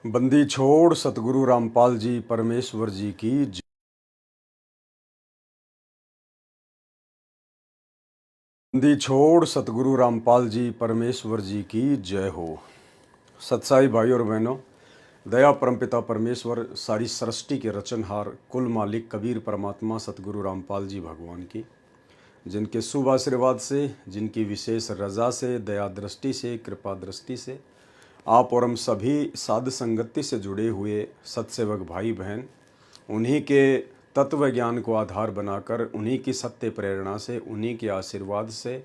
बंदी छोड़ सतगुरु रामपाल जी परमेश्वर जी की बंदी छोड़ सतगुरु रामपाल जी परमेश्वर जी की जय हो। सत्साई भाई और बहनों, दया परमपिता परमेश्वर सारी सृष्टि के रचनहार कुल मालिक कबीर परमात्मा सतगुरु रामपाल जी भगवान की, जिनके शुभ आशीर्वाद से, जिनकी विशेष रजा से, दया दृष्टि से, कृपा दृष्टि से आप और हम सभी साध संगति से जुड़े हुए सत्सेवक भाई बहन, उन्हीं के तत्व ज्ञान को आधार बनाकर, उन्हीं की सत्य प्रेरणा से, उन्हीं के आशीर्वाद से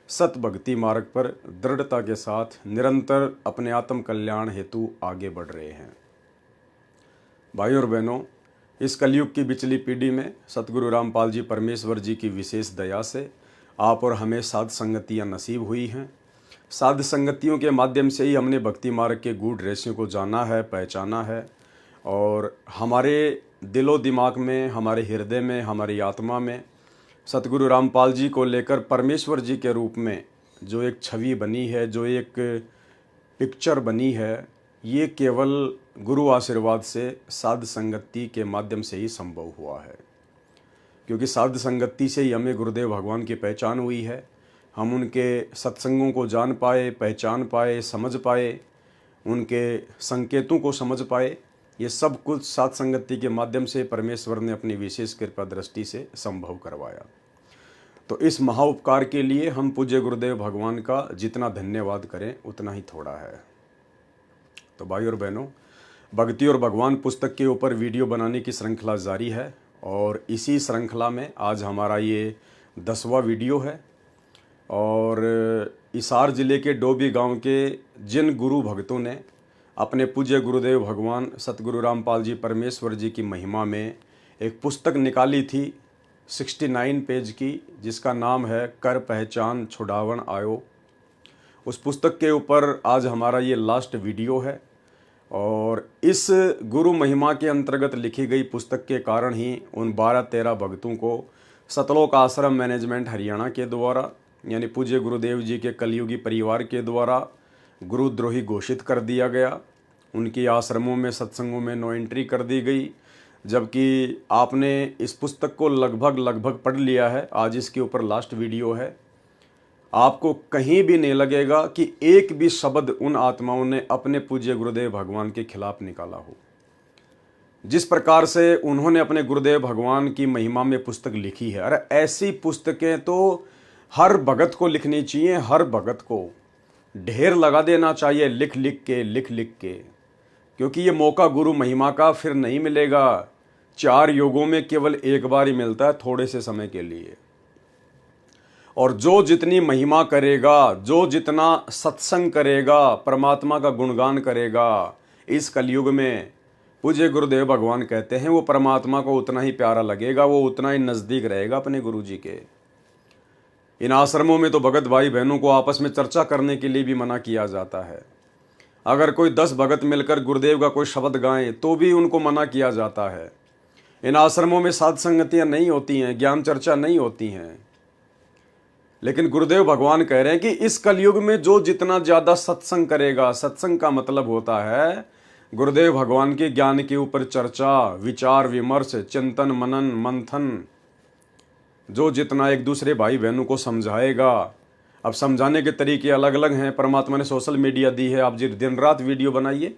सत भक्ति मार्ग पर दृढ़ता के साथ निरंतर अपने आत्म कल्याण हेतु आगे बढ़ रहे हैं। भाई और बहनों, इस कलयुग की बिचली पीढ़ी में सतगुरु रामपाल जी परमेश्वर जी की विशेष दया से आप और हमें साध संगतियाँ नसीब हुई हैं। साध संगतियों के माध्यम से ही हमने भक्ति मार्ग के गूढ़ रहस्यों को जाना है, पहचाना है, और हमारे दिलो दिमाग में, हमारे हृदय में, हमारी आत्मा में सतगुरु रामपाल जी को लेकर परमेश्वर जी के रूप में जो एक छवि बनी है, जो एक पिक्चर बनी है, ये केवल गुरु आशीर्वाद से साध संगति के माध्यम से ही संभव हुआ है। क्योंकि साध संगति से ही हमें गुरुदेव भगवान की पहचान हुई है। हम उनके सत्संगों को जान पाए, पहचान पाए, समझ पाए, उनके संकेतों को समझ पाए। ये सब कुछ साध संगति के माध्यम से परमेश्वर ने अपनी विशेष कृपा दृष्टि से संभव करवाया। तो इस महाउपकार के लिए हम पूज्य गुरुदेव भगवान का जितना धन्यवाद करें उतना ही थोड़ा है। तो भाई और बहनों, भक्ति और भगवान पुस्तक के ऊपर वीडियो बनाने की श्रृंखला जारी है, और इसी श्रृंखला में आज हमारा ये 10वां वीडियो है। और हिसार ज़िले के डोभी गांव के जिन गुरु भक्तों ने अपने पूज्य गुरुदेव भगवान सतगुरु रामपाल जी परमेश्वर जी की महिमा में एक पुस्तक निकाली थी 69 पेज की, जिसका नाम है कर पहचान छुड़ावन आयो। उस पुस्तक के ऊपर आज हमारा ये लास्ट वीडियो है। और इस गुरु महिमा के अंतर्गत लिखी गई पुस्तक के कारण ही उन 12-13 भक्तों को सतलोक आश्रम मैनेजमेंट हरियाणा के द्वारा, यानी पूज्य गुरुदेव जी के कलयुगी परिवार के द्वारा गुरुद्रोही घोषित कर दिया गया। उनकी आश्रमों में, सत्संगों में नो एंट्री कर दी गई। जबकि आपने इस पुस्तक को लगभग पढ़ लिया है। आज इसके ऊपर लास्ट वीडियो है। आपको कहीं भी नहीं लगेगा कि एक भी शब्द उन आत्माओं ने अपने पूज्य गुरुदेव भगवान के खिलाफ निकाला हो। जिस प्रकार से उन्होंने अपने गुरुदेव भगवान की महिमा में पुस्तक लिखी है, अरे ऐसी पुस्तकें तो हर भगत को लिखनी चाहिए। हर भगत को ढेर लगा देना चाहिए, लिख लिख के, क्योंकि ये मौका गुरु महिमा का फिर नहीं मिलेगा। 4 युगों में केवल एक बार ही मिलता है, थोड़े से समय के लिए। और जो जितनी महिमा करेगा, जो जितना सत्संग करेगा, परमात्मा का गुणगान करेगा इस कलयुग में, पूज्य गुरुदेव भगवान कहते हैं वो परमात्मा को उतना ही प्यारा लगेगा, वो उतना ही नज़दीक रहेगा अपने गुरु जी के। इन आश्रमों में तो भगत भाई बहनों को आपस में चर्चा करने के लिए भी मना किया जाता है। अगर कोई 10 भगत मिलकर गुरुदेव का कोई शब्द गाएं तो भी उनको मना किया जाता है। इन आश्रमों में साध संगतियाँ नहीं होती हैं, ज्ञान चर्चा नहीं होती हैं। लेकिन गुरुदेव भगवान कह रहे हैं कि इस कलयुग में जो जितना ज़्यादा सत्संग करेगा, सत्संग का मतलब होता है गुरुदेव भगवान के ज्ञान के ऊपर चर्चा, विचार विमर्श, चिंतन, मनन, मंथन, जो जितना एक दूसरे भाई बहनों को समझाएगा। अब समझाने के तरीके अलग अलग हैं। परमात्मा ने सोशल मीडिया दी है, आप जी दिन रात वीडियो बनाइए।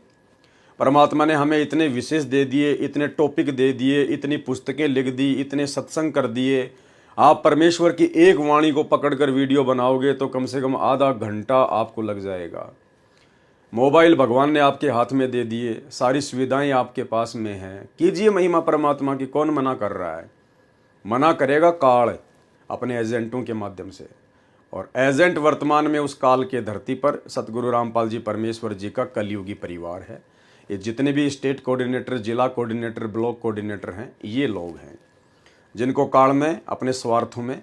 परमात्मा ने हमें इतने विशेष दे दिए, इतने टॉपिक दे दिए, इतनी पुस्तकें लिख दी, इतने सत्संग कर दिए। आप परमेश्वर की एक वाणी को पकड़कर वीडियो बनाओगे तो कम से कम आधा घंटा आपको लग जाएगा। मोबाइल भगवान ने आपके हाथ में दे दिए, सारी सुविधाएं आपके पास में हैं। कीजिए महिमा परमात्मा की, कौन मना कर रहा है? मना करेगा काल अपने एजेंटों के माध्यम से। और एजेंट वर्तमान में उस काल के धरती पर सतगुरु रामपाल जी परमेश्वर जी का कलयुगी परिवार है। ये जितने भी स्टेट कोऑर्डिनेटर, जिला कोऑर्डिनेटर, ब्लॉक कोऑर्डिनेटर हैं, ये लोग हैं जिनको काल में अपने स्वार्थों में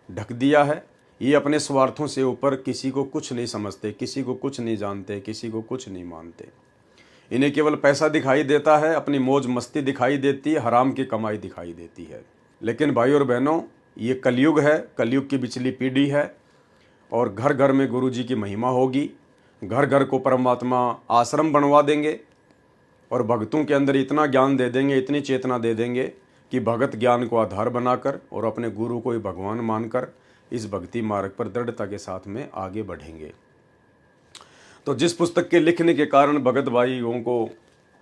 ढक दिया है। ये अपने स्वार्थों से ऊपर किसी को कुछ नहीं समझते, किसी को कुछ नहीं जानते, किसी को कुछ नहीं मानते। इन्हें केवल पैसा दिखाई देता है, अपनी मौज मस्ती दिखाई देती है, हराम की कमाई दिखाई देती है। लेकिन भाई और बहनों, ये कलयुग है, कलयुग की पिछली पीढ़ी है, और घर घर में गुरु जी की महिमा होगी। घर घर को परमात्मा आश्रम बनवा देंगे। और भक्तों के अंदर इतना ज्ञान दे देंगे, इतनी चेतना दे देंगे कि भगत ज्ञान को आधार बनाकर और अपने गुरु को ही भगवान मानकर इस भक्ति मार्ग पर दृढ़ता के साथ में आगे बढ़ेंगे। तो जिस पुस्तक के लिखने के कारण भगत भाइयों को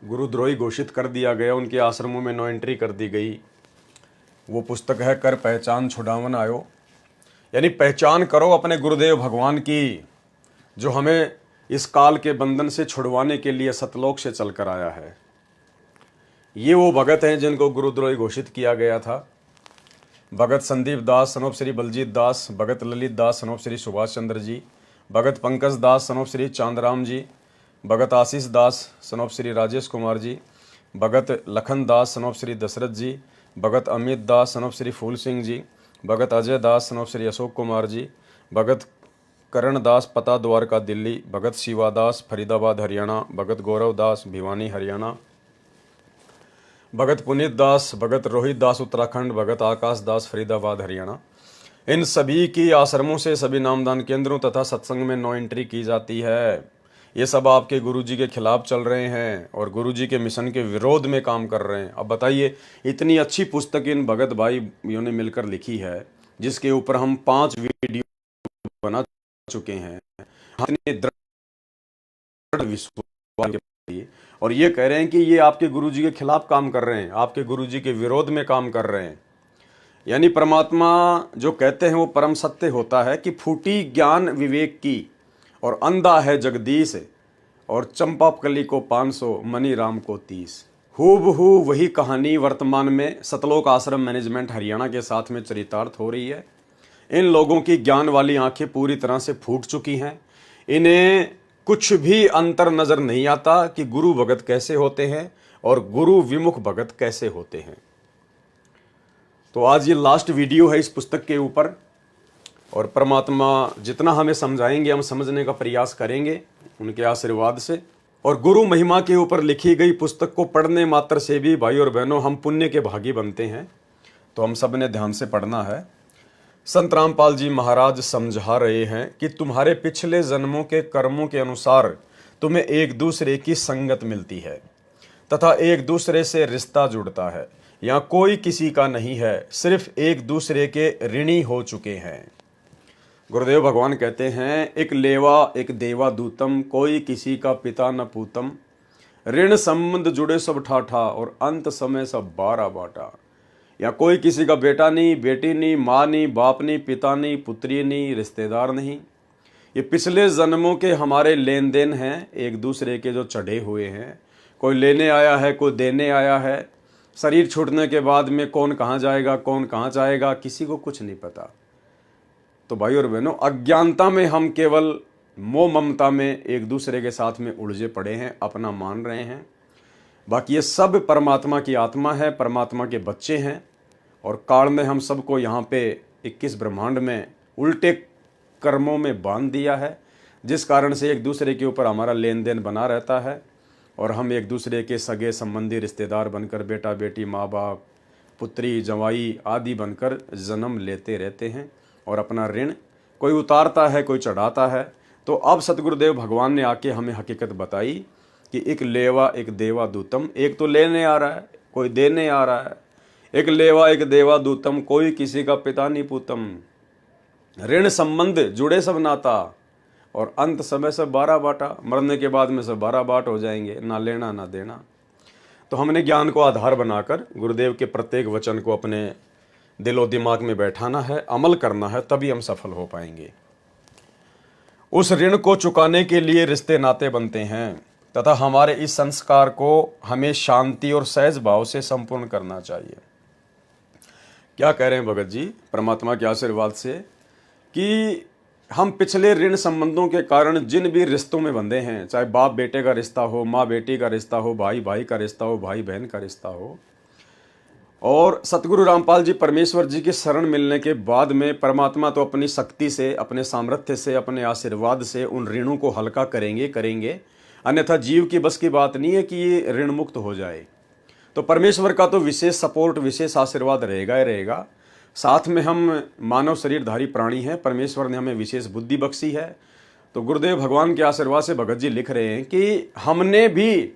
गुरुद्रोही घोषित कर दिया गया, उनके आश्रमों में नो एंट्री कर दी गई, वो पुस्तक है कर पहचान छुड़ावन आयो। यानी पहचान करो अपने गुरुदेव भगवान की, जो हमें इस काल के बंधन से छुड़वाने के लिए सतलोक से चलकर आया है। ये वो भगत हैं जिनको गुरुद्रोही घोषित किया गया था। Bhagat Sandeep Das son of Shri Baljeet Das, Bhagat Lalit Das son of Shri Subhash Chandra ji, Bhagat Pankaj Das son of Shri Chandram ji, Bhagat Ashish Das son of Shri Rajesh Kumar ji, Bhagat Lakhan Das son of Shri Dashrath ji, Bhagat Amit Das son of Shri Phool Singh ji, Bhagat Ajay Das son of Shri Ashok Kumar ji, Bhagat Karan Das पता द्वारका दिल्ली, भगत शिवा दास फरीदाबाद हरियाणा, भगत गौरव दास भिवानी हरियाणा, भगत पुनीत दास, भगत रोहित दास उत्तराखंड, भगत आकाश दास फरीदाबाद हरियाणा। इन सभी की आश्रमों से सभी नामदान केंद्रों तथा सत्संग में नो एंट्री की जाती है। ये सब आपके गुरुजी के खिलाफ चल रहे हैं और गुरुजी के मिशन के विरोध में काम कर रहे हैं। अब बताइए, इतनी अच्छी पुस्तक इन भगत भाइयों ने मिलकर लिखी है, जिसके ऊपर हम 5 वीडियो बना चुके हैं। इतने दृढ़ विश्वास के, और ये कह रहे हैं कि ये आपके गुरुजी के खिलाफ काम कर रहे हैं, आपके गुरुजी के विरोध में काम कर रहे हैं। यानी परमात्मा जो कहते हैं वो परम सत्य होता है कि फूटी ज्ञान विवेक की और अंधा है जगदीश, और चंपा कली को 500 मनी राम को 30। हूबहू वही कहानी वर्तमान में सतलोक आश्रम मैनेजमेंट हरियाणा के साथ में चरितार्थ हो रही है। इन लोगों की ज्ञान वाली आंखें पूरी तरह से फूट चुकी हैं। इन्हें कुछ भी अंतर नजर नहीं आता कि गुरु भगत कैसे होते हैं और गुरु विमुख भगत कैसे होते हैं। तो आज ये लास्ट वीडियो है इस पुस्तक के ऊपर, और परमात्मा जितना हमें समझाएंगे हम समझने का प्रयास करेंगे उनके आशीर्वाद से। और गुरु महिमा के ऊपर लिखी गई पुस्तक को पढ़ने मात्र से भी भाई और बहनों हम पुण्य के भागी बनते हैं। तो हम सब ने ध्यान से पढ़ना है। संत रामपाल जी महाराज समझा रहे हैं कि तुम्हारे पिछले जन्मों के कर्मों के अनुसार तुम्हें एक दूसरे की संगत मिलती है तथा एक दूसरे से रिश्ता जुड़ता है। यहाँ कोई किसी का नहीं है, सिर्फ एक दूसरे के ऋणी हो चुके हैं। गुरुदेव भगवान कहते हैं, एक लेवा एक देवा दूतम, कोई किसी का पिता न पूतम, ऋण संबंध जुड़े सब ठाठा और अंत समय सब बारा बाटा। या कोई किसी का बेटा नहीं, बेटी नहीं, माँ नहीं, बाप नहीं, पिता नहीं, पुत्री नहीं, रिश्तेदार नहीं। ये पिछले जन्मों के हमारे लेन देन हैं, एक दूसरे के जो चढ़े हुए हैं। कोई लेने आया है, कोई देने आया है। शरीर छूटने के बाद में कौन कहाँ जाएगा, कौन कहाँ जाएगा, किसी को कुछ नहीं पता। तो भाई और बहनों, अज्ञानता में हम केवल मोह ममता में एक दूसरे के साथ में उलझे पड़े हैं, अपना मान रहे हैं। बाकी ये सब परमात्मा की आत्मा है, परमात्मा के बच्चे हैं, और काल ने हम सबको यहाँ पे 21 ब्रह्मांड में उल्टे कर्मों में बांध दिया है, जिस कारण से एक दूसरे के ऊपर हमारा लेन देन बना रहता है और हम एक दूसरे के सगे संबंधी रिश्तेदार बनकर, बेटा बेटी, माँ बाप, पुत्री जवाई आदि बनकर जन्म लेते रहते हैं और अपना ऋण कोई उतारता है, कोई चढ़ाता है। तो अब सतगुरुदेव भगवान ने आके हमें हकीकत बताई कि एक लेवा एक देवा दूतम, एक तो लेने आ रहा है, कोई देने आ रहा है। एक लेवा एक देवा दूतम, कोई किसी का पिता नहीं पूतम, ऋण संबंध जुड़े सब नाता, और अंत समय सब 12 बाटा। मरने के बाद में सब 12 बाट हो जाएंगे, ना लेना ना देना। तो हमने ज्ञान को आधार बनाकर गुरुदेव के प्रत्येक वचन को अपने दिलो दिमाग में बैठाना है, अमल करना है, तभी हम सफल हो पाएंगे। उस ऋण को चुकाने के लिए रिश्ते नाते बनते हैं तथा हमारे इस संस्कार को हमें शांति और सहज भाव से संपूर्ण करना चाहिए। क्या कह रहे हैं भगत जी परमात्मा के आशीर्वाद से कि हम पिछले ऋण संबंधों के कारण जिन भी रिश्तों में बंधे हैं, चाहे बाप बेटे का रिश्ता हो, माँ बेटी का रिश्ता हो, भाई भाई का रिश्ता हो, भाई बहन का रिश्ता हो, और सतगुरु रामपाल जी परमेश्वर जी की शरण मिलने के बाद में परमात्मा तो अपनी शक्ति से, अपने सामर्थ्य से, अपने आशीर्वाद से उन ऋणों को हल्का करेंगे। अन्यथा जीव की बस की बात नहीं है कि ये ऋण मुक्त हो जाए। तो परमेश्वर का तो विशेष सपोर्ट, विशेष आशीर्वाद रहेगा ही रहेगा। साथ में हम मानव शरीरधारी प्राणी हैं, परमेश्वर ने हमें विशेष बुद्धि बख्शी है। तो गुरुदेव भगवान के आशीर्वाद से भगत जी लिख रहे हैं कि हमने भी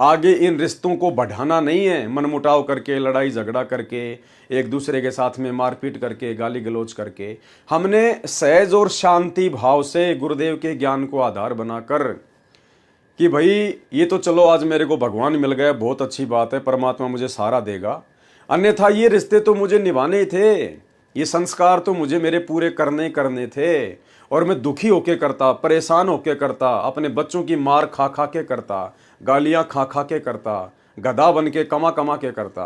आगे इन रिश्तों को बढ़ाना नहीं है, मनमुटाव करके, लड़ाई झगड़ा करके, एक दूसरे के साथ में मारपीट करके, गाली गलौज करके। हमने सहज और शांति भाव से गुरुदेव के ज्ञान को आधार बनाकर कि भाई ये तो चलो आज मेरे को भगवान मिल गया, बहुत अच्छी बात है, परमात्मा मुझे सहारा देगा, अन्यथा ये रिश्ते तो मुझे निभाने ही थे, ये संस्कार तो मुझे मेरे पूरे करने थे, और मैं दुखी होके करता, परेशान होके करता, अपने बच्चों की मार खा खा के करता, गालियां खा खा के करता, गधा बन के कमा कमा के करता,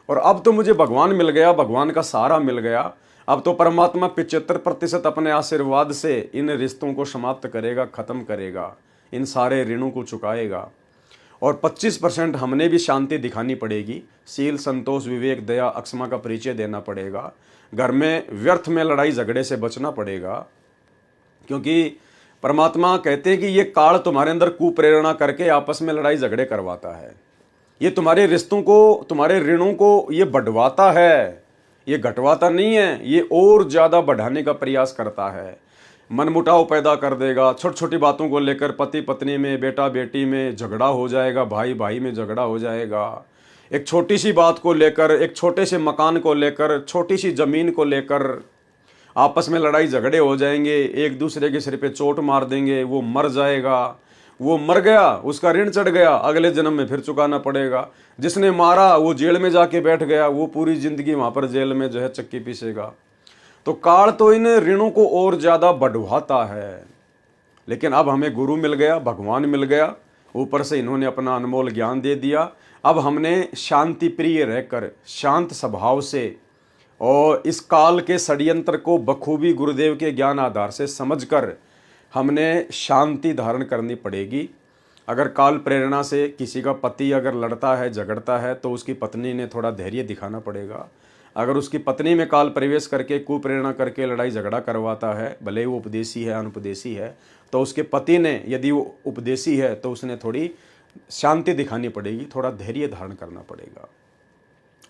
और अब तो मुझे भगवान मिल गया, भगवान का सहारा मिल गया, अब तो परमात्मा 75% अपने आशीर्वाद से इन रिश्तों को समाप्त करेगा, खत्म करेगा, इन सारे ऋणों को चुकाएगा, और 25% हमने भी शांति दिखानी पड़ेगी, शील, संतोष, विवेक, दया, अक्षमा का परिचय देना पड़ेगा, घर में व्यर्थ में लड़ाई झगड़े से बचना पड़ेगा, क्योंकि परमात्मा कहते हैं कि ये काल तुम्हारे अंदर कुप्रेरणा करके आपस में लड़ाई झगड़े करवाता है, ये तुम्हारे रिश्तों को, तुम्हारे ऋणों को ये बढ़वाता है, ये घटवाता नहीं है, ये और ज़्यादा बढ़ाने का प्रयास करता है, मनमुटाव पैदा कर देगा, छोटी छोटी बातों को लेकर पति पत्नी में, बेटा बेटी में झगड़ा हो जाएगा, भाई भाई में झगड़ा हो जाएगा, एक छोटी सी बात को लेकर, एक छोटे से मकान को लेकर, छोटी सी ज़मीन को लेकर आपस में लड़ाई झगड़े हो जाएंगे, एक दूसरे के सिर पे चोट मार देंगे, वो मर जाएगा, वो मर गया, उसका ऋण चढ़ गया, अगले जन्म में फिर चुकाना पड़ेगा, जिसने मारा वो जेल में जाके बैठ गया, वो पूरी जिंदगी वहां पर जेल में जो है चक्की पीसेगा। तो काल तो इन ऋणों को और ज्यादा बढ़वाता है, लेकिन अब हमें गुरु मिल गया, भगवान मिल गया, ऊपर से इन्होंने अपना अनमोल ज्ञान दे दिया। अब हमने शांति प्रिय रहकर, शांत स्वभाव से, और इस काल के षड्यंत्र को बखूबी गुरुदेव के ज्ञान आधार से समझकर हमने शांति धारण करनी पड़ेगी। अगर काल प्रेरणा से किसी का पति अगर लड़ता है, झगड़ता है, तो उसकी पत्नी ने थोड़ा धैर्य दिखाना पड़ेगा। अगर उसकी पत्नी में काल प्रवेश करके कुप्रेरणा करके लड़ाई झगड़ा करवाता है, भले वो उपदेशी है, अनुपदेशी है, तो उसके पति ने, यदि वो उपदेशी है, तो उसने थोड़ी शांति दिखानी पड़ेगी, थोड़ा धैर्य धारण करना पड़ेगा,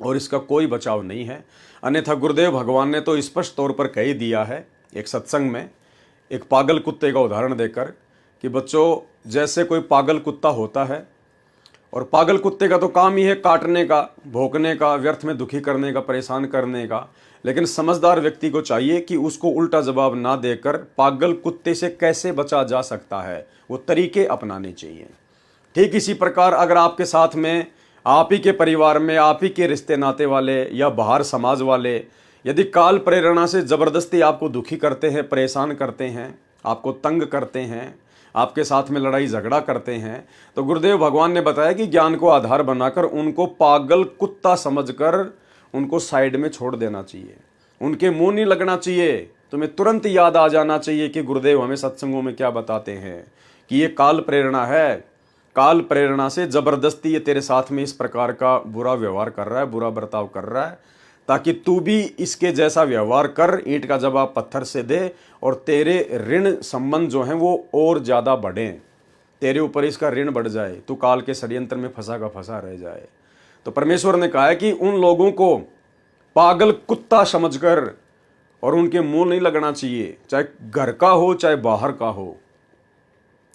और इसका कोई बचाव नहीं है। अन्यथा गुरुदेव भगवान ने तो स्पष्ट तौर पर कह ही दिया है एक सत्संग में, एक पागल कुत्ते का उदाहरण देकर, कि बच्चों जैसे कोई पागल कुत्ता होता है, और पागल कुत्ते का तो काम ही है काटने का, भौंकने का, व्यर्थ में दुखी करने का, परेशान करने का, लेकिन समझदार व्यक्ति को चाहिए कि उसको उल्टा जवाब ना देकर पागल कुत्ते से कैसे बचा जा सकता है, वो तरीके अपनाने चाहिए। ठीक इसी प्रकार अगर आपके साथ में, आप ही के परिवार में, आप ही के रिश्ते नाते वाले या बाहर समाज वाले यदि काल प्रेरणा से ज़बरदस्ती आपको दुखी करते हैं, परेशान करते हैं, आपको तंग करते हैं, आपके साथ में लड़ाई झगड़ा करते हैं, तो गुरुदेव भगवान ने बताया कि ज्ञान को आधार बनाकर उनको पागल कुत्ता समझकर उनको साइड में छोड़ देना चाहिए, उनके मुंह नहीं लगना चाहिए। तुम्हें तुरंत याद आ जाना चाहिए कि गुरुदेव हमें सत्संगों में क्या बताते हैं, कि ये काल प्रेरणा है, काल प्रेरणा से जबरदस्ती ये तेरे साथ में इस प्रकार का बुरा व्यवहार कर रहा है, बुरा बर्ताव कर रहा है, ताकि तू भी इसके जैसा व्यवहार कर, ईंट का जवाब पत्थर से दे, और तेरे ऋण संबंध जो हैं वो और ज़्यादा बढ़ें, तेरे ऊपर इसका ऋण बढ़ जाए, तू काल के षड्यंत्र में फंसा का फंसा रह जाए। तो परमेश्वर ने कहा है कि उन लोगों को पागल कुत्ता समझकर, और उनके मुंह नहीं लगना चाहिए, चाहे घर का हो चाहे बाहर का हो,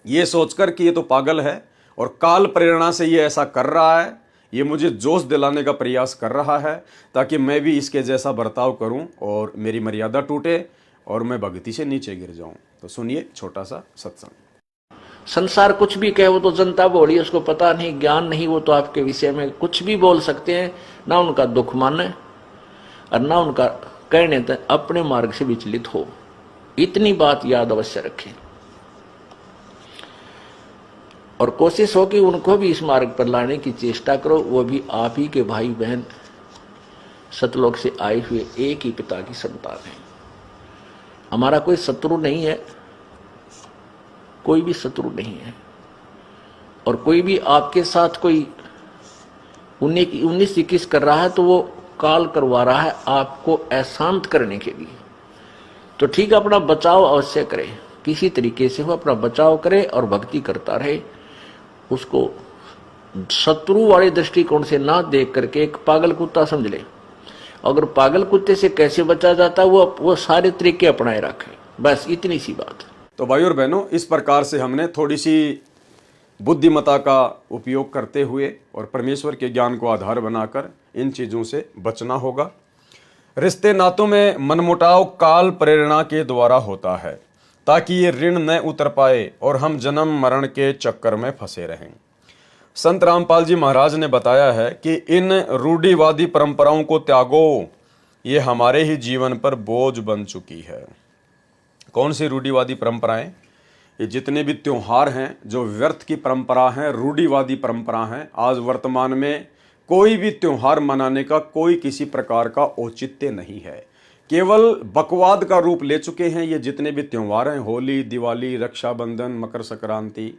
ये सोचकर कि ये तो पागल है और काल प्रेरणा से ये ऐसा कर रहा है, ये मुझे जोश दिलाने का प्रयास कर रहा है, ताकि मैं भी इसके जैसा बर्ताव करूं और मेरी मर्यादा टूटे और मैं भक्ति से नीचे गिर जाऊं। तो सुनिए छोटा सा सत्संग। संसार कुछ भी कहे, वो तो जनता बोली, उसको पता नहीं, ज्ञान नहीं, वो तो आपके विषय में कुछ भी बोल सकते हैं, ना उनका दुख माने और ना उनका कहने तक अपने मार्ग से विचलित हो। इतनी बात याद अवश्य रखें, और कोशिश हो कि उनको भी इस मार्ग पर लाने की चेष्टा करो। वो भी आप ही के भाई बहन, सतलोक से आए हुए एक ही पिता की संतान है। हमारा कोई शत्रु नहीं है, कोई भी शत्रु नहीं है, और कोई भी आपके साथ कोई 19-21 कर रहा है तो वो काल करवा रहा है आपको अशांत करने के लिए। तो ठीक है, अपना बचाव अवश्य करे, किसी तरीके से वो अपना बचाव करे और भक्ति करता रहे, उसको शत्रु वाले दृष्टिकोण से ना देख करके एक पागल कुत्ता समझ ले। अगर पागल कुत्ते से कैसे बचा जाता है वो सारे तरीके अपनाए रखे, बस इतनी सी बात। तो भाई और बहनों, इस प्रकार से हमने थोड़ी सी बुद्धिमत्ता का उपयोग करते हुए और परमेश्वर के ज्ञान को आधार बनाकर इन चीज़ों से बचना होगा। रिश्ते नातों में मनमुटाव काल प्रेरणा के द्वारा होता है ताकि ये ऋण न उतर पाए और हम जन्म मरण के चक्कर में फंसे रहें। संत रामपाल जी महाराज ने बताया है कि इन रूढ़िवादी परंपराओं को त्यागो, ये हमारे ही जीवन पर बोझ बन चुकी है। कौन सी रूढ़िवादी परंपराएं? ये जितने भी त्योहार हैं जो व्यर्थ की परंपरा हैं, रूढ़िवादी परंपरा हैं। आज वर्तमान में कोई भी त्योहार मनाने का कोई किसी प्रकार का औचित्य नहीं है, केवल बकवाद का रूप ले चुके हैं। ये जितने भी त्योहार हैं, होली, दिवाली, रक्षाबंधन, मकर संक्रांति,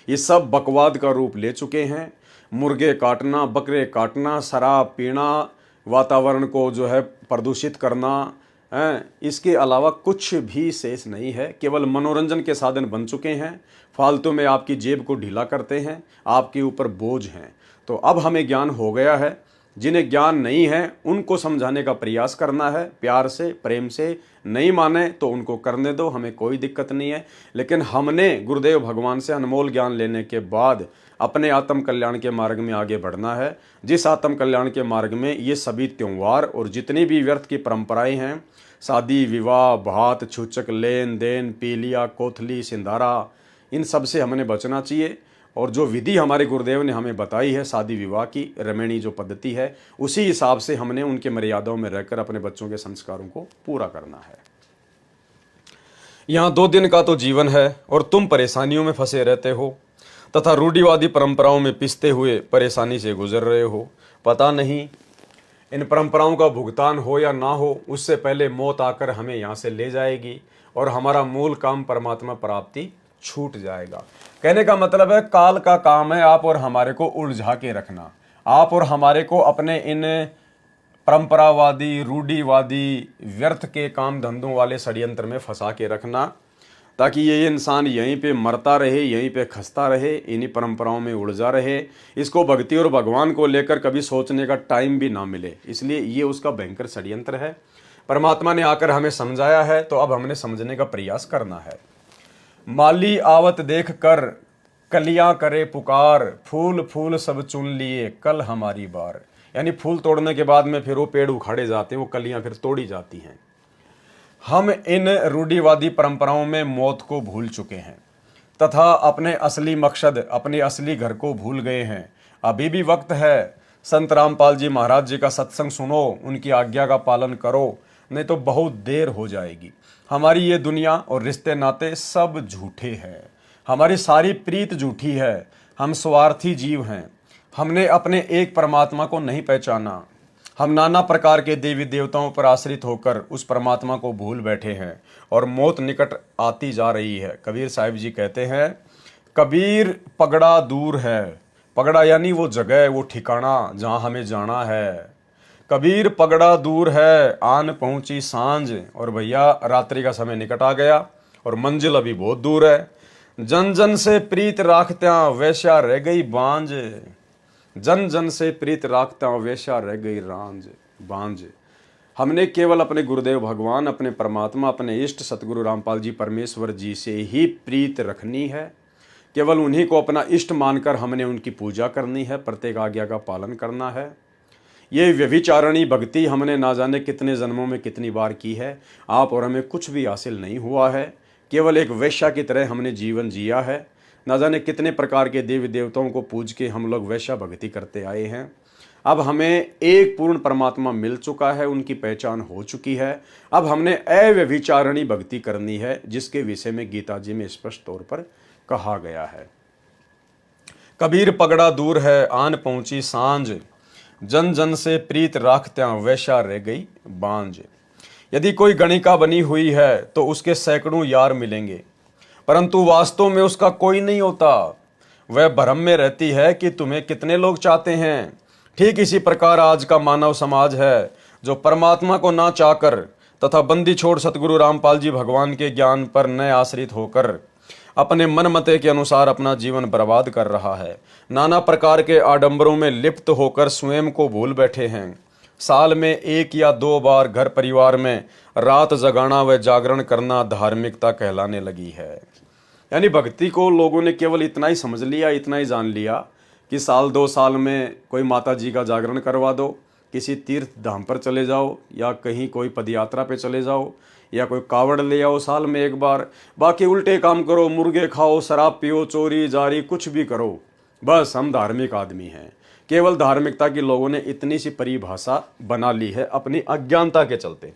ये सब बकवाद का रूप ले चुके हैं। मुर्गे काटना, बकरे काटना, शराब पीना, वातावरण को जो है प्रदूषित करना, इसके अलावा कुछ भी शेष नहीं है। केवल मनोरंजन के साधन बन चुके हैं, फालतू में आपकी जेब को ढीला करते हैं, आपके ऊपर बोझ हैं। तो अब हमें ज्ञान हो गया है, जिन्हें ज्ञान नहीं है उनको समझाने का प्रयास करना है, प्यार से, प्रेम से। नहीं माने तो उनको करने दो, हमें कोई दिक्कत नहीं है। लेकिन हमने गुरुदेव भगवान से अनमोल ज्ञान लेने के बाद अपने आत्म कल्याण के मार्ग में आगे बढ़ना है, जिस आत्म कल्याण के मार्ग में ये सभी त्योहार और जितनी भी व्यर्थ की परंपराएं हैं, शादी, विवाह, भात, छूचक, लेन देन, पीलिया, कोथली, सिंधारा, इन सब से हमने बचना चाहिए। और जो विधि हमारे गुरुदेव ने हमें बताई है शादी विवाह की, रमणीय जो पद्धति है, उसी हिसाब से हमने उनके मर्यादाओं में रहकर अपने बच्चों के संस्कारों को पूरा करना है। यहाँ 2 दिन का तो जीवन है और तुम परेशानियों में फंसे रहते हो तथा रूढ़िवादी परंपराओं में पिसते हुए परेशानी से गुजर रहे हो। पता नहीं इन परंपराओं का भुगतान हो या ना हो, उससे पहले मौत आकर हमें यहाँ से ले जाएगी और हमारा मूल काम परमात्मा प्राप्ति छूट जाएगा। कहने का मतलब है, काल का काम है आप और हमारे को उलझा के रखना, आप और हमारे को अपने इन परंपरावादी, रूढ़िवादी, व्यर्थ के काम धंधों वाले षड्यंत्र में फंसा के रखना, ताकि ये इंसान यहीं पे मरता रहे, यहीं पे खसता रहे, इन्हीं परंपराओं में उलझा रहे। इसको भक्ति और भगवान को लेकर कभी सोचने का टाइम भी ना मिले। इसलिए ये उसका भयंकर षड्यंत्र है। परमात्मा ने आकर हमें समझाया है, तो अब हमने समझने का प्रयास करना है। माली आवत देख कर कलियां करे पुकार, फूल फूल सब चुन लिए कल हमारी बार। यानी फूल तोड़ने के बाद में फिर वो पेड़ उखाड़े जाते हैं, वो कलियां फिर तोड़ी जाती हैं। हम इन रूढ़िवादी परंपराओं में मौत को भूल चुके हैं तथा अपने असली मकसद, अपने असली घर को भूल गए हैं। अभी भी वक्त है। संत रामपाल जी महाराज जी का सत्संग सुनो, उनकी आज्ञा का पालन करो, नहीं तो बहुत देर हो जाएगी। हमारी ये दुनिया और रिश्ते नाते सब झूठे हैं, हमारी सारी प्रीत झूठी है। हम स्वार्थी जीव हैं, हमने अपने एक परमात्मा को नहीं पहचाना। हम नाना प्रकार के देवी देवताओं पर आश्रित होकर उस परमात्मा को भूल बैठे हैं और मौत निकट आती जा रही है। कबीर साहिब जी कहते हैं, कबीर पगड़ा दूर है। पगड़ा यानी वो जगह, वो ठिकाना जहाँ हमें जाना है। कबीर पगड़ा दूर है, आन पहुंची सांझ। और भैया रात्रि का समय निकट आ गया और मंजिल अभी बहुत दूर है। जन जन से प्रीत राखत्या वैश्या रह गई बांझ। जन जन से प्रीत राखत्या वैश्या रह गई बांझ। हमने केवल अपने गुरुदेव भगवान, अपने परमात्मा, अपने इष्ट सतगुरु रामपाल जी परमेश्वर जी से ही प्रीत रखनी है। केवल उन्हीं को अपना इष्ट मानकर हमने उनकी पूजा करनी है, प्रत्येक आज्ञा का पालन करना है। ये व्यभिचारणी भक्ति हमने ना जाने कितने जन्मों में कितनी बार की है। आप और हमें कुछ भी हासिल नहीं हुआ है, केवल एक वैश्या की तरह हमने जीवन जिया है। ना जाने कितने प्रकार के देवी देवताओं को पूज के हम लोग वैश्या भक्ति करते आए हैं। अब हमें एक पूर्ण परमात्मा मिल चुका है, उनकी पहचान हो चुकी है। अब हमने अव्यभिचारणी भक्ति करनी है, जिसके विषय में गीता जी में स्पष्ट तौर पर कहा गया है। कबीर पगड़ा दूर है, आन पहुंची सांझ। जन जन से प्रीत राखत्या वैश्या रह गई बांझ। यदि कोई गणिका बनी हुई है तो उसके सैकड़ों यार मिलेंगे, परंतु वास्तव में उसका कोई नहीं होता। वह भ्रम में रहती है कि तुम्हें कितने लोग चाहते हैं। ठीक इसी प्रकार आज का मानव समाज है, जो परमात्मा को ना चाहकर तथा बंदी छोड़ सतगुरु रामपाल जी भगवान के ज्ञान पर न आश्रित होकर अपने मन मते के अनुसार अपना जीवन बर्बाद कर रहा है। नाना प्रकार के आडंबरों में लिप्त होकर स्वयं को भूल बैठे हैं। साल में 1 या 2 बार घर परिवार में रात जगाना व जागरण करना धार्मिकता कहलाने लगी है। यानी भक्ति को लोगों ने केवल इतना ही समझ लिया, इतना ही जान लिया कि साल 2 साल में कोई माता जी का जागरण करवा दो, किसी तीर्थ धाम पर चले जाओ, या कहीं कोई पदयात्रा पे चले जाओ, या कोई कावड़ ले आओ साल में एक बार, बाकी उल्टे काम करो, मुर्गे खाओ, शराब पियो, चोरी जारी कुछ भी करो, बस हम धार्मिक आदमी हैं। केवल धार्मिकता की लोगों ने इतनी सी परिभाषा बना ली है अपनी अज्ञानता के चलते।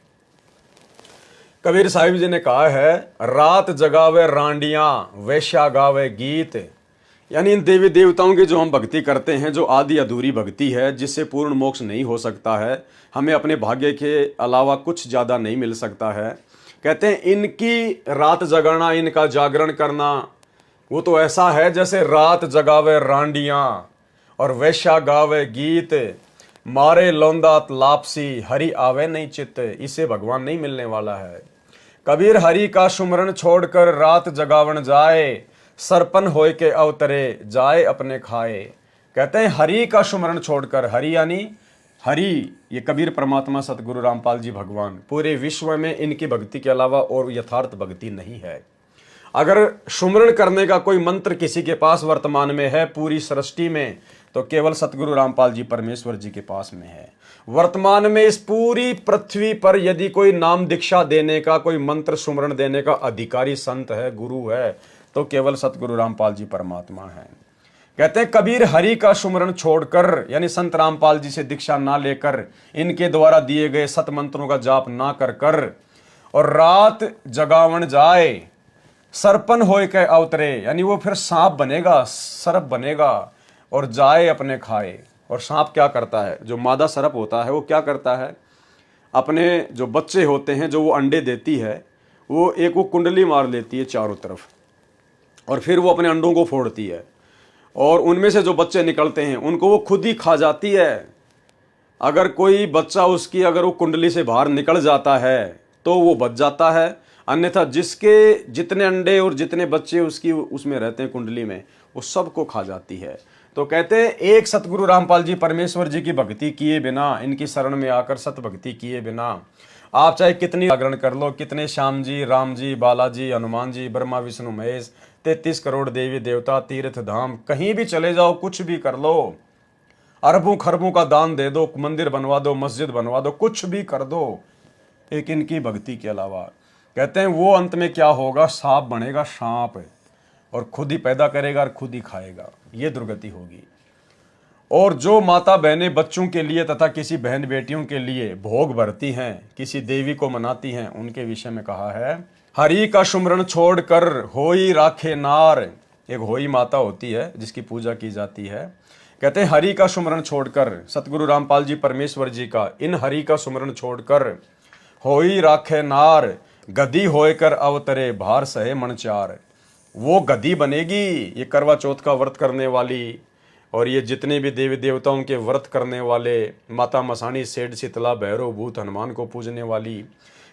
कबीर साहिब जी ने कहा है, रात जगावे रांडियां वेश्या गावे गीत। यानी इन देवी देवताओं की जो हम भक्ति करते हैं, जो आदि अधूरी भक्ति है, जिससे पूर्ण मोक्ष नहीं हो सकता है, हमें अपने भाग्य के अलावा कुछ ज़्यादा नहीं मिल सकता है। कहते हैं इनकी रात जगाना, इनका जागरण करना, वो तो ऐसा है जैसे रात जगावे रांडियां और वेश्या गावे गीत, मारे लौंदात लापसी हरि आवे नहीं चित्त। इसे भगवान नहीं मिलने वाला है। कबीर हरि का सुमरन छोड़कर रात जगावन जाए, सरपन होय के अवतरे जाए अपने खाए। कहते हैं हरि का सुमरन छोड़कर, हरि यानी हरि, ये कबीर परमात्मा सतगुरु रामपाल जी भगवान, पूरे विश्व में इनकी भक्ति के अलावा और यथार्थ भक्ति नहीं है। अगर सुमरण करने का कोई मंत्र किसी के पास वर्तमान में है पूरी सृष्टि में, तो केवल सतगुरु रामपाल जी परमेश्वर जी के पास में है। वर्तमान में इस पूरी पृथ्वी पर यदि कोई नाम दीक्षा देने का, कोई मंत्र सुमरण देने का अधिकारी संत है, गुरु है, तो केवल सतगुरु रामपाल जी परमात्मा है। कहते हैं कबीर हरि का सुमरण छोड़कर, यानी संत रामपाल जी से दीक्षा ना लेकर, इनके द्वारा दिए गए सत मंत्रों का जाप ना कर और रात जगावन जाए, सरपन होय के अवतरे, यानी वो फिर सांप बनेगा, सर्प बनेगा और जाए अपने खाए। और सांप क्या करता है, जो मादा सर्प होता है वो क्या करता है, अपने जो बच्चे होते हैं, जो वो अंडे देती है, वो एक वो कुंडली मार लेती है चारों तरफ, और फिर वो अपने अंडों को फोड़ती है, और उनमें से जो बच्चे निकलते हैं उनको वो खुद ही खा जाती है। अगर कोई बच्चा उसकी, अगर वो कुंडली से बाहर निकल जाता है तो वो बच जाता है, अन्यथा जिसके जितने अंडे और जितने बच्चे उसकी उसमें रहते हैं कुंडली में, वो सबको खा जाती है। तो कहते हैं एक सतगुरु रामपाल जी परमेश्वर जी की भक्ति किए बिना, इनकी शरण में आकर सत भक्ति किए बिना, आप चाहे कितनी जागरण कर लो, कितने श्याम जी, राम जी, बालाजी, हनुमान जी, ब्रह्मा विष्णु महेश, 33 करोड़ देवी देवता, तीर्थ धाम, कहीं भी चले जाओ, कुछ भी कर लो, अरबों खरबों का दान दे दो, मंदिर बनवा दो, मस्जिद बनवा दो, कुछ भी कर दो, एक इनकी भक्ति के अलावा, कहते हैं वो अंत में क्या होगा, सांप बनेगा, सांप, और खुद ही पैदा करेगा और खुद ही खाएगा। ये दुर्गति होगी। और जो माता बहनें बच्चों के लिए तथा किसी बहन बेटियों के लिए भोग भरती हैं, किसी देवी को मनाती हैं, उनके विषय में कहा है, हरि का सुमरण छोड़कर होई राखे नार। एक होई माता होती है जिसकी पूजा की जाती है। कहते हैं हरि का सुमरण छोड़कर, सतगुरु रामपाल जी परमेश्वर जी का इन हरि का सुमरण छोड़कर, होई राखे नार, गदी होकर अवतरे भार सहे मनचार। वो गदी बनेगी, ये करवा चौथ का व्रत करने वाली, और ये जितने भी देवी देवताओं के व्रत करने वाले, माता मसानी, सेठ शीतला, भैरव, भूत, हनुमान को पूजने वाली,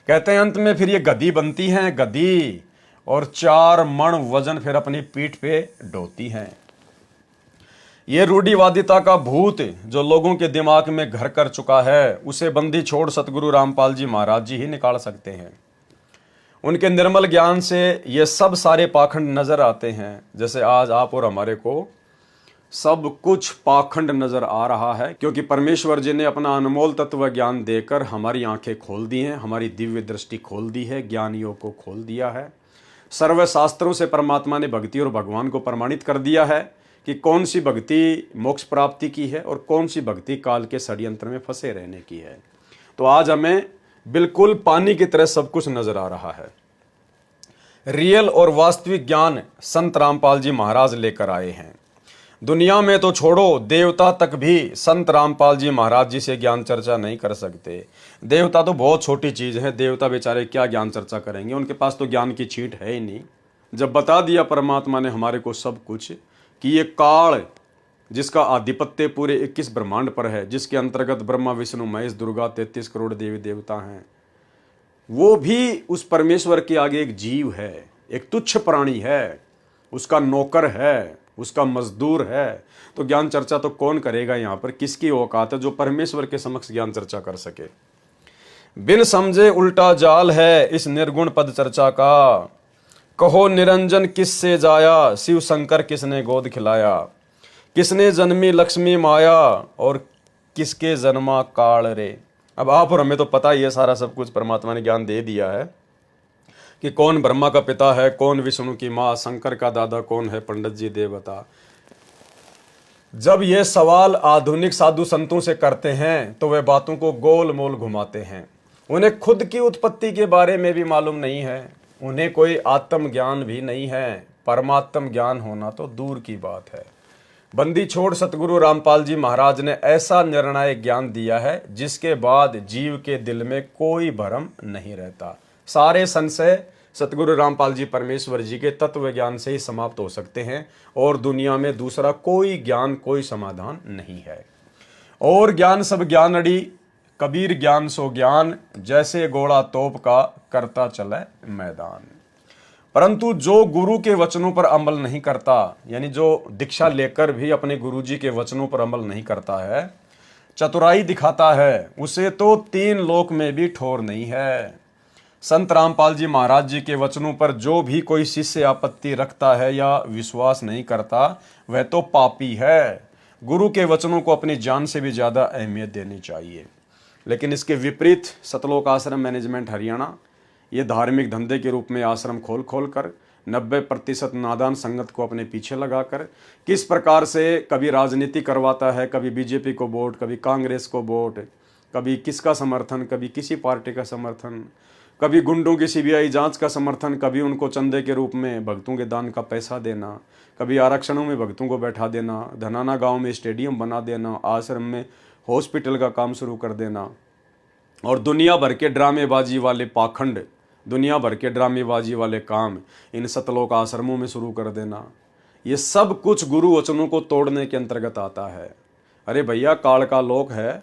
कहते हैं अंत में फिर ये गदी बनती हैं, गदी, और 4 मण वजन फिर अपनी पीठ पे ढोती हैं। ये रूढ़िवादिता का भूत जो लोगों के दिमाग में घर कर चुका है, उसे बंदी छोड़ सतगुरु रामपाल जी महाराज जी ही निकाल सकते हैं। उनके निर्मल ज्ञान से ये सब सारे पाखंड नजर आते हैं। जैसे आज आप और हमारे को सब कुछ पाखंड नजर आ रहा है, क्योंकि परमेश्वर जी ने अपना अनमोल तत्व ज्ञान देकर हमारी आंखें खोल दी हैं, हमारी दिव्य दृष्टि खोल दी है, ज्ञानियों को खोल दिया है। सर्व शास्त्रों से परमात्मा ने भक्ति और भगवान को प्रमाणित कर दिया है कि कौन सी भक्ति मोक्ष प्राप्ति की है और कौन सी भक्ति काल के षड्यंत्र में फंसे रहने की है। तो आज हमें बिल्कुल पानी की तरह सब कुछ नजर आ रहा है। रियल और वास्तविक ज्ञान संत रामपाल जी महाराज लेकर आए हैं। दुनिया में तो छोड़ो, देवता तक भी संत रामपाल जी महाराज जी से ज्ञान चर्चा नहीं कर सकते। देवता तो बहुत छोटी चीज़ है, देवता बेचारे क्या ज्ञान चर्चा करेंगे, उनके पास तो ज्ञान की छींट है ही नहीं। जब बता दिया परमात्मा ने हमारे को सब कुछ कि ये काल जिसका आधिपत्य पूरे 21 ब्रह्मांड पर है, जिसके अंतर्गत ब्रह्मा विष्णु महेश दुर्गा 33 करोड़ देवी देवता हैं, वो भी उस परमेश्वर के आगे एक जीव है, एक तुच्छ प्राणी है, उसका नौकर है, उसका मजदूर है। तो ज्ञान चर्चा तो कौन करेगा यहाँ पर? किसकी औकात है जो परमेश्वर के समक्ष ज्ञान चर्चा कर सके? बिन समझे उल्टा जाल है इस निर्गुण पद चर्चा का, कहो निरंजन किससे जाया, शिव शंकर किसने गोद खिलाया, किसने जन्मी लक्ष्मी माया, और किसके जन्मा काल रे। अब आप और हमें तो पता ही है, सारा सब कुछ परमात्मा ने ज्ञान दे दिया है कि कौन ब्रह्मा का पिता है, कौन विष्णु की माँ, शंकर का दादा कौन है, पंडित जी दे बता। जब ये सवाल आधुनिक साधु संतों से करते हैं तो वे बातों को गोल मोल घुमाते हैं। उन्हें खुद की उत्पत्ति के बारे में भी मालूम नहीं है, उन्हें कोई आत्म ज्ञान भी नहीं है, परमात्म ज्ञान होना तो दूर की बात है। बंदी छोड़ सतगुरु रामपाल जी महाराज ने ऐसा निर्णायक ज्ञान दिया है जिसके बाद जीव के दिल में कोई भ्रम नहीं रहता। सारे संशय सतगुरु रामपाल जी परमेश्वर जी के तत्व ज्ञान से ही समाप्त हो सकते हैं और दुनिया में दूसरा कोई ज्ञान, कोई समाधान नहीं है। और ज्ञान सब ज्ञान अड़ी, कबीर ज्ञान सो ज्ञान, जैसे घोड़ा तोप का करता चले मैदान। परंतु जो गुरु के वचनों पर अमल नहीं करता, यानी जो दीक्षा लेकर भी अपने गुरु जी के वचनों पर अमल नहीं करता है, चतुराई दिखाता है, उसे तो तीन लोक में भी ठौर नहीं है। संत रामपाल जी महाराज जी के वचनों पर जो भी कोई शिष्य आपत्ति रखता है या विश्वास नहीं करता, वह तो पापी है। गुरु के वचनों को अपनी जान से भी ज़्यादा अहमियत देनी चाहिए। लेकिन इसके विपरीत सतलोक आश्रम मैनेजमेंट हरियाणा ये धार्मिक धंधे के रूप में आश्रम खोल खोल कर 90% नादान संगत को अपने पीछे लगाकर किस प्रकार से कभी राजनीति करवाता है, कभी बीजेपी को वोट, कभी कांग्रेस को वोट, कभी किसका समर्थन, कभी किसी पार्टी का समर्थन, कभी गुंडों की सीबीआई जांच का समर्थन, कभी उनको चंदे के रूप में भक्तों के दान का पैसा देना, कभी आरक्षणों में भक्तों को बैठा देना, धनाना गांव में स्टेडियम बना देना, आश्रम में हॉस्पिटल का काम शुरू कर देना, और दुनिया भर के ड्रामेबाजी वाले पाखंड, दुनिया भर के ड्रामेबाजी वाले काम इन सतलोक आश्रमों में शुरू कर देना। ये सब कुछ गुरु वचनों को तोड़ने के अंतर्गत आता है। अरे भैया, काल का लोक है,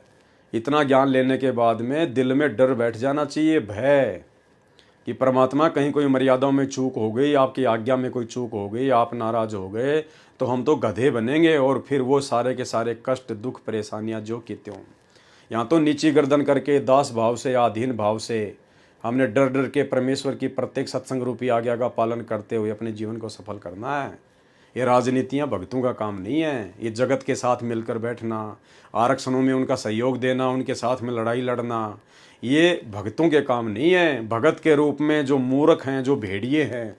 इतना ज्ञान लेने के बाद में दिल में डर बैठ जाना चाहिए, भय, कि परमात्मा कहीं कोई मर्यादाओं में चूक हो गई, आपकी आज्ञा में कोई चूक हो गई, आप नाराज हो गए तो हम तो गधे बनेंगे, और फिर वो सारे के सारे कष्ट, दुख, परेशानियां जो की त्यों। यहाँ तो नीची गर्दन करके दास भाव से, अधीन भाव से हमने डर डर के परमेश्वर की प्रत्येक सत्संग रूपी आज्ञा का पालन करते हुए अपने जीवन को सफल करना है। ये राजनीतियाँ भक्तों का काम नहीं है। ये जगत के साथ मिलकर बैठना, आरक्षणों में उनका सहयोग देना, उनके साथ में लड़ाई लड़ना, ये भक्तों के काम नहीं है। भगत के रूप में जो मूर्ख हैं, जो भेड़िए हैं,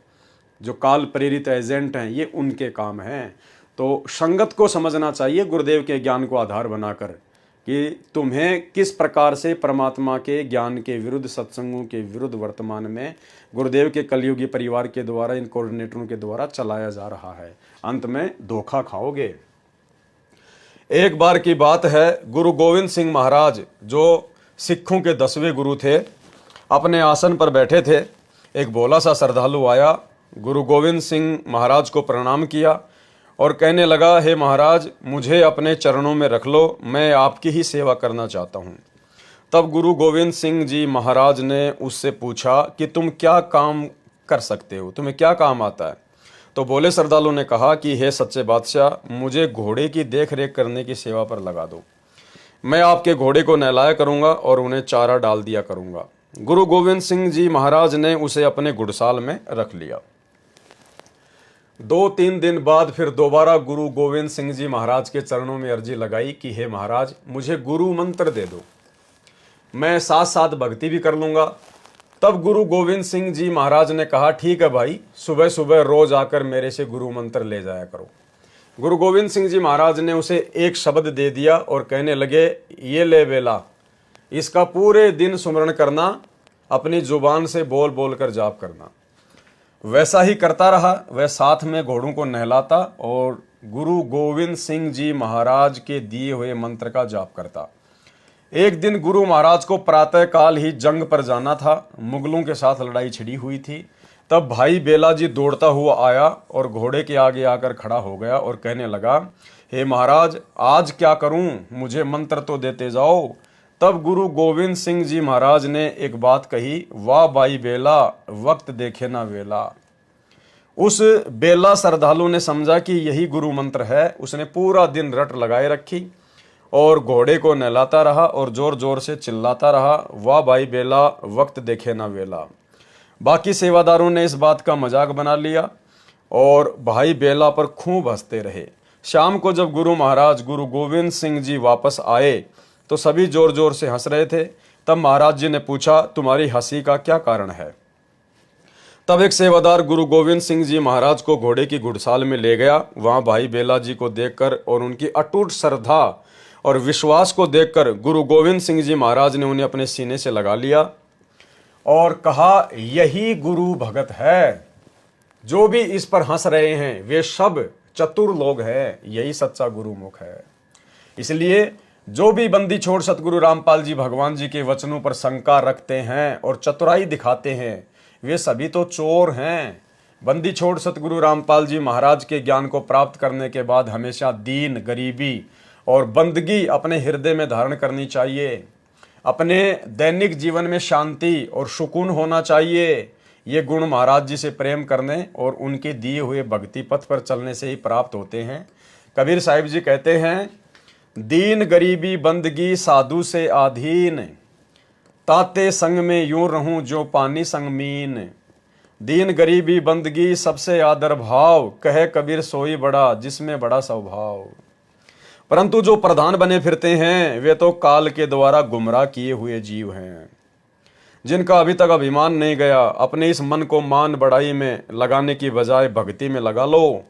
जो काल प्रेरित एजेंट हैं, ये उनके काम हैं। तो संगत को समझना चाहिए गुरुदेव के ज्ञान को आधार बनाकर कि तुम्हें किस प्रकार से परमात्मा के ज्ञान के विरुद्ध, सत्संगों के विरुद्ध वर्तमान में गुरुदेव के कलयुगी परिवार के द्वारा, इन कोऑर्डिनेटरों के द्वारा चलाया जा रहा है। अंत में धोखा खाओगे। एक बार की बात है, गुरु गोविंद सिंह महाराज जो सिखों के 10वें गुरु थे, अपने आसन पर बैठे थे। एक भोला सा श्रद्धालु आया, गुरु गोविंद सिंह महाराज को प्रणाम किया और कहने लगा, हे महाराज, मुझे अपने चरणों में रख लो, मैं आपकी ही सेवा करना चाहता हूँ। तब गुरु गोविंद सिंह जी महाराज ने उससे पूछा कि तुम क्या काम कर सकते हो, तुम्हें क्या काम आता है। तो भोले श्रद्धालु ने कहा कि हे सच्चे बादशाह, मुझे घोड़े की देख रेख करने की सेवा पर लगा दो। मैं आपके घोड़े को नहलाया करूँगा और उन्हें चारा डाल दिया करूँगा। गुरु गोविंद सिंह जी महाराज ने उसे अपने घुड़साल में रख लिया। 2-3 दिन बाद फिर दोबारा गुरु गोविंद सिंह जी महाराज के चरणों में अर्जी लगाई कि हे महाराज, मुझे गुरु मंत्र दे दो, मैं साथ साथ भक्ति भी कर लूँगा। तब गुरु गोविंद सिंह जी महाराज ने कहा, ठीक है भाई, सुबह सुबह रोज आकर मेरे से गुरु मंत्र ले जाया करो। गुरु गोविंद सिंह जी महाराज ने उसे एक शब्द दे दिया और कहने लगे, ये ले बेला, इसका पूरे दिन सुमरण करना, अपनी जुबान से बोल बोल कर जाप करना। वैसा ही करता रहा। वह साथ में घोड़ों को नहलाता और गुरु गोविंद सिंह जी महाराज के दिए हुए मंत्र का जाप करता। एक दिन गुरु महाराज को प्रातःकाल ही जंग पर जाना था, मुगलों के साथ लड़ाई छिड़ी हुई थी। तब भाई बेला जी दौड़ता हुआ आया और घोड़े के आगे आकर खड़ा हो गया और कहने लगा, हे महाराज, आज क्या करूं, मुझे मंत्र तो देते जाओ। तब गुरु गोविंद सिंह जी महाराज ने एक बात कही, वाह भाई बेला, वक्त देखे ना वेला। उस बेला श्रद्धालु ने समझा कि यही गुरु मंत्र है। उसने पूरा दिन रट लगाए रखी और घोड़े को नहलाता रहा और जोर जोर से चिल्लाता रहा, वाह भाई बेला, वक्त देखे ना वेला। बाकी सेवादारों ने इस बात का मजाक बना लिया और भाई बेला पर खूब हंसते रहे। शाम को जब गुरु महाराज गुरु गोविंद सिंह जी वापस आए तो सभी जोर जोर से हंस रहे थे। तब महाराज जी ने पूछा, तुम्हारी हंसी का क्या कारण है? तब एक सेवादार गुरु गोविंद सिंह जी महाराज को घोड़े की घुड़साल में ले गया। वहां भाई बेला जी को देखकर और उनकी अटूट श्रद्धा और विश्वास को देखकर गुरु गोविंद सिंह जी महाराज ने उन्हें अपने सीने से लगा लिया और कहा, यही गुरु भगत है। जो भी इस पर हंस रहे हैं वे सब चतुर लोग हैं, यही सच्चा गुरुमुख है। इसलिए जो भी बंदी छोड़ सतगुरु रामपाल जी भगवान जी के वचनों पर शंका रखते हैं और चतुराई दिखाते हैं, वे सभी तो चोर हैं। बंदी छोड़ सतगुरु रामपाल जी महाराज के ज्ञान को प्राप्त करने के बाद हमेशा दीन, गरीबी और बंदगी अपने हृदय में धारण करनी चाहिए। अपने दैनिक जीवन में शांति और सुकून होना चाहिए। ये गुण महाराज जी से प्रेम करने और उनके दिए हुए भक्ति पथ पर चलने से ही प्राप्त होते हैं। कबीर साहिब जी कहते हैं, दीन गरीबी बंदगी साधु से आधीन, ताते संग में यूं रहूं जो पानी संग मीन। दीन गरीबी बंदगी सबसे आदर भाव, कहे कबीर सोई बड़ा जिसमें बड़ा स्वभाव। परंतु जो प्रधान बने फिरते हैं वे तो काल के द्वारा गुमराह किए हुए जीव हैं, जिनका अभी तक अभिमान नहीं गया। अपने इस मन को मान बढ़ाई में लगाने की बजाय भक्ति में लगा लो।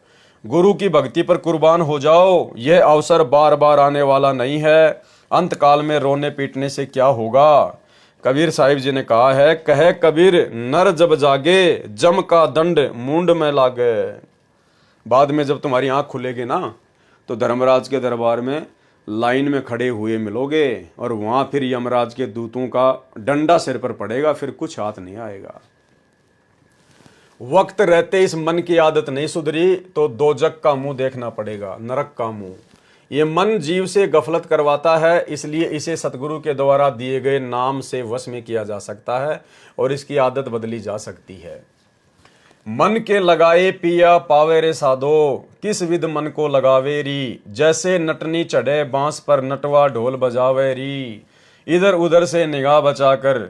गुरु की भक्ति पर कुर्बान हो जाओ। यह अवसर बार बार आने वाला नहीं है। अंत काल में रोने पीटने से क्या होगा? कबीर साहिब जी ने कहा है, कहे कबीर नर जब जागे जम का दंड मूंड में लागे। बाद में जब तुम्हारी आंख खुलेगी ना तो धर्मराज के दरबार में लाइन में खड़े हुए मिलोगे और वहां फिर यमराज के दूतों का डंडा सिर पर पड़ेगा, फिर कुछ हाथ नहीं आएगा। वक्त रहते इस मन की आदत नहीं सुधरी तो दोजक का मुंह देखना पड़ेगा, नरक का मुंह। ये मन जीव से गफलत करवाता है, इसलिए इसे सतगुरु के द्वारा दिए गए नाम से वश में किया जा सकता है और इसकी आदत बदली जा सकती है। मन के लगाए पिया पावे रे साधो, किस विध मन को लगावे री। जैसे नटनी चढ़े बांस पर नटवा ढोल बजावे री। इधर उधर से निगाह बचाकर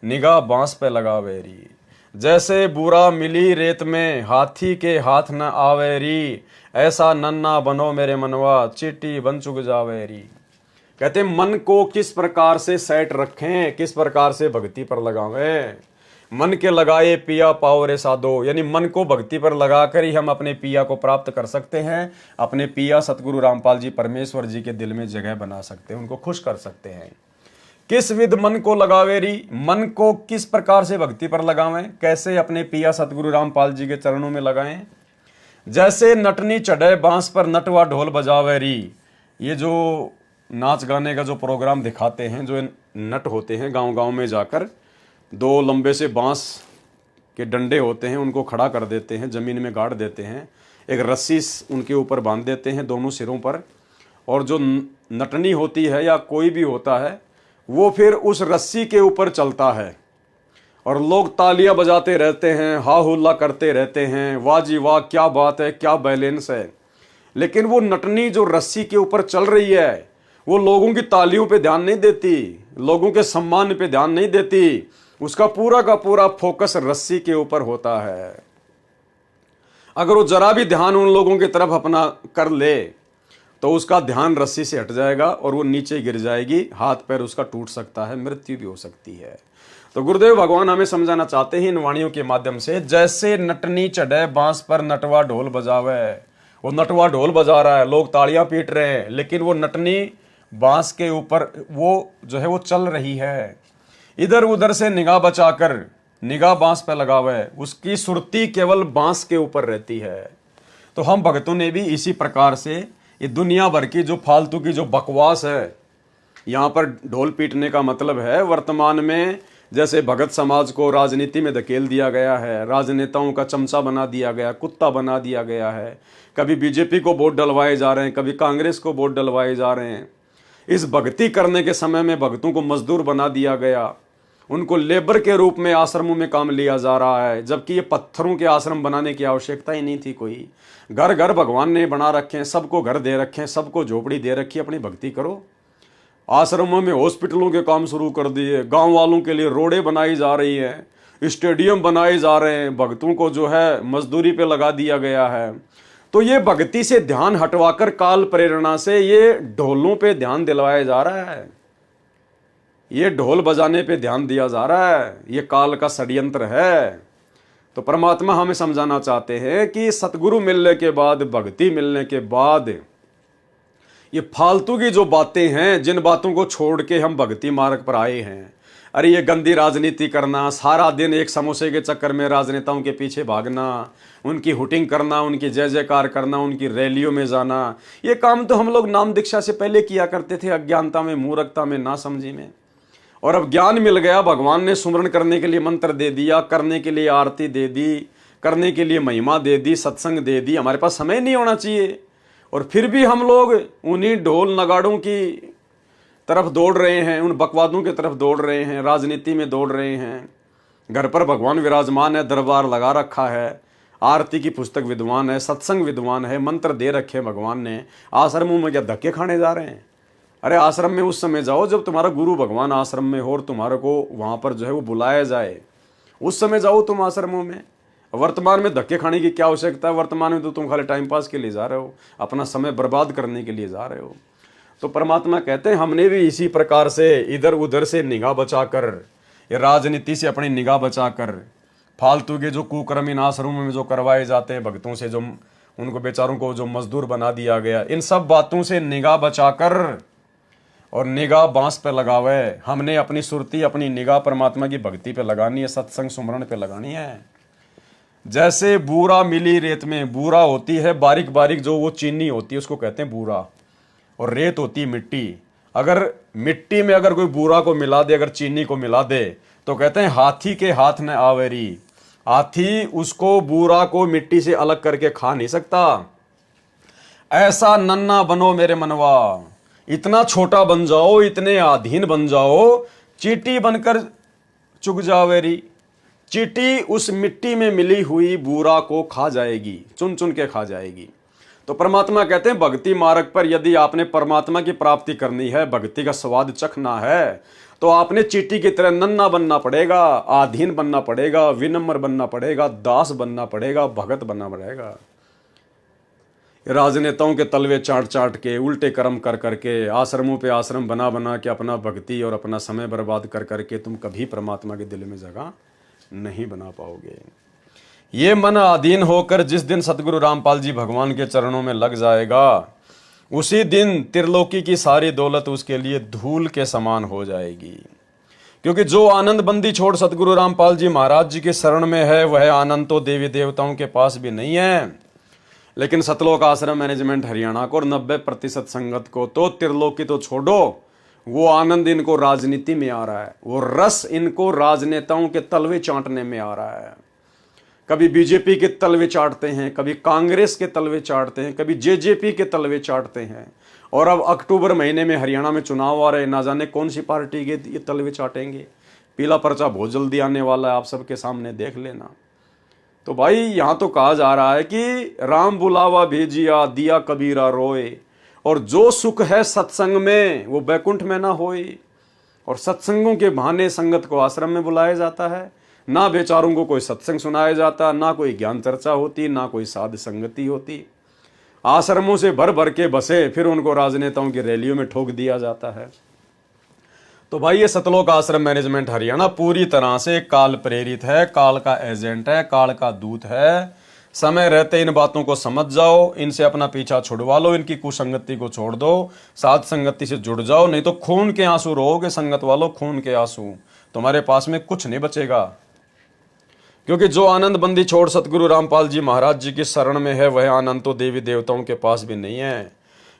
निगाह बांस पे लगावे री। जैसे बुरा मिली रेत में हाथी के हाथ न आवे री। ऐसा नन्ना बनो मेरे मनवा चीटी बन चुक जावे री। कहते मन को किस प्रकार से सेट रखें, किस प्रकार से भक्ति पर लगावें। मन के लगाए पिया पाओ रे साधो, यानी मन को भक्ति पर लगाकर ही हम अपने पिया को प्राप्त कर सकते हैं। अपने पिया सतगुरु रामपाल जी परमेश्वर जी के दिल में जगह बना सकते हैं, उनको खुश कर सकते हैं। किस विध मन को लगावे री, मन को किस प्रकार से भक्ति पर लगावें, कैसे अपने पिया सतगुरु रामपाल जी के चरणों में लगाएं। जैसे नटनी चढ़े बांस पर नटवा ढोल बजावे री। ये जो नाच गाने का जो प्रोग्राम दिखाते हैं, जो नट होते हैं गांव गांव में जाकर दो लंबे से बांस के डंडे होते हैं, उनको खड़ा कर देते हैं, जमीन में गाड़ देते हैं, एक रस्सी उनके ऊपर बांध देते हैं दोनों सिरों पर, और जो नटनी होती है या कोई भी होता है वो फिर उस रस्सी के ऊपर चलता है और लोग तालियां बजाते रहते हैं, हा हुल्ला करते रहते हैं, वाह जी वाह क्या बात है, क्या बैलेंस है। लेकिन वो नटनी जो रस्सी के ऊपर चल रही है वो लोगों की तालियों पे ध्यान नहीं देती, लोगों के सम्मान पे ध्यान नहीं देती। उसका पूरा का पूरा फोकस रस्सी के ऊपर होता है। अगर वो जरा भी ध्यान उन लोगों की तरफ अपना कर ले तो उसका ध्यान रस्सी से हट जाएगा और वो नीचे गिर जाएगी, हाथ पैर उसका टूट सकता है, मृत्यु भी हो सकती है। तो गुरुदेव भगवान हमें समझाना चाहते हैं इन वाणियों के माध्यम से, जैसे नटनी चढ़े बांस पर नटवा ढोल बजावे। वो नटवा ढोल बजा रहा है, लोग तालियां पीट रहे हैं, लेकिन वो नटनी बांस के ऊपर वो जो है वो चल रही है। इधर उधर से निगाह बचाकर निगाह बांस पे लगावे, उसकी सुरती केवल बांस के ऊपर रहती है। तो हम भक्तों ने भी इसी प्रकार से ये दुनिया भर की जो फालतू की जो बकवास है, यहाँ पर ढोल पीटने का मतलब है वर्तमान में जैसे भगत समाज को राजनीति में धकेल दिया गया है, राजनेताओं का चमचा बना दिया गया, कुत्ता बना दिया गया है। कभी बीजेपी को वोट डलवाए जा रहे हैं, कभी कांग्रेस को वोट डलवाए जा रहे हैं। इस भक्ति करने के समय में भक्तों को मजदूर बना दिया गया, उनको लेबर के रूप में आश्रमों में काम लिया जा रहा है, जबकि ये पत्थरों के आश्रम बनाने की आवश्यकता ही नहीं थी। कोई घर घर भगवान ने बना रखे हैं, सबको घर दे रखे हैं, सबको झोपड़ी दे रखी है, अपनी भक्ति करो। आश्रमों में हॉस्पिटलों के काम शुरू कर दिए, गांव वालों के लिए रोडें बनाई जा रही है, स्टेडियम बनाए जा रहे हैं, भक्तों को जो है मजदूरी पे लगा दिया गया है। तो ये भक्ति से ध्यान हटवाकर काल प्रेरणा से ये ढोलों पे ध्यान दिलवाया जा रहा है, ये ढोल बजाने पे ध्यान दिया जा रहा है, ये काल का षड्यंत्र है। तो परमात्मा हमें समझाना चाहते हैं कि सतगुरु मिलने के बाद, भक्ति मिलने के बाद, ये फालतू की जो बातें हैं, जिन बातों को छोड़ के हम भक्ति मार्ग पर आए हैं, अरे ये गंदी राजनीति करना, सारा दिन एक समोसे के चक्कर में राजनेताओं के पीछे भागना, उनकी हुटिंग करना, उनकी जय जयकार करना, उनकी रैलियों में जाना, ये काम तो हम लोग नाम दीक्षा से पहले किया करते थे, अज्ञानता में, मूर्खता में, नासमझी में। और अब ज्ञान मिल गया, भगवान ने सुमरण करने के लिए मंत्र दे दिया, करने के लिए आरती दे दी, करने के लिए महिमा दे दी, सत्संग दे दी, हमारे पास समय नहीं होना चाहिए। और फिर भी हम लोग उन्हीं ढोल नगाड़ों की तरफ दौड़ रहे हैं, उन बकवादों की तरफ दौड़ रहे हैं, राजनीति में दौड़ रहे हैं। घर पर भगवान विराजमान है, दरबार लगा रखा है, आरती की पुस्तक विद्वान है, सत्संग विद्वान है, मंत्र दे रखे भगवान ने, आश्रमों में क्या धक्के खाने जा रहे हैं? अरे आश्रम में उस समय जाओ जब तुम्हारा गुरु भगवान आश्रम में हो और तुम्हारे को वहाँ पर जो है वो बुलाया जाए, उस समय जाओ तुम आश्रमों में। वर्तमान में धक्के खाने की क्या आवश्यकता है? वर्तमान में तो तुम खाली टाइम पास के लिए जा रहे हो, अपना समय बर्बाद करने के लिए जा रहे हो। तो परमात्मा कहते हैं हमने भी इसी प्रकार से इधर उधर से निगाह बचाकर, ये राजनीति से अपनी निगाह बचाकर, फालतू के जो कुकर्म इन आश्रमों में जो करवाए जाते हैं भक्तों से, जो उनको बेचारों को जो मजदूर बना दिया गया, इन सब बातों से निगाह बचाकर और निगाह बांस पे लगावे, हमने अपनी सुरती, अपनी निगाह परमात्मा की भक्ति पे लगानी है, सत्संग सुमरण पे लगानी है। जैसे बूरा मिली रेत में, बूरा होती है बारीक बारीक जो वो चीनी होती है, उसको कहते हैं बूरा, और रेत होती है मिट्टी। अगर मिट्टी में अगर कोई बूरा को मिला दे, अगर चीनी को मिला दे, तो कहते हैं हाथी के हाथ न आवेरी, हाथी उसको बूरा को मिट्टी से अलग करके खा नहीं सकता। ऐसा नन्ना बनो मेरे मनवा, इतना छोटा बन जाओ, इतने अधीन बन जाओ, चींटी बनकर चुग जावेरी, चींटी उस मिट्टी में मिली हुई बूरा को खा जाएगी, चुन चुन के खा जाएगी। तो परमात्मा कहते हैं भक्ति मार्ग पर यदि आपने परमात्मा की प्राप्ति करनी है, भक्ति का स्वाद चखना है, तो आपने चींटी की तरह नन्ना बनना पड़ेगा, आधीन बनना पड़ेगा, विनम्र बनना पड़ेगा, दास बनना पड़ेगा, भगत बनना पड़ेगा। राजनेताओं के तलवे चाट चाट के, उल्टे कर्म कर करके, आश्रमों पे आश्रम बना बना के अपना भक्ति और अपना समय बर्बाद कर करके तुम कभी परमात्मा के दिल में जगह नहीं बना पाओगे। ये मन अधीन होकर जिस दिन सतगुरु रामपाल जी भगवान के चरणों में लग जाएगा, उसी दिन त्रिलोकी की सारी दौलत उसके लिए धूल के समान हो जाएगी। क्योंकि जो आनंद बंदी छोड़ सतगुरु रामपाल जी महाराज जी के शरण में है, वह आनंद तो देवी देवताओं के पास भी नहीं है। लेकिन सतलोक आश्रम मैनेजमेंट हरियाणा को और 90% संगत को तो त्रिलोकी तो छोड़ो, वो आनंद इनको राजनीति में आ रहा है, वो रस इनको राजनेताओं के तलवे चाटने में आ रहा है। कभी बीजेपी के तलवे चाटते हैं, कभी कांग्रेस के तलवे चाटते हैं, कभी जेजेपी के तलवे चाटते हैं, और अब अक्टूबर महीने में हरियाणा में चुनाव आ रहे, ना जाने कौन सी पार्टी के ये तलवे चाटेंगे। पीला पर्चा बहुत जल्दी आने वाला है, आप सबके सामने देख लेना। तो भाई यहाँ तो कहा जा रहा है कि राम बुलावा भेजिया, दिया कबीरा रोए, और जो सुख है सत्संग में वो बैकुंठ में ना होए। और सत्संगों के बहाने संगत को आश्रम में बुलाया जाता है, ना बेचारों को कोई सत्संग सुनाया जाता, ना कोई ज्ञान चर्चा होती, ना कोई साध संगति होती। आश्रमों से भर भर के बसे, फिर उनको राजनेताओं की रैलियों में ठोक दिया जाता है। तो भाई ये सतलोक आश्रम मैनेजमेंट हरियाणा पूरी तरह से काल प्रेरित है, काल का एजेंट है, काल का दूत है। समय रहते इन बातों को समझ जाओ, इनसे अपना पीछा छुड़वा लो, इनकी कुसंगति को छोड़ दो, साथ संगति से जुड़ जाओ, नहीं तो खून के आंसू रोओगे संगत वालों, खून के आंसू, तुम्हारे पास में कुछ नहीं बचेगा। क्योंकि जो आनंद बंदी छोड़ सतगुरु रामपाल जी महाराज जी की शरण में है, वह आनंद तो देवी देवताओं के पास भी नहीं है।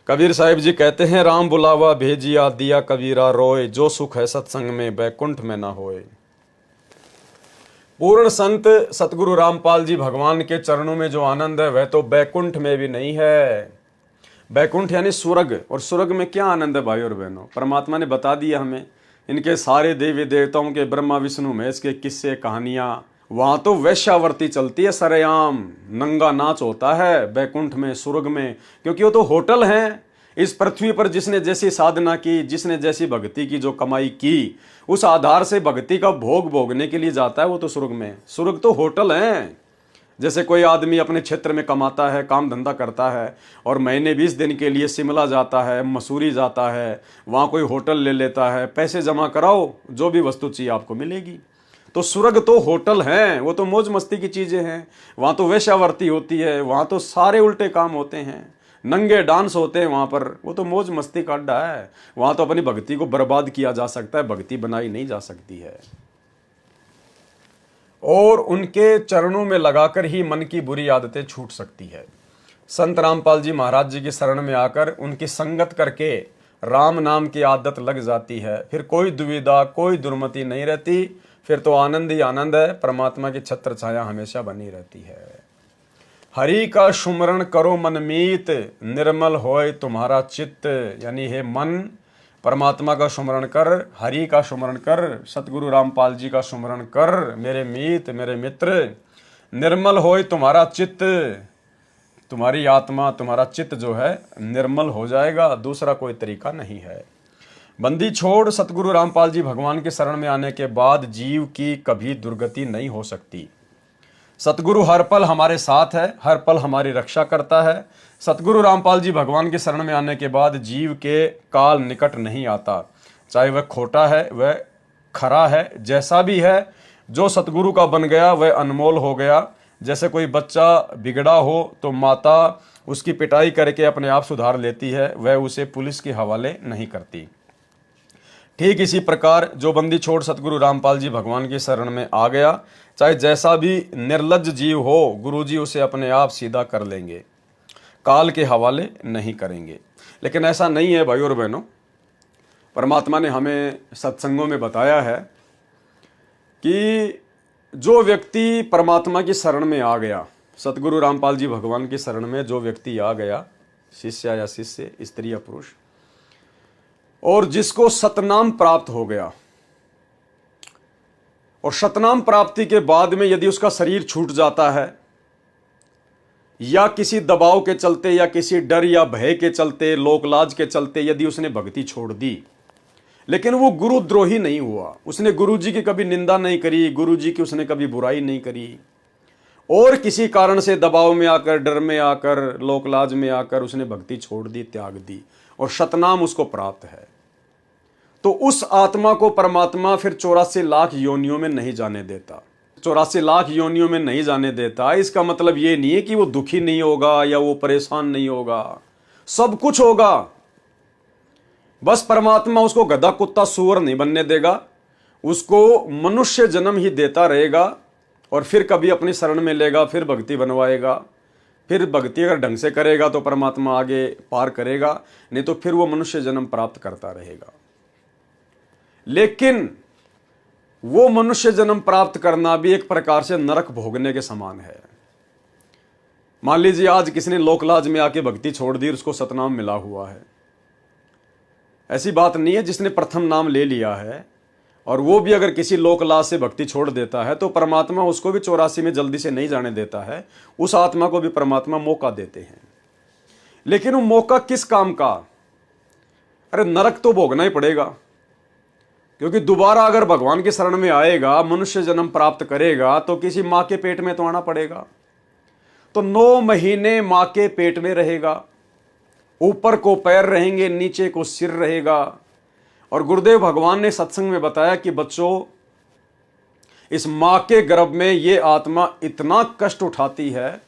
कबीर साहिब जी कहते हैं, राम बुलावा भेजिया, दिया कबीरा रोए, जो सुख है सत्संग में बैकुंठ में ना होए। पूर्ण संत सतगुरु रामपाल जी भगवान के चरणों में जो आनंद है, वह तो बैकुंठ में भी नहीं है। बैकुंठ यानी स्वर्ग, और स्वर्ग में क्या आनंद है भाई और बहनों? परमात्मा ने बता दिया हमें, इनके सारे देवी देवताओं के, ब्रह्मा विष्णु महेश के किस्से कहानियां, वहां तो वैश्यावर्ती चलती है, सरेआम नंगा नाच होता है बैकुंठ में, स्वर्ग में, क्योंकि वो तो होटल हैं। इस पृथ्वी पर जिसने जैसी साधना की, जिसने जैसी भक्ति की, जो कमाई की, उस आधार से भक्ति का भोग भोगने के लिए जाता है, वो तो स्वर्ग में। स्वर्ग तो होटल है। जैसे कोई आदमी अपने क्षेत्र में कमाता है, काम धंधा करता है और महीने 20 दिन के लिए शिमला जाता है, मसूरी जाता है, वहाँ कोई होटल ले लेता है, पैसे जमा कराओ, जो भी वस्तु चाहिए आपको मिलेगी। तो स्वर्ग तो होटल हैं, वो तो मौज मस्ती की चीज़ें हैं। वहाँ तो वेश्यावृत्ति होती है, वहाँ तो सारे उल्टे काम होते हैं, नंगे डांस होते हैं वहाँ पर। वो तो मौज मस्ती का अड्डा है। वहाँ तो अपनी भक्ति को बर्बाद किया जा सकता है, भक्ति बनाई नहीं जा सकती है। और उनके चरणों में लगाकर ही मन की बुरी आदतें छूट सकती है। संत रामपाल जी महाराज जी की शरण में आकर उनकी संगत करके राम नाम की आदत लग जाती है, फिर कोई दुविधा, कोई दुर्मति नहीं रहती, फिर तो आनंद ही आनंद है। परमात्मा की छत्र छाया हमेशा बनी रहती है। हरि का सुमरण करो मनमीत, निर्मल होए तुम्हारा चित्त। यानी हे मन, परमात्मा का सुमरण कर, हरि का सुमरण कर, सतगुरु रामपाल जी का सुमरण कर मेरे मीत, मेरे मित्र। निर्मल होए तुम्हारा चित्त, तुम्हारी आत्मा, तुम्हारा चित्त जो है निर्मल हो जाएगा। दूसरा कोई तरीका नहीं है। बंदी छोड़ सतगुरु रामपाल जी भगवान के शरण में आने के बाद जीव की कभी दुर्गति नहीं हो सकती। सतगुरु हर पल हमारे साथ है, हर पल हमारी रक्षा करता है। सतगुरु रामपाल जी भगवान के शरण में आने के बाद जीव के काल निकट नहीं आता, चाहे वह खोटा है, वह खरा है, जैसा भी है। जो सतगुरु का बन गया वह अनमोल हो गया। जैसे कोई बच्चा बिगड़ा हो तो माता उसकी पिटाई करके अपने आप सुधार लेती है, वह उसे पुलिस के हवाले नहीं करती। ठीक इसी प्रकार जो बंदी छोड़ सतगुरु रामपाल जी भगवान की शरण में आ गया, चाहे जैसा भी निर्लज्ज जीव हो, गुरुजी उसे अपने आप सीधा कर लेंगे, काल के हवाले नहीं करेंगे। लेकिन ऐसा नहीं है भाई और बहनों। परमात्मा ने हमें सत्संगों में बताया है कि जो व्यक्ति परमात्मा की शरण में आ गया, सतगुरु रामपाल जी भगवान की शरण में जो व्यक्ति आ गया, शिष्य या शिष्य, स्त्री या पुरुष, और जिसको सतनाम प्राप्त हो गया, और सतनाम प्राप्ति के बाद में यदि उसका शरीर छूट जाता है, या किसी दबाव के चलते, या किसी डर या भय के चलते, लोकलाज के चलते यदि उसने भक्ति छोड़ दी, लेकिन वो गुरुद्रोही नहीं हुआ, उसने गुरुजी की कभी निंदा नहीं करी, गुरुजी की उसने कभी बुराई नहीं करी, और किसी कारण से दबाव में आकर, डर में आकर, लोकलाज में आकर उसने भक्ति छोड़ दी, त्याग दी, और सतनाम उसको प्राप्त है, तो उस आत्मा को परमात्मा फिर 84 लाख योनियों में नहीं जाने देता। 84 लाख योनियों में नहीं जाने देता, इसका मतलब ये नहीं है कि वो दुखी नहीं होगा या वो परेशान नहीं होगा, सब कुछ होगा। बस परमात्मा उसको गधा, कुत्ता, सूअर नहीं बनने देगा, उसको मनुष्य जन्म ही देता रहेगा, और फिर कभी अपनी शरण में लेगा, फिर भक्ति बनवाएगा, फिर भक्ति अगर ढंग से करेगा तो परमात्मा आगे पार करेगा, नहीं तो फिर वो मनुष्य जन्म प्राप्त करता रहेगा। लेकिन वो मनुष्य जन्म प्राप्त करना भी एक प्रकार से नरक भोगने के समान है। मान लीजिए आज किसी ने लोकलाज में आके भक्ति छोड़ दी, उसको सतनाम मिला हुआ है। ऐसी बात नहीं है, जिसने प्रथम नाम ले लिया है और वो भी अगर किसी लोकलाज से भक्ति छोड़ देता है तो परमात्मा उसको भी 84 में जल्दी से नहीं जाने देता है, उस आत्मा को भी परमात्मा मौका देते हैं। लेकिन वो मौका किस काम का? अरे नरक तो भोगना ही पड़ेगा, क्योंकि दोबारा अगर भगवान की शरण में आएगा, मनुष्य जन्म प्राप्त करेगा, तो किसी माँ के पेट में तो आना पड़ेगा। तो 9 महीने माँ के पेट में रहेगा, ऊपर को पैर रहेंगे, नीचे को सिर रहेगा। और गुरुदेव भगवान ने सत्संग में बताया कि बच्चों, इस माँ के गर्भ में ये आत्मा इतना कष्ट उठाती है।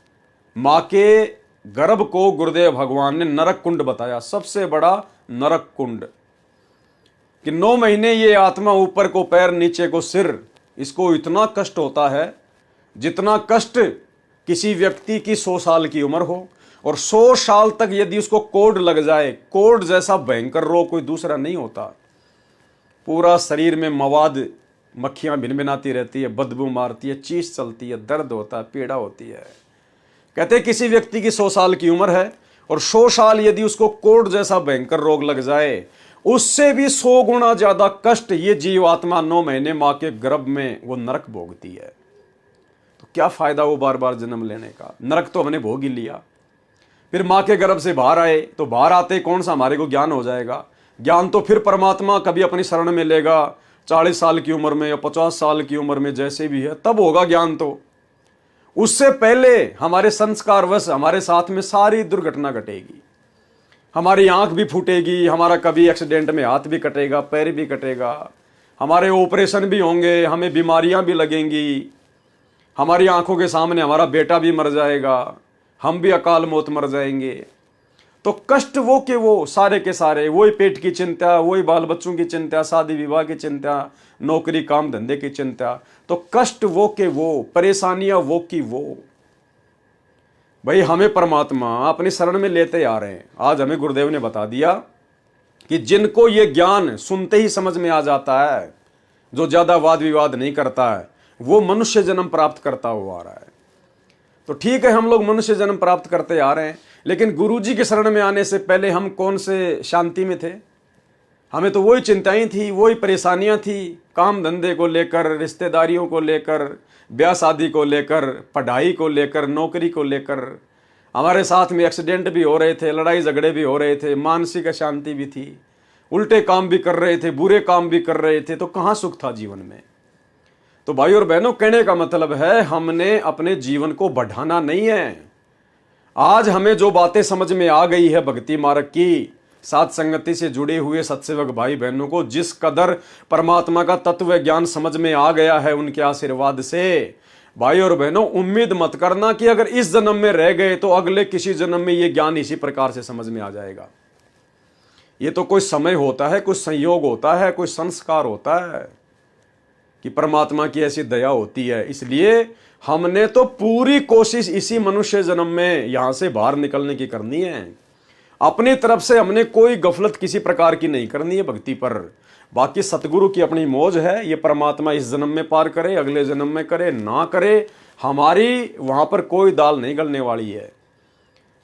माँ के गर्भ को गुरुदेव भगवान ने नरक कुंड बताया, सबसे बड़ा नरक कुंड, कि 9 महीने ये आत्मा ऊपर को पैर, नीचे को सिर, इसको इतना कष्ट होता है जितना कष्ट किसी व्यक्ति की 100 साल की उम्र हो। और 100 साल तक यदि उसको कोढ़ लग जाए, कोढ़ जैसा भयंकर रोग कोई दूसरा नहीं होता। पूरा शरीर में मवाद, मक्खियां भिनभिनाती रहती है, बदबू मारती है, चीस चलती है, दर्द होता है, पीड़ा होती है। कहते हैं किसी व्यक्ति की 100 साल की उम्र है और 100 साल यदि उसको कोढ़ जैसा भयंकर रोग लग जाए, उससे भी 100 गुना ज्यादा कष्ट ये जीवात्मा 9 महीने मां के गर्भ में वो नरक भोगती है। तो क्या फायदा वो बार बार जन्म लेने का? नरक तो हमने भोग ही लिया। फिर माँ के गर्भ से बाहर आए, तो बाहर आते कौन सा हमारे को ज्ञान हो जाएगा? ज्ञान तो फिर परमात्मा कभी अपनी शरण में लेगा, 40 साल की उम्र में या 50 साल की उम्र में, जैसे भी है तब होगा ज्ञान। तो उससे पहले हमारे संस्कारवश हमारे साथ में सारी दुर्घटना घटेगी, हमारी आंख भी फूटेगी, हमारा कभी एक्सीडेंट में हाथ भी कटेगा, पैर भी कटेगा, हमारे ऑपरेशन भी होंगे, हमें बीमारियां भी लगेंगी, हमारी आंखों के सामने हमारा बेटा भी मर जाएगा, हम भी अकाल मौत मर जाएंगे। तो कष्ट वो के वो सारे के सारे, वही पेट की चिंता, वही बाल बच्चों की चिंता, शादी विवाह की चिंता, नौकरी काम धंधे की चिंता। तो कष्ट वो के वो, परेशानियां वो की वो। भाई हमें परमात्मा अपनी शरण में लेते आ रहे हैं। आज हमें गुरुदेव ने बता दिया कि जिनको ये ज्ञान सुनते ही समझ में आ जाता है, जो ज्यादा वाद विवाद नहीं करता है, वो मनुष्य जन्म प्राप्त करता हुआ आ रहा है। तो ठीक है, हम लोग मनुष्य जन्म प्राप्त करते आ रहे हैं, लेकिन गुरुजी के शरण में आने से पहले हम कौन से शांति में थे? हमें तो वही चिंताएं थी, वही परेशानियां थी, काम धंधे को लेकर, रिश्तेदारियों को लेकर, ब्याह शादी को लेकर, पढ़ाई को लेकर, नौकरी को लेकर। हमारे साथ में एक्सीडेंट भी हो रहे थे, लड़ाई झगड़े भी हो रहे थे, मानसिक अशांति भी थी, उल्टे काम भी कर रहे थे, बुरे काम भी कर रहे थे। तो कहाँ सुख था जीवन में? तो भाई और बहनों, कहने का मतलब है हमने अपने जीवन को बढ़ाना नहीं है। आज हमें जो बातें समझ में आ गई है भक्ति मार्ग की, साथ संगति से जुड़े हुए सत्सेवक भाई बहनों को जिस कदर परमात्मा का तत्व ज्ञान समझ में आ गया है उनके आशीर्वाद से, भाई और बहनों उम्मीद मत करना कि अगर इस जन्म में रह गए तो अगले किसी जन्म में ये ज्ञान इसी प्रकार से समझ में आ जाएगा। ये तो कोई समय होता है, कुछ संयोग होता है, कोई संस्कार होता है कि परमात्मा की ऐसी दया होती है। इसलिए हमने तो पूरी कोशिश इसी मनुष्य जन्म में यहां से बाहर निकलने की करनी है। अपनी तरफ से हमने कोई गफलत किसी प्रकार की नहीं करनी है भक्ति पर। बाकी सतगुरु की अपनी मौज है, ये परमात्मा इस जन्म में पार करे, अगले जन्म में करे ना करे, हमारी वहां पर कोई दाल नहीं गलने वाली है।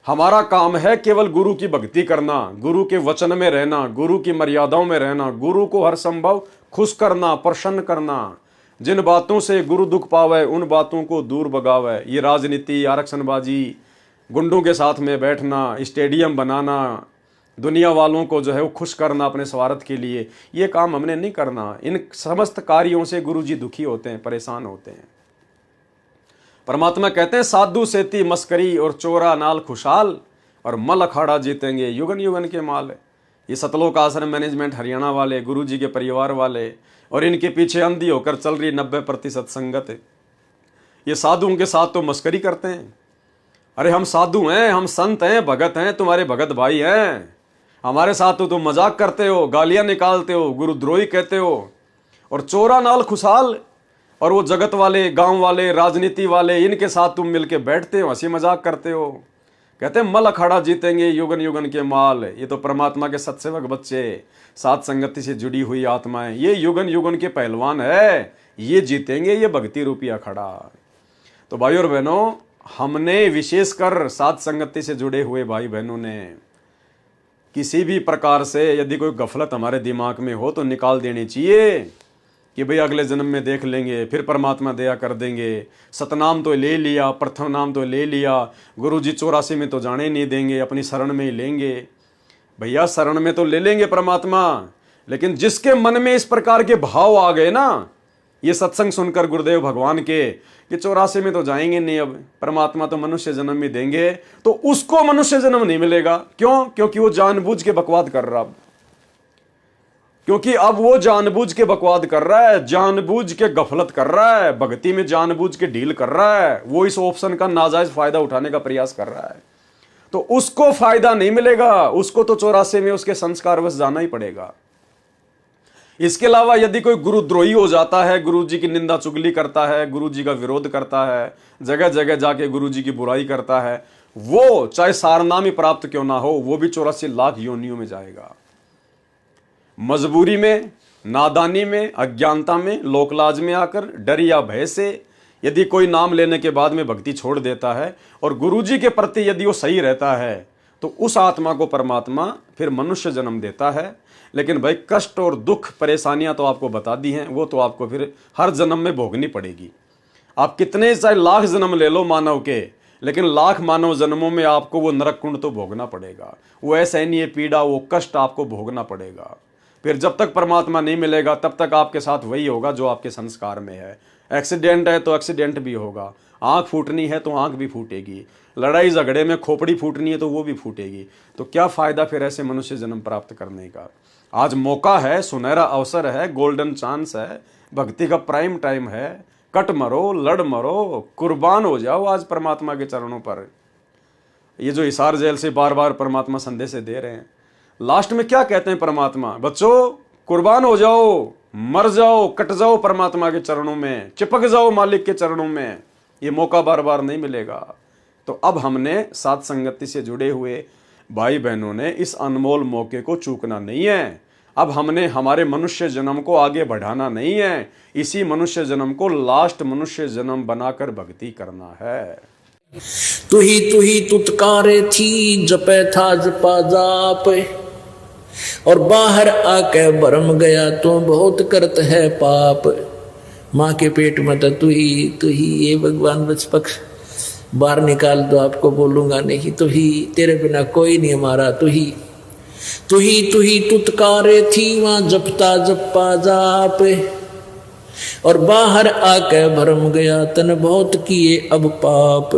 हमारा काम है केवल गुरु की भक्ति करना, गुरु के वचन में रहना, गुरु की मर्यादाओं में रहना, गुरु को हर संभव खुश करना, प्रसन्न करना। जिन बातों से गुरु दुख पावे उन बातों को दूर भगावे। ये राजनीति, आरक्षणबाजी, गुंडों के साथ में बैठना, स्टेडियम बनाना, दुनिया वालों को जो है वो खुश करना अपने स्वार्थ के लिए, ये काम हमने नहीं करना। इन समस्त कार्यों से गुरु जी दुखी होते हैं, परेशान होते हैं। परमात्मा कहते हैं साधु सेती मस्करी और चोरा नाल खुशहाल, और मल अखाड़ा जीतेंगे युगन युगन के माल। ये सतलोक आश्रम मैनेजमेंट हरियाणा वाले, गुरु जी के परिवार वाले, और इनके पीछे अंधी होकर चल रही 90% संगत, ये साधुओं के साथ तो मस्करी करते हैं। अरे हम साधु हैं, हम संत हैं, भगत हैं, तुम्हारे भगत भाई हैं, हमारे साथ तो तुम मजाक करते हो, गालियां निकालते हो, गुरुद्रोही कहते हो। और चोरा नाल खुशहाल, और वो जगत वाले, गांव वाले, राजनीति वाले, इनके साथ तुम मिलके बैठते हो, हंसी मजाक करते हो। कहते हैं मल अखाड़ा जीतेंगे युगन युगन के माल। ये तो परमात्मा के सत्सेवक बच्चे, साथ संगति से जुड़ी हुई आत्माएं, ये युगन युगन के पहलवान है, ये जीतेंगे ये भक्ति रूपी अखाड़ा। तो भाई और बहनों, हमने विशेषकर साथ संगति से जुड़े हुए भाई बहनों ने किसी भी प्रकार से यदि कोई गफलत हमारे दिमाग में हो तो निकाल देनी चाहिए कि भाई अगले जन्म में देख लेंगे, फिर परमात्मा दया कर देंगे। सतनाम तो ले लिया, प्रथम नाम तो ले लिया, गुरुजी 84 में तो जाने नहीं देंगे, अपनी शरण में ही लेंगे। भैया शरण में तो ले लेंगे परमात्मा, लेकिन जिसके मन में इस प्रकार के भाव आ गए ना, ये सत्संग सुनकर गुरुदेव भगवान के कि 84 में तो जाएंगे नहीं, अब परमात्मा तो मनुष्य जन्म में देंगे, तो उसको मनुष्य जन्म नहीं मिलेगा। क्यों? क्योंकि वो जानबूझ के बकवाद कर रहा, क्योंकि अब वो जानबूझ के बकवाद कर रहा है, जानबूझ के गफलत कर रहा है, भक्ति में जानबूझ के डील कर रहा है, वो इस ऑप्शन का नाजायज फायदा उठाने का प्रयास कर रहा है। तो उसको फायदा नहीं मिलेगा, उसको तो 84 में उसके संस्कारवश जाना ही पड़ेगा। इसके अलावा यदि कोई गुरुद्रोही हो जाता है, गुरु जी की निंदा चुगली करता है, गुरु जी का विरोध करता है, जगह जगह जाके गुरु जी की बुराई करता है, वो चाहे सारनाम ही प्राप्त क्यों ना हो, वो भी 84 लाख योनियों में जाएगा। मजबूरी में, नादानी में, अज्ञानता में, लोकलाज में आकर, डर या भय से यदि कोई नाम लेने के बाद में भक्ति छोड़ देता है और गुरुजी के प्रति यदि वो सही रहता है, तो उस आत्मा को परमात्मा फिर मनुष्य जन्म देता है। लेकिन भाई कष्ट और दुख परेशानियां तो आपको बता दी हैं, वो तो आपको फिर हर जन्म में भोगनी पड़ेगी। आप कितने चाहे लाख जन्म ले लो मानव के, लेकिन लाख मानव जन्मों में आपको वो नरक कुंड तो भोगना पड़ेगा, वो असहनीय पीड़ा, वो कष्ट आपको भोगना पड़ेगा। फिर जब तक परमात्मा नहीं मिलेगा तब तक आपके साथ वही होगा जो आपके संस्कार में है। एक्सीडेंट है तो एक्सीडेंट भी होगा, आंख फूटनी है तो आंख भी फूटेगी, लड़ाई झगड़े में खोपड़ी फूटनी है तो वो भी फूटेगी। तो क्या फ़ायदा फिर ऐसे मनुष्य जन्म प्राप्त करने का। आज मौका है, सुनहरा अवसर है, गोल्डन चांस है, भक्ति का प्राइम टाइम है। कट मरो, लड़ मरो, कुर्बान हो जाओ आज परमात्मा के चरणों पर। ये जो हिसार जेल से बार बार परमात्मा संदेश दे रहे हैं, लास्ट में क्या कहते हैं परमात्मा, बच्चों कुर्बान हो जाओ, मर जाओ, कट जाओ परमात्मा के चरणों में, चिपक जाओ मालिक के चरणों में। ये मौका बार बार नहीं मिलेगा। तो अब हमने साथ संगति से जुड़े हुए भाई बहनों ने इस अनमोल मौके को चूकना नहीं है। अब हमने हमारे मनुष्य जन्म को आगे बढ़ाना नहीं है, इसी मनुष्य जन्म को लास्ट मनुष्य जन्म बनाकर भक्ति करना है। तू ही तुतकारे थी, जपे था जपा जाप, और बाहर आके भरम गया तो बहुत करत है पाप। माँ के पेट में तो तू ही ये भगवान बच पक्ष बाहर निकाल दो, आपको बोलूंगा नहीं, तू ही, तेरे बिना कोई नहीं हमारा, तू ही तुतकारे थी, वहां जपता जपा जाप, और बाहर आके भरम गया तन बहुत किए अब पाप।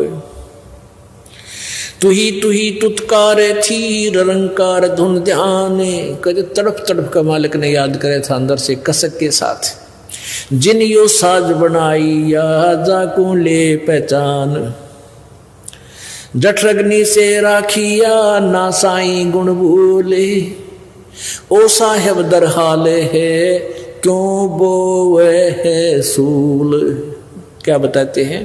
तू ही तुतकारे थी, रंकार धुन ध्यान, कद तड़प तड़प का मालिक ने याद करे था अंदर से कसक के साथ। जिन यो साज बनाई या जाकू ले पहचान, जठरग्नि से राखिया ना साई गुण भूले, ओ साहेब दर हाले है क्यों बोवे है सूल। क्या बताते हैं,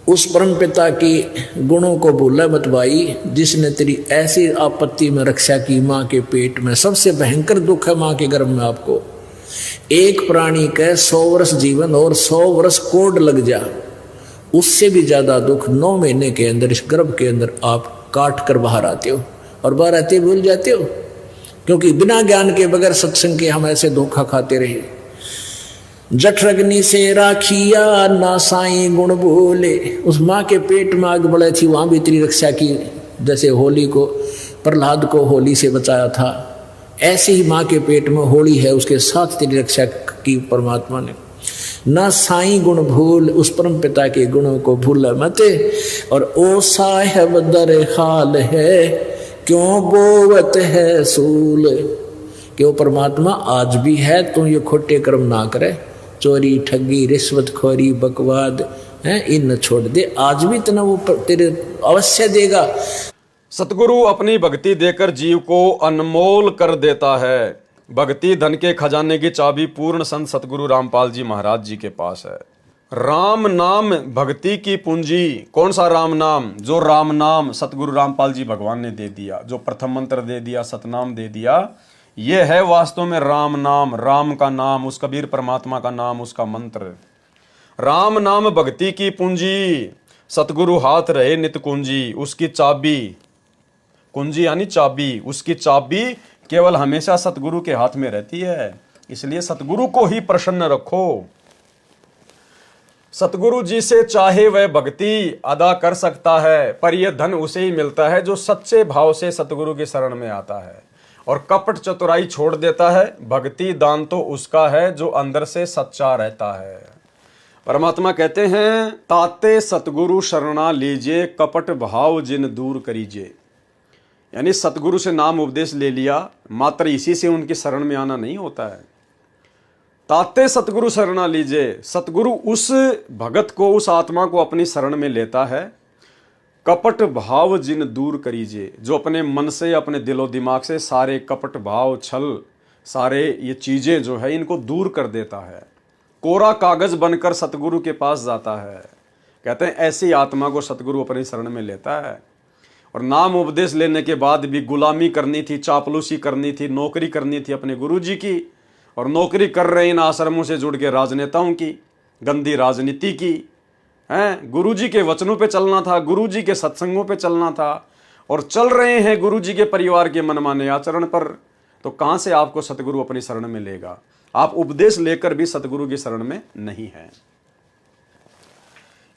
उस परम पिता की गुणों को भूला मत भाई, जिसने तेरी ऐसी आपत्ति में रक्षा की। माँ के पेट में सबसे भयंकर दुख है माँ के गर्भ में आपको। एक प्राणी का 100 वर्ष जीवन और 100 वर्ष कोड लग जा, उससे भी ज्यादा दुख 9 महीने के अंदर इस गर्भ के अंदर आप काट कर बाहर आते हो, और बाहर आते भूल जाते हो, क्योंकि बिना ज्ञान के बगैर सत्संग के हम ऐसे धोखा खाते रहे। जठरग्नि से राखिया ना साई गुण भूले, उस माँ के पेट में आग बढ़े थी, वहां भी तेरी रक्षा की। जैसे होली को, प्रहलाद को होली से बचाया था, ऐसे ही माँ के पेट में होली है, उसके साथ तेरी रक्षा की परमात्मा ने। ना साई गुण भूल, उस परम पिता के गुणों को भूल मत, और ओ साहेब दर हाल है क्यों बोवत है सूल। क्यों परमात्मा आज भी है, तू ये खोटे कर्म ना करे, चोरी ठगी रिश्वत खोरी बकवाद है, इन छोड़ दे, आज भी तना वो तेरे अवश्य देगा। सतगुरु अपनी भक्ति देकर जीव को अनमोल कर देता है। भक्ति धन के खजाने की चाबी पूर्ण संत सतगुरु रामपाल जी महाराज जी के पास है। राम नाम भक्ति की पूंजी। कौन सा राम नाम? जो राम नाम सतगुरु रामपाल जी भगवान ने दे दिया, जो प्रथम मंत्र दे दिया, सतनाम दे दिया, ये है वास्तव में राम नाम, राम का नाम, उस कबीर परमात्मा का नाम, उसका मंत्र। राम नाम भक्ति की पूंजी, सतगुरु हाथ रहे नित कुंजी, उसकी चाबी, कुंजी यानी चाबी, उसकी चाबी केवल हमेशा सतगुरु के हाथ में रहती है। इसलिए सतगुरु को ही प्रसन्न रखो। सतगुरु जी से चाहे वह भक्ति अदा कर सकता है, पर यह धन उसे ही मिलता है जो सच्चे भाव से सतगुरु की शरण में आता है और कपट चतुराई छोड़ देता है। भक्ति दान तो उसका है जो अंदर से सच्चा रहता है। परमात्मा कहते हैं, ताते सतगुरु शरणा लीजिए, कपट भाव जिन दूर करीजिए। यानी सतगुरु से नाम उपदेश ले लिया, मात्र इसी से उनकी शरण में आना नहीं होता है। ताते सतगुरु शरणा लीजिए, सतगुरु उस भगत को, उस आत्मा को अपनी शरण में लेता है। कपट भाव जिन दूर करीजिए, जो अपने मन से, अपने दिलो दिमाग से सारे कपट भाव, छल, सारे ये चीजें जो है इनको दूर कर देता है। कोरा कागज बनकर सतगुरु के पास जाता है। कहते हैं ऐसी आत्मा को सतगुरु अपनी शरण में लेता है। और नाम उपदेश लेने के बाद भी गुलामी करनी थी, चापलूसी करनी थी, नौकरी करनी थी अपने गुरु जी की, और नौकरी कर रहे इन आश्रमों से जुड़ के राजनेताओं की, गंदी राजनीति की, हैं, गुरु जी के वचनों पे चलना था, गुरु जी के सत्संगों पे चलना था, और चल रहे हैं गुरु जी के परिवार के मनमाने आचरण पर। तो कहाँ से आपको सतगुरु अपनी शरण में लेगा? आप उपदेश लेकर भी सतगुरु की शरण में नहीं है।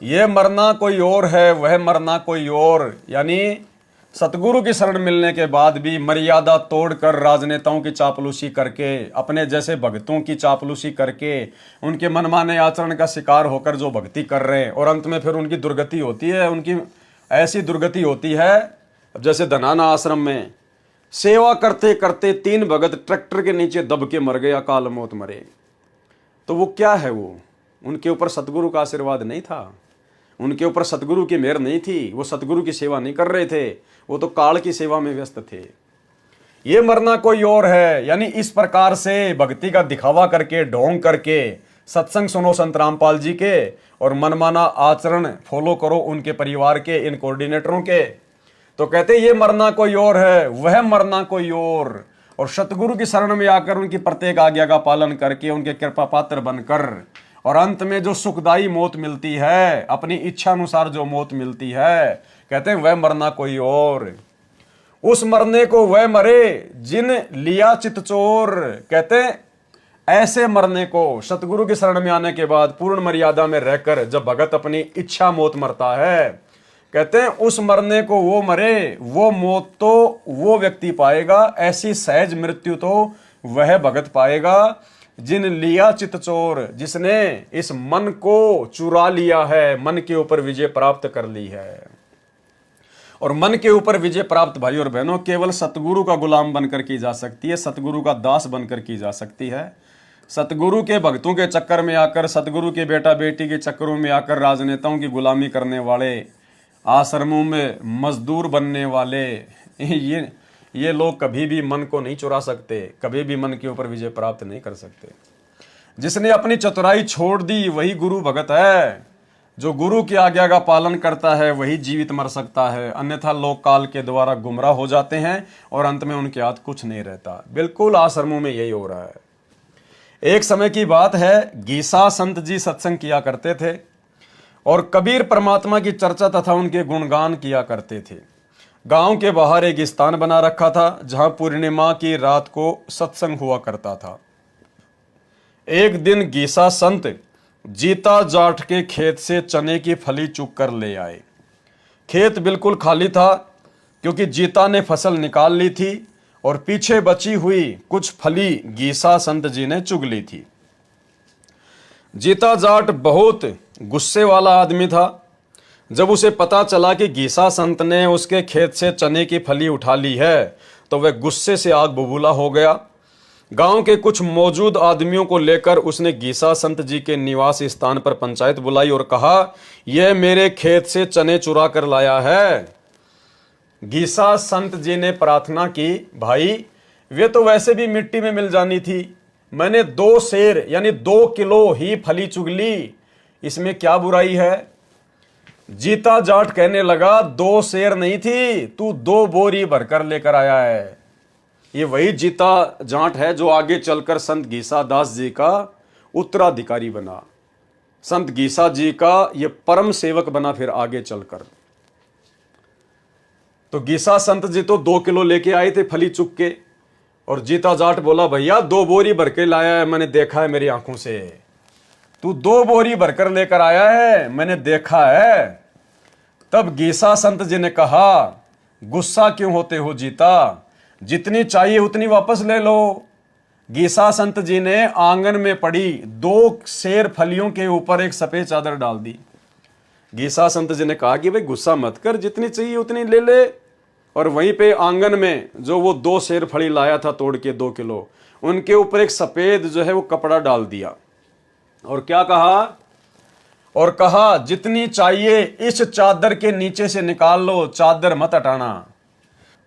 ये मरना कोई और है, वह मरना कोई और। यानी सतगुरु की शरण मिलने के बाद भी मर्यादा तोड़कर, राजनेताओं की चापलूसी करके, अपने जैसे भक्तों की चापलूसी करके, उनके मनमाने आचरण का शिकार होकर जो भक्ति कर रहे हैं, और अंत में फिर उनकी दुर्गति होती है। उनकी ऐसी दुर्गति होती है, अब जैसे धनाना आश्रम में सेवा करते करते 3 भगत ट्रैक्टर के नीचे दब के मर गए, अकाल मौत मरे। तो वो क्या है? वो उनके ऊपर सतगुरु का आशीर्वाद नहीं था, उनके ऊपर सतगुरु की मेहर नहीं थी, वो सतगुरु की सेवा नहीं कर रहे थे, वो तो काल की सेवा में व्यस्त थे। ये मरना कोई और है। यानी इस प्रकार से भक्ति का दिखावा करके, ढोंग करके सत्संग सुनो संत रामपाल जी के, और मनमाना आचरण फॉलो करो उनके परिवार के, इन कोऑर्डिनेटरों के। तो कहते ये मरना कोई और है, वह मरना कोई और सतगुरु की शरण में आकर उनकी प्रत्येक आज्ञा का पालन करके, उनके कृपा पात्र बनकर, और अंत में जो सुखदायी मौत मिलती है, अपनी इच्छा अनुसार जो मौत मिलती है, कहते हैं वह मरना कोई और। उस मरने को वह मरे जिन लिया चित चोर। कहते हैं ऐसे मरने को, सतगुरु की शरण में आने के बाद पूर्ण मर्यादा में रहकर जब भगत अपनी इच्छा मौत मरता है, कहते हैं उस मरने को वो मरे, वो मौत तो वो व्यक्ति पाएगा, ऐसी सहज मृत्यु तो वह भगत पाएगा जिन लिया चित चोर, जिसने इस मन को चुरा लिया है, मन के ऊपर विजय प्राप्त कर ली है। और मन के ऊपर विजय प्राप्त भाई और बहनों केवल सतगुरु का गुलाम बनकर की जा सकती है, सतगुरु का दास बनकर की जा सकती है। सतगुरु के भक्तों के चक्कर में आकर, सतगुरु के बेटा बेटी के चक्करों में आकर राजनेताओं की गुलामी करने वाले, आश्रमों में मजदूर बनने वाले, ये लोग कभी भी मन को नहीं चुरा सकते, कभी भी मन के ऊपर विजय प्राप्त नहीं कर सकते। जिसने अपनी चतुराई छोड़ दी वही गुरु भगत है। जो गुरु की आज्ञा का पालन करता है वही जीवित मर सकता है, अन्यथा लोग काल के द्वारा गुमराह हो जाते हैं और अंत में उनके हाथ कुछ नहीं रहता। बिल्कुल आश्रमों में यही हो रहा है। एक समय की बात है, गीसा संत जी सत्संग किया करते थे और कबीर परमात्मा की चर्चा तथा उनके गुणगान किया करते थे। गांव के बाहर एक स्थान बना रखा था जहां पूर्णिमा की रात को सत्संग हुआ करता था। एक दिन गीसा संत जीता जाट के खेत से चने की फली चुग कर ले आए। खेत बिल्कुल खाली था क्योंकि जीता ने फसल निकाल ली थी और पीछे बची हुई कुछ फली गीसा संत जी ने चुग ली थी। जीता जाट बहुत गुस्से वाला आदमी था। जब उसे पता चला कि गीसा संत ने उसके खेत से चने की फली उठा ली है तो वह गुस्से से आग बबूला हो गया। गांव के कुछ मौजूद आदमियों को लेकर उसने गीसा संत जी के निवास स्थान पर पंचायत बुलाई और कहा, यह मेरे खेत से चने चुरा कर लाया है। गीसा संत जी ने प्रार्थना की, भाई वे तो वैसे भी मिट्टी में मिल जानी थी, मैंने 2 सेर यानी 2 किलो ही फली चुग ली, इसमें क्या बुराई है। जीता जाट कहने लगा, 2 सेर नहीं थी, तू 2 बोरी भरकर लेकर आया है। ये वही जीता जाट है जो आगे चलकर संत गीसा दास जी का उत्तराधिकारी बना, संत गीसा जी का ये परम सेवक बना फिर आगे चलकर। तो गीसा संत जी तो 2 किलो लेके आए थे फली चुग के, और जीता जाट बोला, भैया 2 बोरी भर के लाया है, मैंने देखा है मेरी आंखों से। तू 2 बोरी भरकर लेकर आया है, मैंने देखा है। तब गीसा संत जी ने कहा, गुस्सा क्यों होते हो जीता, जितनी चाहिए उतनी वापस ले लो। गीसा संत जी ने आंगन में पड़ी 2 सेर फलियों के ऊपर एक सफेद चादर डाल दी। गीसा संत जी ने कहा कि भाई गुस्सा मत कर, जितनी चाहिए उतनी ले ले। और वहीं पे आंगन में जो वो 2 सेर फली लाया था तोड़ के 2 किलो, उनके ऊपर एक सफेद जो है वो कपड़ा डाल दिया और क्या कहा, और कहा जितनी चाहिए इस चादर के नीचे से निकाल लो, चादर मत हटाना।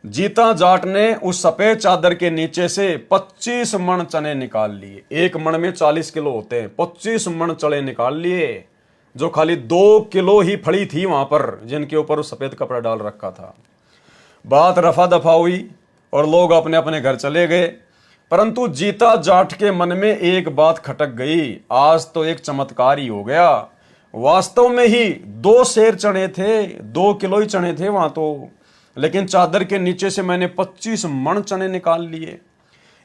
जीता जाट ने उस सफेद चादर के नीचे से 25 मण चने निकाल लिए। एक मण में 40 किलो होते हैं, 25 मण चने निकाल लिए, जो खाली 2 किलो ही फड़ी थी वहां पर, जिनके ऊपर उस सफेद कपड़ा डाल रखा था। बात रफा दफा हुई और लोग अपने अपने घर चले गए। परंतु जीता जाट के मन में एक बात खटक गई, आज तो एक चमत्कार ही हो गया। वास्तव में ही 2 सेर चने थे, 2 किलो ही चने थे वहां तो, लेकिन चादर के नीचे से मैंने 25 मण चने निकाल लिए।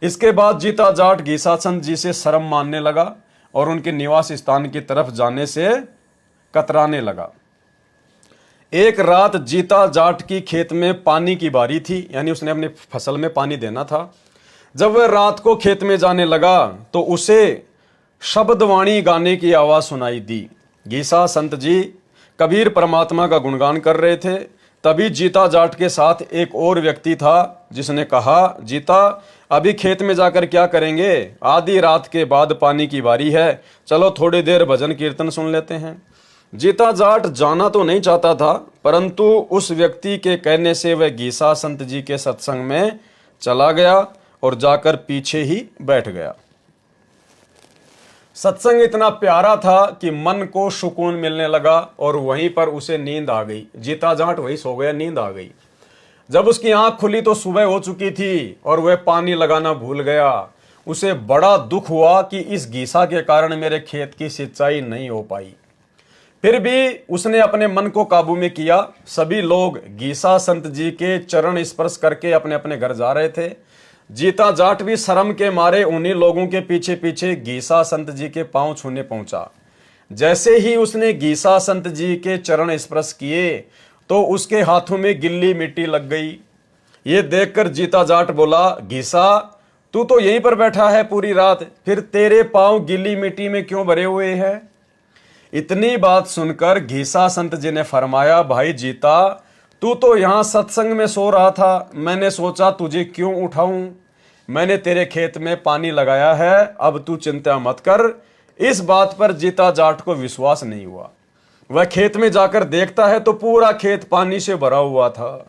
इसके बाद जीता जाट गीसा संत जी से शर्म मानने लगा और उनके निवास स्थान की तरफ जाने से कतराने लगा। एक रात जीता जाट की खेत में पानी की बारी थी, यानी उसने अपनी फसल में पानी देना था। जब वह रात को खेत में जाने लगा तो उसे शब्दवाणी गाने की आवाज सुनाई दी। गीसा संत जी कबीर परमात्मा का गुणगान कर रहे थे। तभी जीता जाट के साथ एक और व्यक्ति था, जिसने कहा, जीता अभी खेत में जाकर क्या करेंगे, आधी रात के बाद पानी की बारी है, चलो थोड़ी देर भजन कीर्तन सुन लेते हैं। जीता जाट जाना तो नहीं चाहता था, परंतु उस व्यक्ति के कहने से वह गीसा संत जी के सत्संग में चला गया और जाकर पीछे ही बैठ गया। सत्संग इतना प्यारा था कि मन को सुकून मिलने लगा और वहीं पर उसे नींद आ गई। जीता जाट वही सो गया, नींद आ गई। जब उसकी आंख खुली तो सुबह हो चुकी थी और वह पानी लगाना भूल गया। उसे बड़ा दुख हुआ कि इस गीसा के कारण मेरे खेत की सिंचाई नहीं हो पाई। फिर भी उसने अपने मन को काबू में किया। सभी लोग गीसा संत जी के चरण स्पर्श करके अपने अपने घर जा रहे थे। जीता जाट भी शर्म के मारे उन्हीं लोगों के पीछे पीछे गीसा संत जी के पांव छूने पहुंचा। जैसे ही उसने गीसा संत जी के चरण स्पर्श किए तो उसके हाथों में गिल्ली मिट्टी लग गई। ये देखकर जीता जाट बोला, गीसा तू तो यहीं पर बैठा है पूरी रात, फिर तेरे पांव गिल्ली मिट्टी में क्यों भरे हुए हैं? इतनी बात सुनकर गीसा संत जी ने फरमाया, भाई जीता तू तो यहां सत्संग में सो रहा था, मैंने सोचा तुझे क्यों उठाऊं। मैंने तेरे खेत में पानी लगाया है, अब तू चिंता मत कर। इस बात पर जीता जाट को विश्वास नहीं हुआ। वह खेत में जाकर देखता है तो पूरा खेत पानी से भरा हुआ था।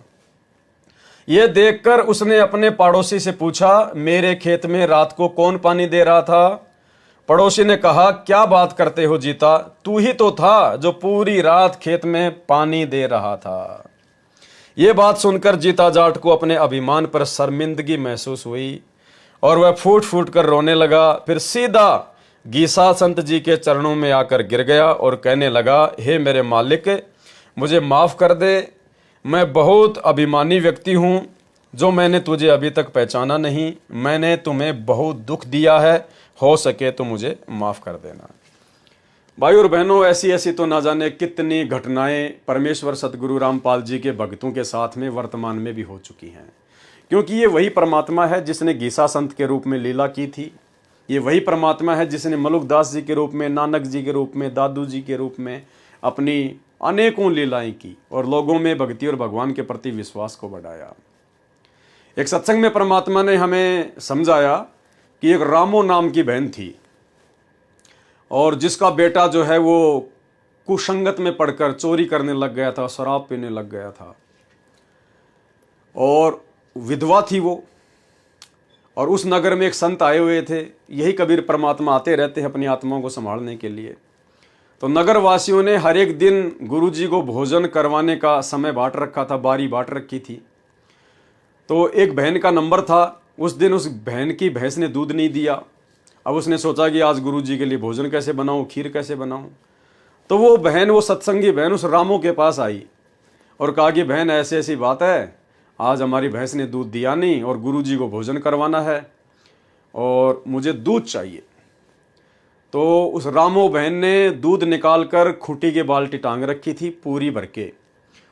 यह देखकर उसने अपने पड़ोसी से पूछा, मेरे खेत में रात को कौन पानी दे रहा था? पड़ोसी ने कहा, क्या बात करते हो जीता, तू ही तो था जो पूरी रात खेत में पानी दे रहा था। ये बात सुनकर जीता जाट को अपने अभिमान पर शर्मिंदगी महसूस हुई और वह फूट फूट कर रोने लगा। फिर सीधा गीसा संत जी के चरणों में आकर गिर गया और कहने लगा, हे मेरे मालिक, मुझे माफ कर दे, मैं बहुत अभिमानी व्यक्ति हूँ जो मैंने तुझे अभी तक पहचाना नहीं। मैंने तुम्हें बहुत दुख दिया है, हो सके तो मुझे माफ कर देना। भाई और बहनों, ऐसी ऐसी तो ना जाने कितनी घटनाएं परमेश्वर सतगुरु रामपाल जी के भक्तों के साथ में वर्तमान में भी हो चुकी हैं, क्योंकि ये वही परमात्मा है जिसने गीसा संत के रूप में लीला की थी। ये वही परमात्मा है जिसने मलुकदास जी के रूप में, नानक जी के रूप में, दादू जी के रूप में अपनी अनेकों लीलाएं की और लोगों में भक्ति और भगवान के प्रति विश्वास को बढ़ाया। एक सत्संग में परमात्मा ने हमें समझाया कि एक रामो नाम की बहन थी और जिसका बेटा जो है वो कुसंगत में पड़कर चोरी करने लग गया था, शराब पीने लग गया था और विधवा थी वो। और उस नगर में एक संत आए हुए थे। यही कबीर परमात्मा आते रहते हैं अपनी आत्माओं को संभालने के लिए। तो नगर वासियों ने हर एक दिन गुरुजी को भोजन करवाने का समय बांट रखा था, बारी बांट रखी थी। तो एक बहन का नंबर था। उस दिन उस बहन की भैंस ने दूध नहीं दिया। अब उसने सोचा कि आज गुरुजी के लिए भोजन कैसे बनाऊं, खीर कैसे बनाऊं। तो वो बहन, वो सत्संगी बहन उस रामो के पास आई और कहा कि बहन ऐसी ऐसी बात है, आज हमारी भैंस ने दूध दिया नहीं और गुरुजी को भोजन करवाना है और मुझे दूध चाहिए। तो उस रामो बहन ने दूध निकाल कर खूंटी की बाल्टी टांग रखी थी पूरी भर के।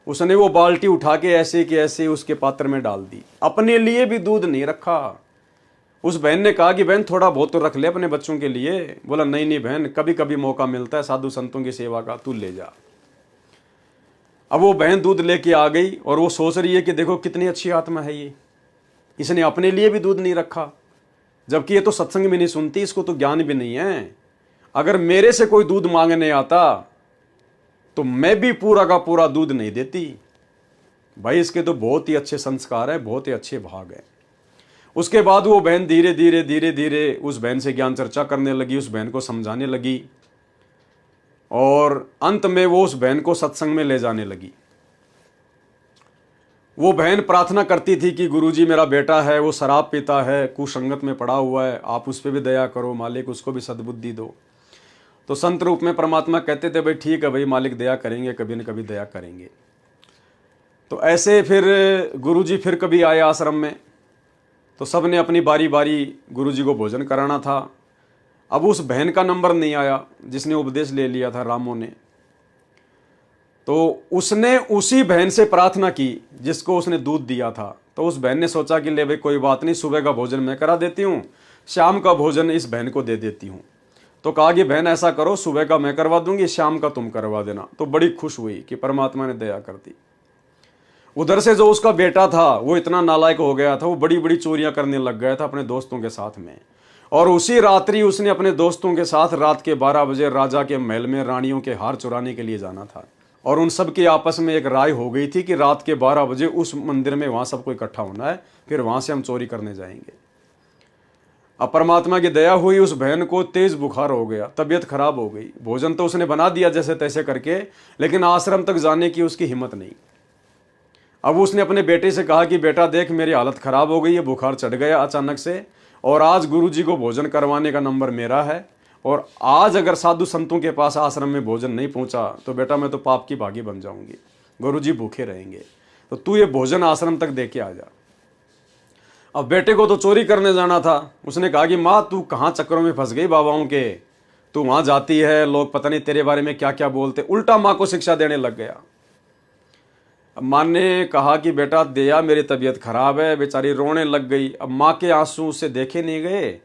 उसने वो बाल्टी उठा के ऐसे कि ऐसे उसके पात्र में डाल दी। अपने लिए भी दूध नहीं रखा। उस बहन ने कहा कि बहन थोड़ा बहुत तो रख ले अपने बच्चों के लिए। बोला, नहीं नहीं बहन, कभी कभी मौका मिलता है साधु संतों की सेवा का, तू ले जा। अब वो बहन दूध लेके आ गई और वो सोच रही है कि देखो कितनी अच्छी आत्मा है ये, इसने अपने लिए भी दूध नहीं रखा, जबकि ये तो सत्संग भी नहीं सुनती, इसको तो ज्ञान भी नहीं है। अगर मेरे से कोई दूध मांगने आता तो मैं भी पूरा का पूरा दूध नहीं देती। भाई इसके तो बहुत ही अच्छे संस्कार है, बहुत ही अच्छे भाग है। उसके बाद वो बहन धीरे धीरे धीरे धीरे उस बहन से ज्ञान चर्चा करने लगी, उस बहन को समझाने लगी और अंत में वो उस बहन को सत्संग में ले जाने लगी। वो बहन प्रार्थना करती थी कि गुरुजी मेरा बेटा है, वो शराब पीता है, कुसंगत में पड़ा हुआ है, आप उस पर भी दया करो मालिक, उसको भी सद्बुद्धि दो। तो संत रूप में परमात्मा कहते थे, भाई ठीक है भाई मालिक, दया करेंगे, कभी न कभी दया करेंगे। तो ऐसे फिर गुरुजी फिर कभी आए आश्रम में, तो सब ने अपनी बारी बारी गुरुजी को भोजन कराना था। अब उस बहन का नंबर नहीं आया जिसने उपदेश ले लिया था रामो ने। तो उसने उसी बहन से प्रार्थना की जिसको उसने दूध दिया था। तो उस बहन ने सोचा कि ले भाई कोई बात नहीं, सुबह का भोजन मैं करा देती हूँ, शाम का भोजन इस बहन को दे देती हूँ। तो कहा कि बहन ऐसा करो, सुबह का मैं करवा दूंगी, शाम का तुम करवा देना। तो बड़ी खुश हुई कि परमात्मा ने दया कर दी। उधर से जो उसका बेटा था वो इतना नालायक हो गया था, वो बड़ी बड़ी चोरियां करने लग गया था अपने दोस्तों के साथ में। और उसी रात्रि उसने अपने दोस्तों के साथ रात के 12 बजे राजा के महल में रानियों के हार चुराने के लिए जाना था। और उन सब की आपस में एक राय हो गई थी कि रात के 12 बजे उस मंदिर में वहां सबको इकट्ठा होना है, फिर वहां से हम चोरी करने जाएंगे। अब परमात्मा की दया हुई, उस बहन को तेज बुखार हो गया, तबीयत खराब हो गई। भोजन तो उसने बना दिया जैसे तैसे करके, लेकिन आश्रम तक जाने की उसकी हिम्मत नहीं। अब उसने अपने बेटे से कहा कि बेटा देख, मेरी हालत खराब हो गई है, बुखार चढ़ गया अचानक से, और आज गुरुजी को भोजन करवाने का नंबर मेरा है, और आज अगर साधु संतों के पास आश्रम में भोजन नहीं पहुंचा तो बेटा मैं तो पाप की भागी बन जाऊंगी, गुरुजी भूखे रहेंगे, तो तू ये भोजन आश्रम तक दे के आ जा। अब बेटे को तो चोरी करने जाना था। उसने कहा कि माँ तू कहाँ चक्करों में फंस गई बाबाओं के, तू वहां जाती है, लोग पता नहीं तेरे बारे में क्या क्या बोलते। उल्टा माँ को शिक्षा देने लग गया। अब माँ ने कहा कि बेटा दया मेरी तबीयत खराब है, बेचारी रोने लग गई। अब माँ के आंसू उससे देखे नहीं गए।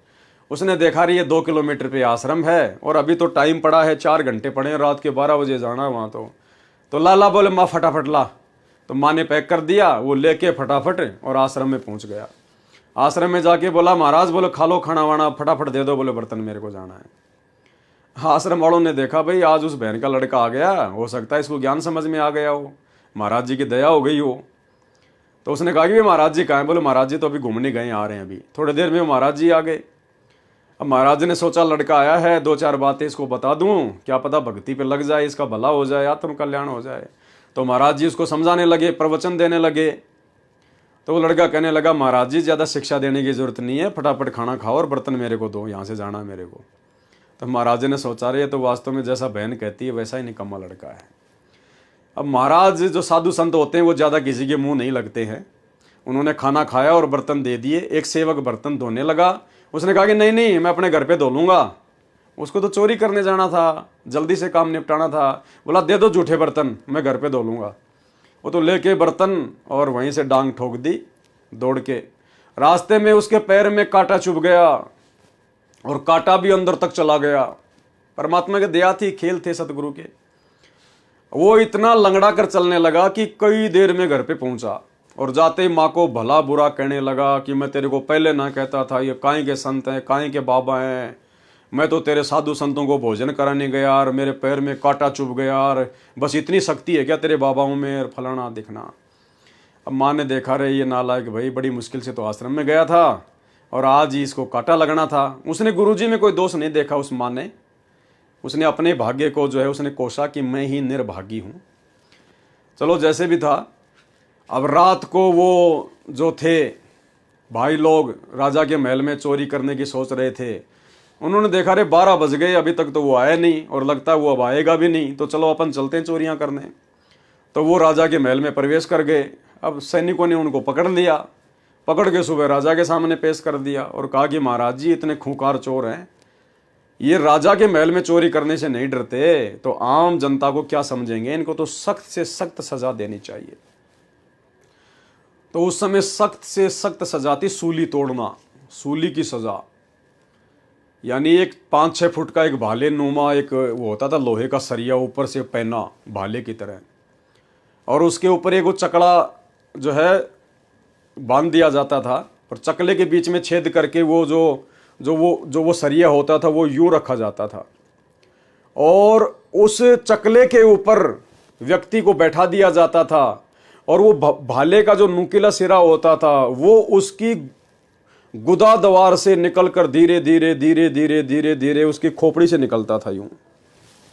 उसने देखा रही है 2 किलोमीटर पे आश्रम है और अभी तो टाइम पड़ा है, 4 घंटे पड़े हैं, रात के 12 बजे जाना है वहाँ। तो लाला बोले माँ फटाफट ला। तो माँ ने पैक कर दिया, वो लेके फटाफट और आश्रम में पहुँच गया। आश्रम में जाके बोला महाराज बोले खा लो खाना वाना, फटाफट दे दो, बोले बर्तन मेरे को जाना है। आश्रम वालों ने देखा भाई आज उस बहन का लड़का आ गया, हो सकता है इसको ज्ञान समझ में आ गया हो, महाराज जी की दया हो गई हो। तो उसने कहा कि महाराज जी कहाँ हैं? बोले महाराज जी तो अभी घूमने गए, आ रहे हैं अभी थोड़ी देर में। महाराज जी आ गए। अब महाराज जी ने सोचा लड़का आया है, 2-4 बातें इसको बता दूं, क्या पता भक्ति पे लग जाए, इसका भला हो जाए, आत्म कल्याण हो जाए। तो महाराज जी उसको समझाने लगे, प्रवचन देने लगे। तो वो लड़का कहने लगा महाराज जी ज़्यादा शिक्षा देने की जरूरत नहीं है, फटाफट खाना खाओ और बर्तन मेरे को दो, यहाँ से जाना है मेरे को। तो महाराज जी ने सोचा रहे तो वास्तव में जैसा बहन कहती है वैसा ही निकम्मा लड़का है। अब महाराज जो साधु संत होते हैं वो ज़्यादा किसी के मुंह नहीं लगते हैं। उन्होंने खाना खाया और बर्तन दे दिए। एक सेवक बर्तन धोने लगा। उसने कहा कि नहीं नहीं मैं अपने घर पे धो लूँगा, उसको तो चोरी करने जाना था, जल्दी से काम निपटाना था। बोला दे दो जूठे बर्तन, मैं घर पे धो लूँगा। वो तो लेके बर्तन और वहीं से डांग ठोक दी दौड़ के। रास्ते में उसके पैर में कांटा चुभ गया और कांटा भी अंदर तक चला गया। परमात्मा की दया थी, खेल थे सतगुरु के। वो इतना लंगड़ा कर चलने लगा कि कई देर में घर पे पहुंचा और जाते ही माँ को भला बुरा कहने लगा कि मैं तेरे को पहले ना कहता था, ये काहे के संत हैं, काहे के बाबा हैं, मैं तो तेरे साधु संतों को भोजन कराने गया और मेरे पैर में कांटा चुभ गया और बस इतनी शक्ति है क्या तेरे बाबाओं में, और फलाना दिखना। अब माँ ने देखा रहे ये नालायक भाई बड़ी मुश्किल से तो आश्रम में गया था और आज ही इसको कांटा लगना था। उसने गुरुजी में कोई दोष नहीं देखा उस माँ ने। उसने अपने भाग्य को जो है उसने कोसा कि मैं ही निर्भागी हूँ। चलो जैसे भी था, अब रात को वो जो थे भाई लोग राजा के महल में चोरी करने की सोच रहे थे। उन्होंने देखा रे 12 बज गए, अभी तक तो वो आया नहीं और लगता है वो अब आएगा भी नहीं, तो चलो अपन चलते हैं चोरियां करने। तो वो राजा के महल में प्रवेश कर गए। अब सैनिकों ने उनको पकड़ लिया, पकड़ के सुबह राजा के सामने पेश कर दिया और कहा कि महाराज जी इतने खूंखार चोर हैं, ये राजा के महल में चोरी करने से नहीं डरते तो आम जनता को क्या समझेंगे, इनको तो सख्त से सख्त सजा देनी चाहिए। तो उस समय सख्त से सख्त सजा थी सूली तोड़ना, सूली की सजा। यानी एक 5-6 फुट का एक भाले नुमा एक वो होता था लोहे का सरिया ऊपर से पहना भाले की तरह, और उसके ऊपर एक वो चकड़ा जो है बांध दिया जाता था और चकले के बीच में छेद करके वो जो सरिया होता था वो यूं रखा जाता था और उस चकले के ऊपर व्यक्ति को बैठा दिया जाता था और वो भाले का जो नुकीला सिरा होता था वो उसकी गुदा द्वार से निकलकर धीरे धीरे धीरे धीरे धीरे धीरे उसकी खोपड़ी से निकलता था। यूं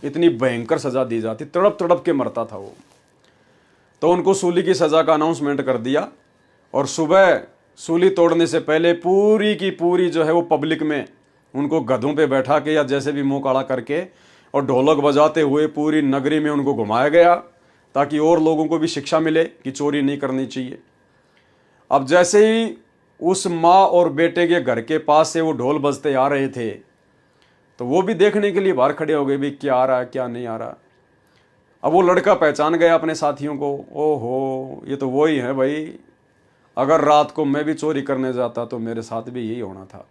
इतनी भयंकर सजा दी जाती, तड़प तड़प के मरता था वो। तो उनको सूली की सजा का अनाउंसमेंट कर दिया और सुबह सूली तोड़ने से पहले पूरी की पूरी जो है वो पब्लिक में उनको गधों पे बैठा के या जैसे भी मुंह काला करके और ढोलक बजाते हुए पूरी नगरी में उनको घुमाया गया ताकि और लोगों को भी शिक्षा मिले कि चोरी नहीं करनी चाहिए। अब जैसे ही उस माँ और बेटे के घर के पास से वो ढोल बजते आ रहे थे तो वो भी देखने के लिए बाहर खड़े हो गए भी क्या आ रहा है क्या नहीं आ रहा। अब वो लड़का पहचान गया अपने साथियों को, ओहो ये तो वही है भाई, अगर रात को मैं भी चोरी करने जाता तो मेरे साथ भी यही होना था।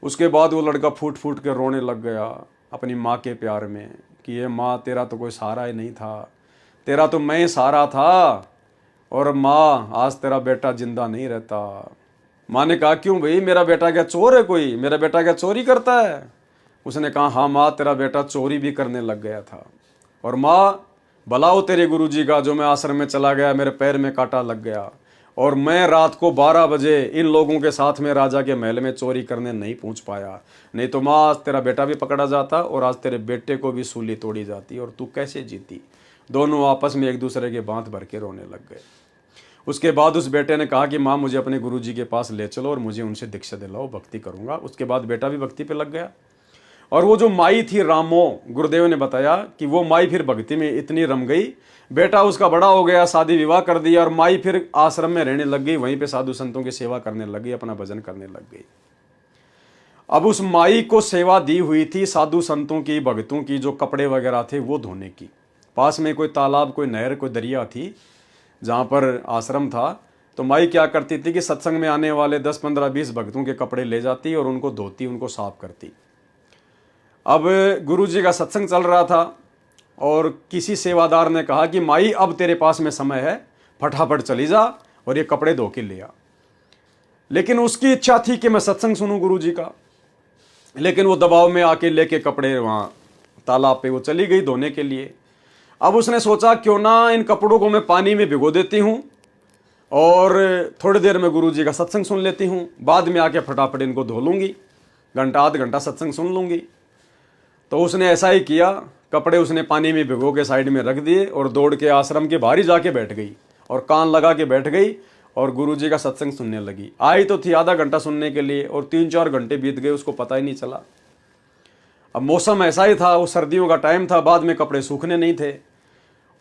उसके बाद वो लड़का फूट फूट के रोने लग गया अपनी माँ के प्यार में कि ये माँ तेरा तो कोई सहारा ही नहीं था, तेरा तो मैं ही सहारा था, और माँ आज तेरा बेटा जिंदा नहीं रहता। माँ ने कहा क्यों भाई, मेरा बेटा क्या चोर है कोई, मेरा बेटा क्या चोरी करता है? उसने कहा हाँ माँ, तेरा बेटा चोरी भी करने लग गया था, और माँ भला हो तेरे गुरुजी का जो मैं आश्रम में चला गया, मेरे पैर में कांटा लग गया और मैं रात को 12 बजे इन लोगों के साथ में राजा के महल में चोरी करने नहीं पहुंच पाया, नहीं तो माँ आज तेरा बेटा भी पकड़ा जाता और आज तेरे बेटे को भी सूली तोड़ी जाती, और तू कैसे जीती। दोनों आपस में एक दूसरे के बांध भर के रोने लग गए। उसके बाद उस बेटे ने कहा कि माँ मुझे अपने गुरुजी के पास ले चलो और मुझे उनसे दीक्षा दिलाओ, भक्ति करूँगा। उसके बाद बेटा भी भक्ति पे लग गया। और वो जो माई थी रामो, गुरुदेव ने बताया कि वो माई फिर भक्ति में इतनी रम गई, बेटा उसका बड़ा हो गया, शादी विवाह कर दिया, और माई फिर आश्रम में रहने लग गई, वहीं पे साधु संतों की सेवा करने लग गई, अपना भजन करने लग गई। अब उस माई को सेवा दी हुई थी साधु संतों की, भक्तों की, जो कपड़े वगैरह थे वो धोने की। पास में कोई तालाब, कोई नहर, कोई दरिया थी जहाँ पर आश्रम था, तो माई क्या करती थी कि सत्संग में आने वाले 10, 15, 20 भक्तों के कपड़े ले जाती और उनको धोती, उनको साफ करती। अब गुरुजी का सत्संग चल रहा था और किसी सेवादार ने कहा कि माई अब तेरे पास में समय है, फटाफट चली जा और ये कपड़े धो के ले आ। लेकिन उसकी इच्छा थी कि मैं सत्संग सुनूं गुरुजी का, लेकिन वो दबाव में आके लेके कपड़े वहाँ तालाब पे वो चली गई धोने के लिए। अब उसने सोचा क्यों ना इन कपड़ों को मैं पानी में भिगो देती हूँ और थोड़ी देर में गुरुजी का सत्संग सुन लेती हूँ, बाद में आके फटाफट इनको धो लूँगी, घंटा आध घंटा सत्संग सुन लूँगी। तो उसने ऐसा ही किया, कपड़े उसने पानी में भिगो के साइड में रख दिए और दौड़ के आश्रम के बाहर ही जाके बैठ गई और कान लगा के बैठ गई और गुरुजी का सत्संग सुनने लगी। आई तो थी आधा घंटा सुनने के लिए और 3-4 घंटे बीत गए, उसको पता ही नहीं चला। अब मौसम ऐसा ही था, वो सर्दियों का टाइम था, बाद में कपड़े सूखने नहीं थे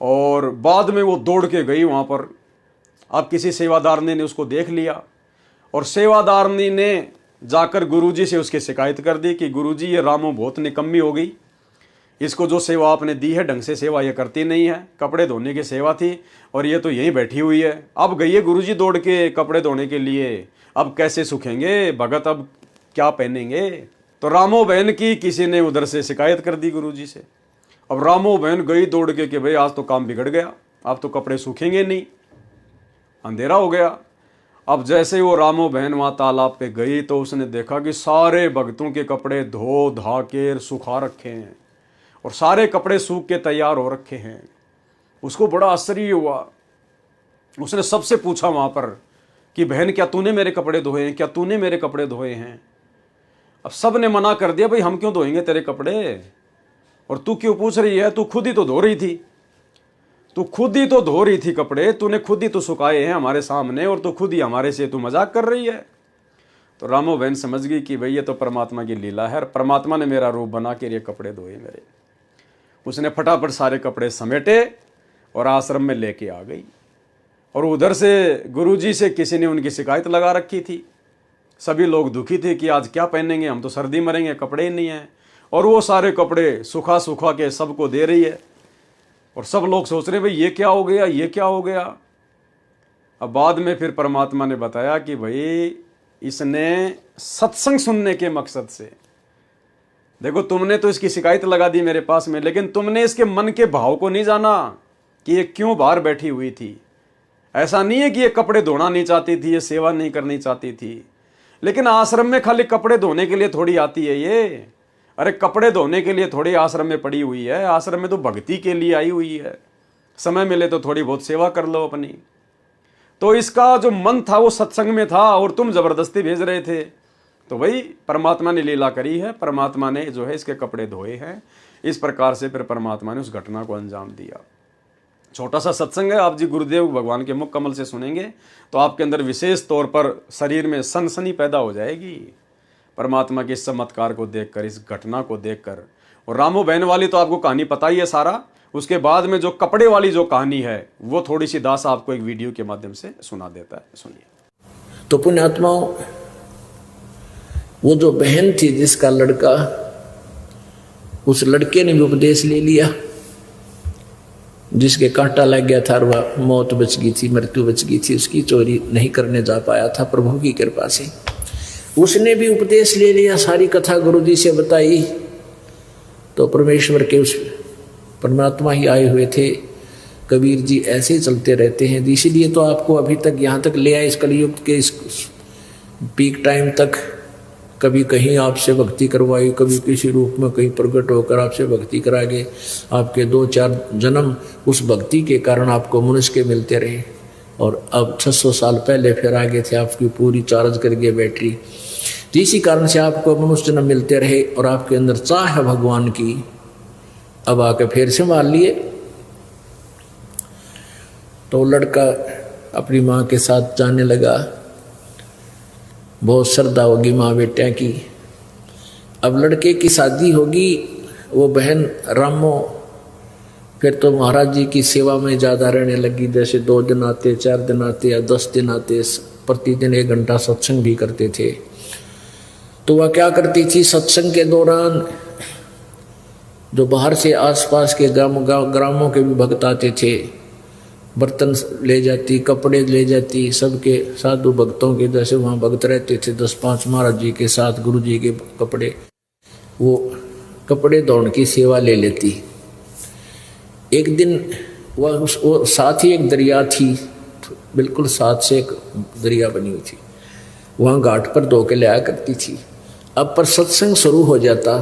और बाद में वो दौड़ के गई वहाँ पर। अब किसी सेवादारनी ने उसको देख लिया और सेवादारनी ने जाकर गुरुजी से उसकी शिकायत कर दी कि गुरुजी ये रामो बहुत निकम्मी हो गई, इसको जो सेवा आपने दी है ढंग से सेवा ये करती नहीं है, कपड़े धोने की सेवा थी और ये तो यहीं बैठी हुई है। अब गई है गुरुजी दौड़ के कपड़े धोने के लिए, अब कैसे सूखेंगे भगत, अब क्या पहनेंगे। तो रामो बहन की किसी ने उधर से शिकायत कर दी गुरुजी से। अब रामो बहन गई दौड़ के कि भाई आज तो काम बिगड़ गया, अब तो कपड़े सूखेंगे नहीं, अंधेरा हो गया। अब जैसे वो रामो बहन वहाँ तालाब पे गई तो उसने देखा कि सारे भक्तों के कपड़े धो धा के सुखा रखे हैं और सारे कपड़े सूख के तैयार हो रखे हैं। उसको बड़ा आश्चर्य हुआ। उसने सबसे पूछा वहाँ पर कि बहन क्या तूने मेरे कपड़े धोए हैं, क्या तूने मेरे कपड़े धोए हैं। अब सब ने मना कर दिया, भाई हम क्यों धोएंगे तेरे कपड़े, और तू क्यों पूछ रही है, तू खुद ही तो धो रही थी, तू खुद ही तो धो रही थी कपड़े, तूने खुद ही तो सुखाए हैं हमारे सामने और तू खुद ही हमारे से तू मजाक कर रही है। तो रामो बहन समझ गई कि भाई ये तो परमात्मा की लीला है, परमात्मा ने मेरा रूप बना के ये कपड़े धोए मेरे। उसने फटाफट सारे कपड़े समेटे और आश्रम में लेके आ गई। और उधर से गुरुजी से किसी ने उनकी शिकायत लगा रखी थी, सभी लोग दुखी थे कि आज क्या पहनेंगे, हम तो सर्दी मरेंगे, कपड़े ही नहीं हैं। और वो सारे कपड़े सुखा सुखा के सबको दे रही है और सब लोग सोच रहे भाई ये क्या हो गया, ये क्या हो गया। अब बाद में फिर परमात्मा ने बताया कि भाई इसने सत्संग सुनने के मकसद से, देखो तुमने तो इसकी शिकायत लगा दी मेरे पास में, लेकिन तुमने इसके मन के भाव को नहीं जाना कि ये क्यों बाहर बैठी हुई थी। ऐसा नहीं है कि ये कपड़े धोना नहीं चाहती थी, ये सेवा नहीं करनी चाहती थी, लेकिन आश्रम में खाली कपड़े धोने के लिए थोड़ी आती है ये। अरे कपड़े धोने के लिए थोड़ी आश्रम में पड़ी हुई है, आश्रम में तो भक्ति के लिए आई हुई है, समय मिले तो थोड़ी बहुत सेवा कर लो अपनी। तो इसका जो मन था वो सत्संग में था और तुम जबरदस्ती भेज रहे थे। तो भाई परमात्मा ने लीला करी है, परमात्मा ने जो है इसके कपड़े धोए हैं। इस प्रकार से फिर परमात्मा ने उस घटना को अंजाम दिया। छोटा सा सत्संग है, आप जी गुरुदेव भगवान के मुख कमल से सुनेंगे तो आपके अंदर विशेष तौर पर शरीर में सनसनी पैदा हो जाएगी परमात्मा के इस चमत्कार को देखकर, इस घटना को देखकर। और रामो बहन वाली तो आपको कहानी पता ही है सारा। उसके बाद में जो कपड़े वाली जो कहानी है वो थोड़ी सी दास आपको एक वीडियो के माध्यम से सुना देता है, सुनिए। तो पुण्यात्माओं, वो जो बहन थी जिसका लड़का, उस लड़के ने भी उपदेश ले लिया जिसके कांटा लग गया था और वह मौत बच गई थी, मृत्यु बच गई थी, उसकी चोरी नहीं करने जा पाया था प्रभु की कृपा से। उसने भी उपदेश ले लिया, सारी कथा गुरु जी से बताई, तो परमेश्वर के उस परमात्मा ही आए हुए थे। कबीर जी ऐसे ही चलते रहते हैं, इसीलिए तो आपको अभी तक यहाँ तक ले आए, इस कलयुग के इस पीक टाइम तक। कभी कहीं आपसे भक्ति करवाई, कभी किसी रूप में कहीं प्रकट होकर आपसे भक्ति करा गए। आपके 2-4 जन्म उस भक्ति के कारण आपको मनुष्य के मिलते रहे, और अब 600 साल पहले फिर आगे थे, आपकी पूरी चार्ज कर गई बैटरी। तो इसी कारण से आपको मनुष्य जन्म मिलते रहे, और आपके अंदर चाह है भगवान की, अब आके फिर संभाल लिए। तो लड़का अपनी माँ के साथ जाने लगा, बहुत श्रद्धा होगी माँ बेटा की। अब लड़के की शादी होगी, वो बहन रामो फिर तो महाराज जी की सेवा में ज़्यादा रहने लगी। जैसे 2 दिन आते, 4 दिन आते या 10 दिन आते, प्रतिदिन 1 घंटा सत्संग भी करते थे। तो वह क्या करती थी, सत्संग के दौरान जो बाहर से आसपास के ग्रामों के भी भक्त आते थे, बर्तन ले जाती, कपड़े ले जाती, सबके साधु भक्तों के जैसे वहाँ भक्त रहते थे 10-5 महाराज जी के साथ, गुरु जी के कपड़े, वो कपड़े धोने की सेवा ले लेती। एक दिन वो साथ ही एक दरिया थी, बिल्कुल साथ से एक दरिया बनी हुई थी, वहाँ घाट पर धो के ले आया करती थी। अब पर सत्संग शुरू हो जाता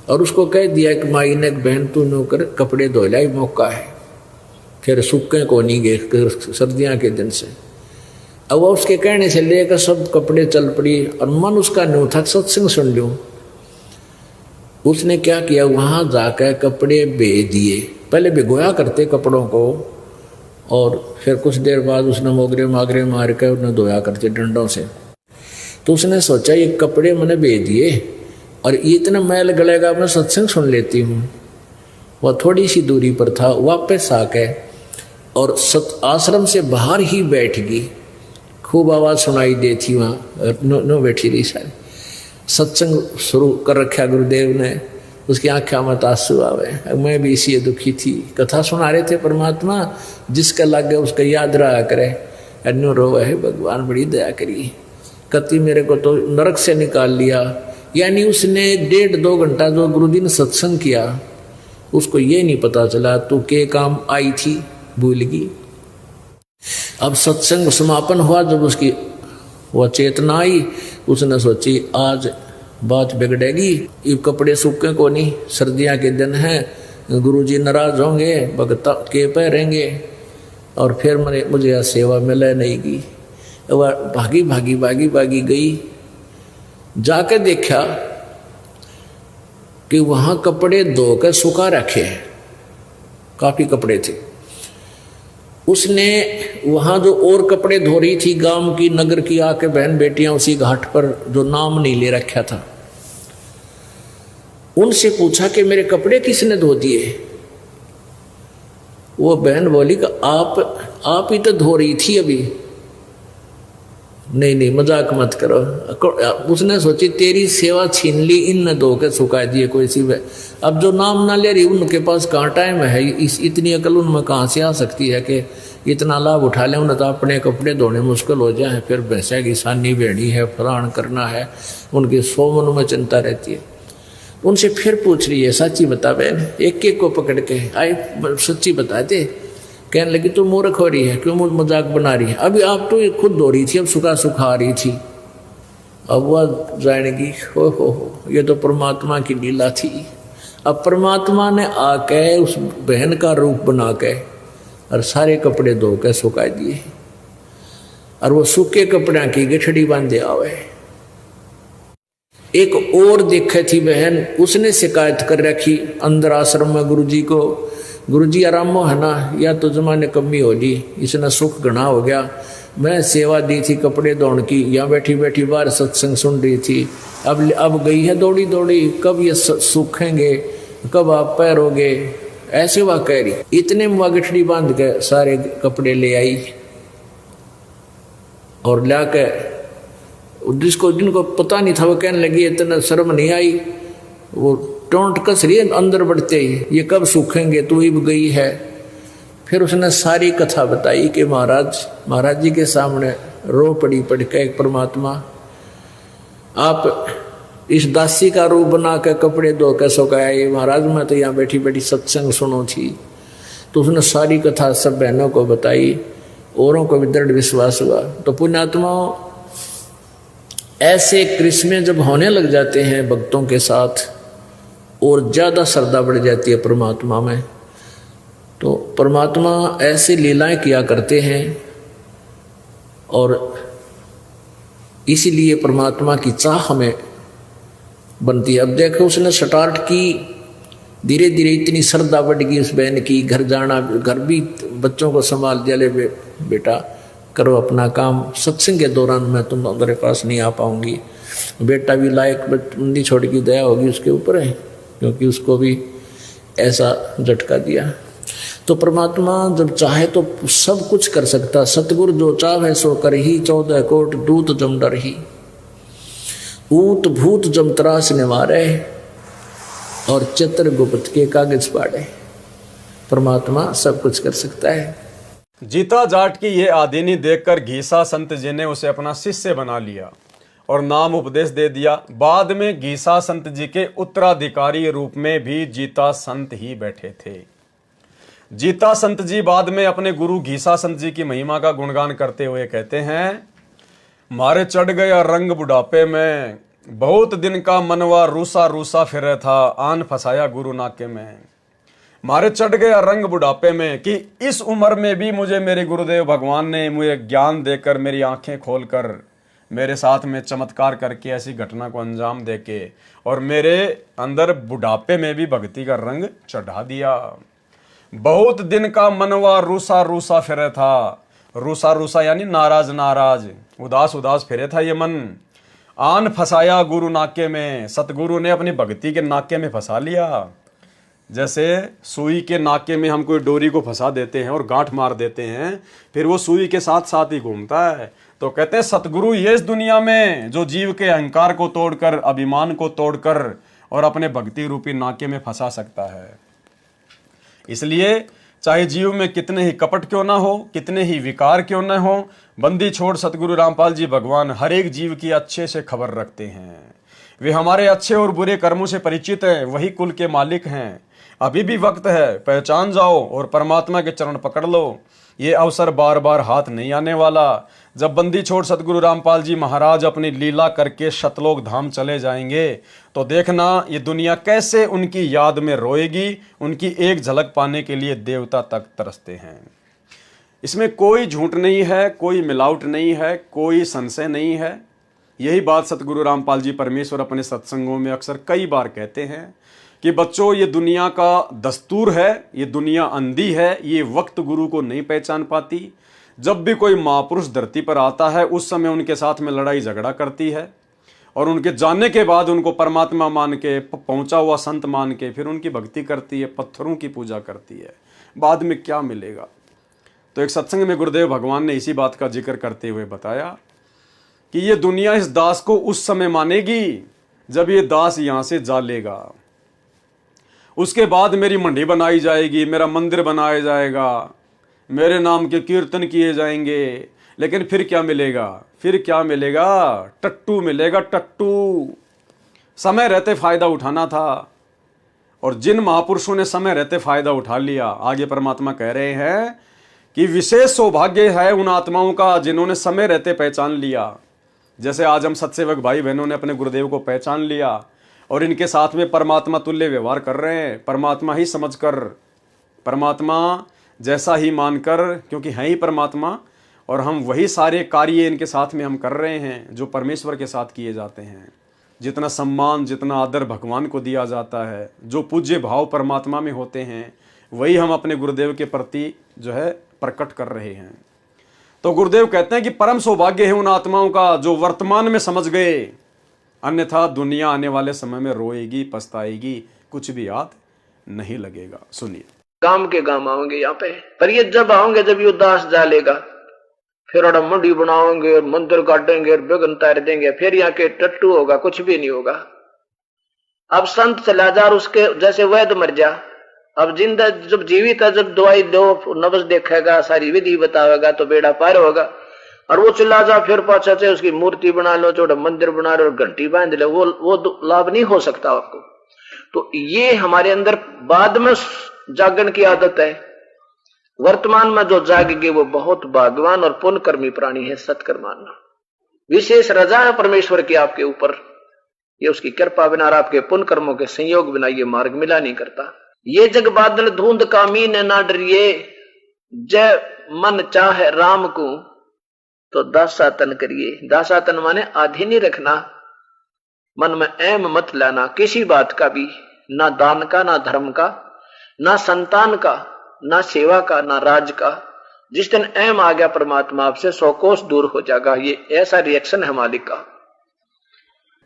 और उसको कह दिया कि माई ने, बहन तू नौकर कपड़े धो लाई, मौका है। फिर सूखे को नहीं गए सर्दियाँ के दिन से। अब वह उसके कहने से लेकर सब कपड़े चल पड़ी, और मन उसका न्यू था सत्संग सुन लूँ। उसने क्या किया, वहाँ जाकर कपड़े बे दिए। पहले भिगोया करते कपड़ों को, और फिर कुछ देर बाद उसने मोगरे मागरे मार कर उन्हें धोया करते डंडों से। तो उसने सोचा ये कपड़े मैंने बे दिए और ये इतना मैल गलेगा, मैं सत्संग सुन लेती हूँ। वह थोड़ी सी दूरी पर था, वापस आके और आश्रम से बाहर ही बैठ गई। खूब आवाज़ सुनाई दी थी वहाँ, नो बैठी रही सारी। सत्संग शुरू कर रखा गुरुदेव ने, उसकी आँखों में आंसू आवे। मैं भी इसी दुखी थी, कथा सुना रहे थे परमात्मा, जिसका लग गया उसका याद रहा करे। अन्यो रो है भगवान बड़ी दया करी, कति मेरे को तो नरक से निकाल लिया। यानी उसने 1.5-2 घंटा जो गुरु जी ने सत्संग किया, उसको ये नहीं पता चला तू के काम आई थी, भूल गई। अब सत्संग समापन हुआ, जब उसकी वह चेतना आई, उसने सोची आज बात बिगड़ेगी, ये कपड़े सूखे को नहीं, सर्दियाँ के दिन हैं, गुरुजी नाराज होंगे, भगत के पहरेंगे और फिर मुझे यह सेवा मिले नहीं गई। वह भागी भागी भागी भागी गई, जाकर देखा कि वहाँ कपड़े धोकर सुखा रखे हैं, काफ़ी कपड़े थे। उसने वहाँ जो और कपड़े धो रही थी गांव की नगर की आके बहन बेटियां उसी घाट पर जो नाम नहीं ले रखा था, उनसे पूछा कि मेरे कपड़े किसने धो दिए। वो बहन बोली कि आप ही तो धो रही थी अभी। नहीं मजाक मत करो। उसने सोची तेरी सेवा छीन ली, इन ने धो के सुखा दिए कोई सी। अब जो नाम ना ले रही उनके पास कहाँ टाइम है, इतनी अकल उनमें कहाँ से आ सकती है कि इतना लाभ उठा लें। उन्हें तो अपने कपड़े धोने मुश्किल हो जाए, फिर भैंसा की सानी बेड़ी है, फरान करना है, उनकी 100 मन में चिंता रहती है। उनसे फिर पूछ रही है, सच्ची बता बहन, एक एक को पकड़ के आए सच्ची बता दे। कहने लगी तो मूर्ख हो रही है, क्यों मजाक बना रही है, अभी आप तो खुद धो रही थी, अब सुखा रही थी। अब वह जानेगी हो ये तो परमात्मा की लीला थी। अब परमात्मा ने आके उस बहन का रूप बना के और सारे कपड़े धो के सुखा दिए, और वो सूखे कपड़े की गठड़ी बांधे आवे। एक और देखे थी बहन, उसने शिकायत कर रखी अंदर आश्रम में गुरुजी को, गुरुजी आरामो है ना, या तो जमाने कमी होगी, इसने सुख घना हो गया। मैं सेवा दी थी कपड़े धोने की, यहाँ बैठी बैठी बाहर सत्संग सुन रही थी, अब गई है दौड़ी दौड़ी, कब ये सूखेंगे, कब आप पैरोगे, ऐसे वह कह रही। इतने में गठड़ी बांध के सारे कपड़े ले आई और ला के जिनको पता नहीं था वो कहने लगी इतना शर्म नहीं आई, वो टोंट कस रही है अंदर बढ़ते ही, ये कब सूखेंगे, तू इब गई है। फिर उसने सारी कथा बताई कि महाराज जी के सामने रो पड़ी पड़ के एक परमात्मा, आप इस दासी का रूप बना के कपड़े धो के सुखाए, महाराज मैं तो यहाँ बैठी बैठी सत्संग सुनो थी। तो उसने सारी कथा सब बहनों को बताई, औरों को भी दृढ़ विश्वास हुआ। तो पुण्यात्माओं, ऐसे क्रिस्मे जब होने लग जाते हैं भक्तों के साथ और ज़्यादा श्रद्धा बढ़ जाती है परमात्मा में, तो परमात्मा ऐसी लीलाएं किया करते हैं और इसीलिए परमात्मा की चाह हमें बनती है। अब देखो उसने स्टार्ट की, धीरे धीरे इतनी श्रद्धा बढ़ गई उस बहन की, घर जाना, घर भी बच्चों को संभाल दिया, ले बेटा करो अपना काम, सत्संग के दौरान मैं तुम्हारे पास नहीं आ पाऊंगी। बेटा भी लायक बंदी छोड़ की दया होगी उसके ऊपर है, क्योंकि उसको भी ऐसा झटका दिया। तो परमात्मा जब चाहे तो सब कुछ कर सकता। सतगुरु जो चाहे सो कर ही, 14 कोट दूत जम डर ही, ऊत भूत जम त्रास निवारे और चित्रगुप्त के कागज पाड़े। परमात्मा सब कुछ कर सकता है। जीता जाट की यह आदीनी देखकर घीसा संत जी ने उसे अपना शिष्य बना लिया और नाम उपदेश दे दिया। बाद में घीसा संत जी के उत्तराधिकारी रूप में भी जीता संत ही बैठे थे। जीता संत जी बाद में अपने गुरु घीसा संत जी की महिमा का गुणगान करते हुए कहते हैं, मारे चढ़ गया रंग बुढ़ापे में, बहुत दिन का मनवा रूसा रूसा फिरे था, आन फसाया गुरु नाके में। मारे चढ़ गया रंग बुढ़ापे में, कि इस उम्र में भी मुझे मेरे गुरुदेव भगवान ने मुझे ज्ञान देकर, मेरी आंखें खोलकर, मेरे साथ में चमत्कार करके, ऐसी घटना को अंजाम देके, और मेरे अंदर बुढ़ापे में भी भक्ति का रंग चढ़ा दिया। बहुत दिन का मनवा रूसा रूसा फिरे था, रूसा रूसा यानी नाराज नाराज, उदास उदास फिरे था ये मन। आन फसाया गुरु नाके में, सतगुरु ने अपनी भक्ति के नाके में फंसा लिया। जैसे सुई के नाके में हम कोई डोरी को फंसा देते हैं और गांठ मार देते हैं, फिर वो सुई के साथ साथ ही घूमता है। तो कहते हैं सतगुरु ये इस दुनिया में जो जीव के अहंकार को तोड़कर, अभिमान को तोड़कर और अपने भक्ति रूपी नाके में फंसा सकता है। इसलिए चाहे जीव में कितने ही कपट क्यों ना हो, कितने ही विकार क्यों ना हो, बंदी छोड़ सतगुरु रामपाल जी भगवान हर एक जीव की अच्छे से खबर रखते हैं। वे हमारे अच्छे और बुरे कर्मों से परिचित हैं, वही कुल के मालिक हैं। अभी भी वक्त है, पहचान जाओ और परमात्मा के चरण पकड़ लो। ये अवसर बार बार हाथ नहीं आने वाला। जब बंदी छोड़ सतगुरु रामपाल जी महाराज अपनी लीला करके शतलोक धाम चले जाएंगे, तो देखना ये दुनिया कैसे उनकी याद में रोएगी। उनकी एक झलक पाने के लिए देवता तक तरसते हैं। इसमें कोई झूठ नहीं है, कोई मिलावट नहीं है, कोई संशय नहीं है। यही बात सतगुरु रामपाल जी परमेश्वर अपने सत्संगों में अक्सर कई बार कहते हैं कि बच्चों, ये दुनिया का दस्तूर है, ये दुनिया अंधी है, ये वक्त गुरु को नहीं पहचान पाती। जब भी कोई महापुरुष धरती पर आता है, उस समय उनके साथ में लड़ाई झगड़ा करती है और उनके जाने के बाद उनको परमात्मा मान के, पहुंचा हुआ संत मान के फिर उनकी भक्ति करती है, पत्थरों की पूजा करती है। बाद में क्या मिलेगा? तो एक सत्संग में गुरुदेव भगवान ने इसी बात का जिक्र करते हुए बताया कि ये दुनिया इस दास को उस समय मानेगी जब ये दास यहां से जा लेगा। उसके बाद मेरी मंडी बनाई जाएगी, मेरा मंदिर बनाया जाएगा, मेरे नाम के कीर्तन किए जाएंगे, लेकिन फिर क्या मिलेगा? फिर क्या मिलेगा? टट्टू मिलेगा, टट्टू। समय रहते फायदा उठाना था और जिन महापुरुषों ने समय रहते फायदा उठा लिया, आगे परमात्मा कह रहे हैं कि विशेष सौभाग्य है उन आत्माओं का जिन्होंने समय रहते पहचान लिया। जैसे आज हम सत्सेवक भाई बहनों ने अपने गुरुदेव को पहचान लिया और इनके साथ में परमात्मा तुल्य व्यवहार कर रहे हैं, परमात्मा ही समझकर, परमात्मा जैसा ही मानकर, क्योंकि हैं ही परमात्मा, और हम वही सारे कार्य इनके साथ में हम कर रहे हैं जो परमेश्वर के साथ किए जाते हैं। जितना सम्मान, जितना आदर भगवान को दिया जाता है, जो पूज्य भाव परमात्मा में होते हैं, वही हम अपने गुरुदेव के प्रति जो है प्रकट कर रहे हैं। तो गुरुदेव कहते हैं कि परम सौभाग्य है उन आत्माओं का जो वर्तमान में समझ गए, अन्यथा दुनिया आने वाले समय में रोएगी, पछताएगी, कुछ भी याद नहीं लगेगा। सुनिए। गांव के गांव आओगे यहाँ पे, पर ये जब आओगे जब ये उदास जालेगा, फिर और मंडी बनाओगे, मंदिर काटेंगे, बेगन तार देंगे, फिर यहाँ के टट्टू होगा, कुछ भी नहीं होगा। अब संत चला जा और उसके जैसे वैद मर जा, अब जिंदा जब जीवित है, जब दवाई दो, नब्ज देखेगा, सारी विधि बतावेगा तो बेड़ा पार होगा। और वो चिल्ला जा फिर पाछा से उसकी मूर्ति बना लो, छोटा मंदिर बना लो और घंटी बांध लो, वो लाभ नहीं हो सकता आपको। तो ये हमारे अंदर बाद में जागरण की आदत है। वर्तमान में जो जागेगी वो बहुत भाग्यवान और पुण्यकर्मी प्राणी है। सत्कर्म मानना विशेष रजा है परमेश्वर की आपके ऊपर, ये उसकी कृपा बिना और आपके पुण्य कर्मों के संयोग बिना ये मार्ग मिला नहीं करता। ये जग बादल धुंध कामीन ना डरिए, जय मन चाहे राम को तो दासातन करिए। दासातन माने आधी नहीं रखना, मन में एम मत लाना किसी बात का भी, ना दान का, ना धर्म का, ना संतान का, ना सेवा का, ना राज का। जिस दिन एम आ गया परमात्मा आपसे 100 कोस दूर हो जाएगा। ये ऐसा रिएक्शन है मालिक का।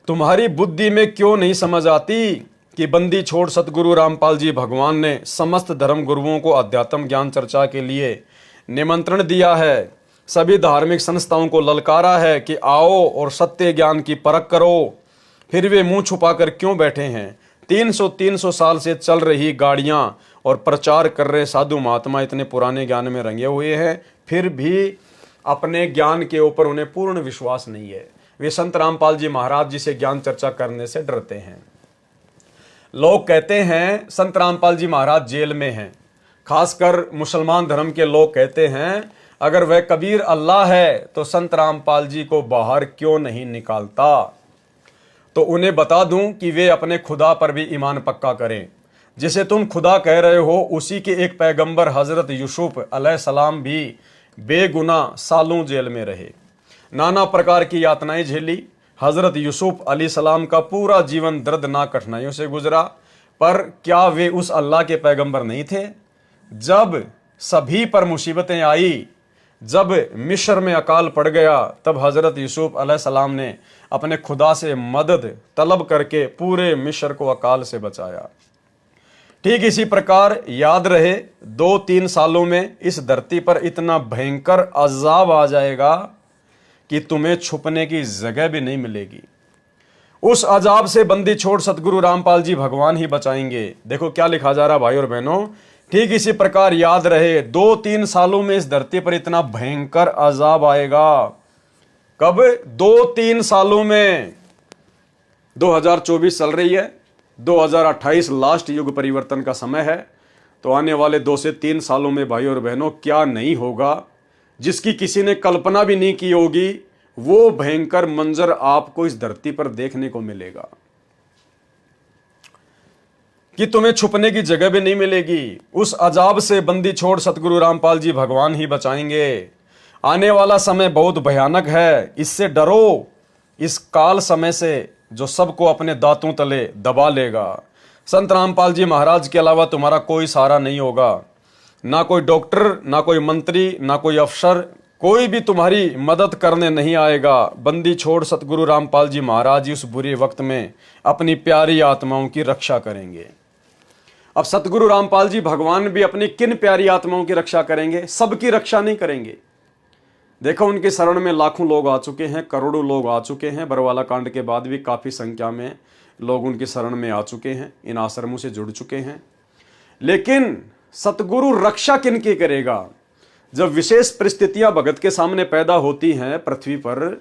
तुम्हारी बुद्धि में क्यों नहीं समझ आती कि बंदी छोड़ सतगुरु रामपाल जी भगवान ने समस्त धर्म गुरुओं को अध्यात्म ज्ञान चर्चा के लिए निमंत्रण दिया है। सभी धार्मिक संस्थाओं को ललकारा है कि आओ और सत्य ज्ञान की परख करो। फिर वे मुंह छुपाकर क्यों बैठे हैं? 300 साल से चल रही गाड़ियां और प्रचार कर रहे साधु महात्मा इतने पुराने ज्ञान में रंगे हुए हैं, फिर भी अपने ज्ञान के ऊपर उन्हें पूर्ण विश्वास नहीं है। वे संत रामपाल जी महाराज जी से ज्ञान चर्चा करने से डरते हैं। लोग कहते हैं संत रामपाल जी महाराज जेल में हैं। खासकर मुसलमान धर्म के लोग कहते हैं अगर वह कबीर अल्लाह है तो संत रामपाल जी को बाहर क्यों नहीं निकालता। तो उन्हें बता दूं कि वे अपने खुदा पर भी ईमान पक्का करें। जिसे तुम खुदा कह रहे हो उसी के एक पैगंबर हजरत यूसुफ अलैहिस्सलाम भी बेगुनाह सालों जेल में रहे, नाना प्रकार की यातनाएं झेली। हजरत यूसुफ अलैहिस्सलाम का पूरा जीवन दर्दनाक कठिनाइयों से गुजरा, पर क्या वे उस अल्लाह के पैगंबर नहीं थे? जब सभी पर मुसीबतें आई, जब मिस्र में अकाल पड़ गया, तब हजरत यूसुफ अलैहिस्सलाम ने अपने खुदा से मदद तलब करके पूरे मिस्र को अकाल से बचाया। ठीक इसी प्रकार याद रहे 2-3 सालों में इस धरती पर इतना भयंकर अजाब आ जाएगा कि तुम्हें छुपने की जगह भी नहीं मिलेगी। उस अजाब से बंदी छोड़ सतगुरु रामपाल जी भगवान ही बचाएंगे। देखो क्या लिखा जा रहा भाई और बहनों, ठीक इसी प्रकार याद रहे 2-3 सालों में इस धरती पर इतना भयंकर अजाब आएगा। कब? 2-3 सालों में। 2024 चल रही है, 2028 लास्ट युग परिवर्तन का समय है। तो आने वाले 2 से 3 सालों में भाई और बहनों क्या नहीं होगा जिसकी किसी ने कल्पना भी नहीं की होगी, वो भयंकर मंजर आपको इस धरती पर देखने को मिलेगा कि तुम्हें छुपने की जगह भी नहीं मिलेगी। उस अजाब से बंदी छोड़ सतगुरु रामपाल जी भगवान ही बचाएंगे। आने वाला समय बहुत भयानक है, इससे डरो। इस काल समय से जो सबको अपने दांतों तले दबा लेगा। संत रामपाल जी महाराज के अलावा तुम्हारा कोई सहारा नहीं होगा, ना कोई डॉक्टर, ना कोई मंत्री, ना कोई अफसर, कोई भी तुम्हारी मदद करने नहीं आएगा। बंदी छोड़ सतगुरु रामपाल जी महाराज उस बुरे वक्त में अपनी प्यारी आत्माओं की रक्षा करेंगे। अब सतगुरु रामपाल जी भगवान भी अपनी किन प्यारी आत्माओं की रक्षा करेंगे? सबकी रक्षा नहीं करेंगे। देखो उनके शरण में लाखों लोग आ चुके हैं, करोड़ों लोग आ चुके हैं। बरवाला कांड के बाद भी काफ़ी संख्या में लोग उनकी शरण में आ चुके हैं, इन आश्रमों से जुड़ चुके हैं। लेकिन सतगुरु रक्षा किनकी करेगा? जब विशेष परिस्थितियां भगत के सामने पैदा होती हैं पृथ्वी पर,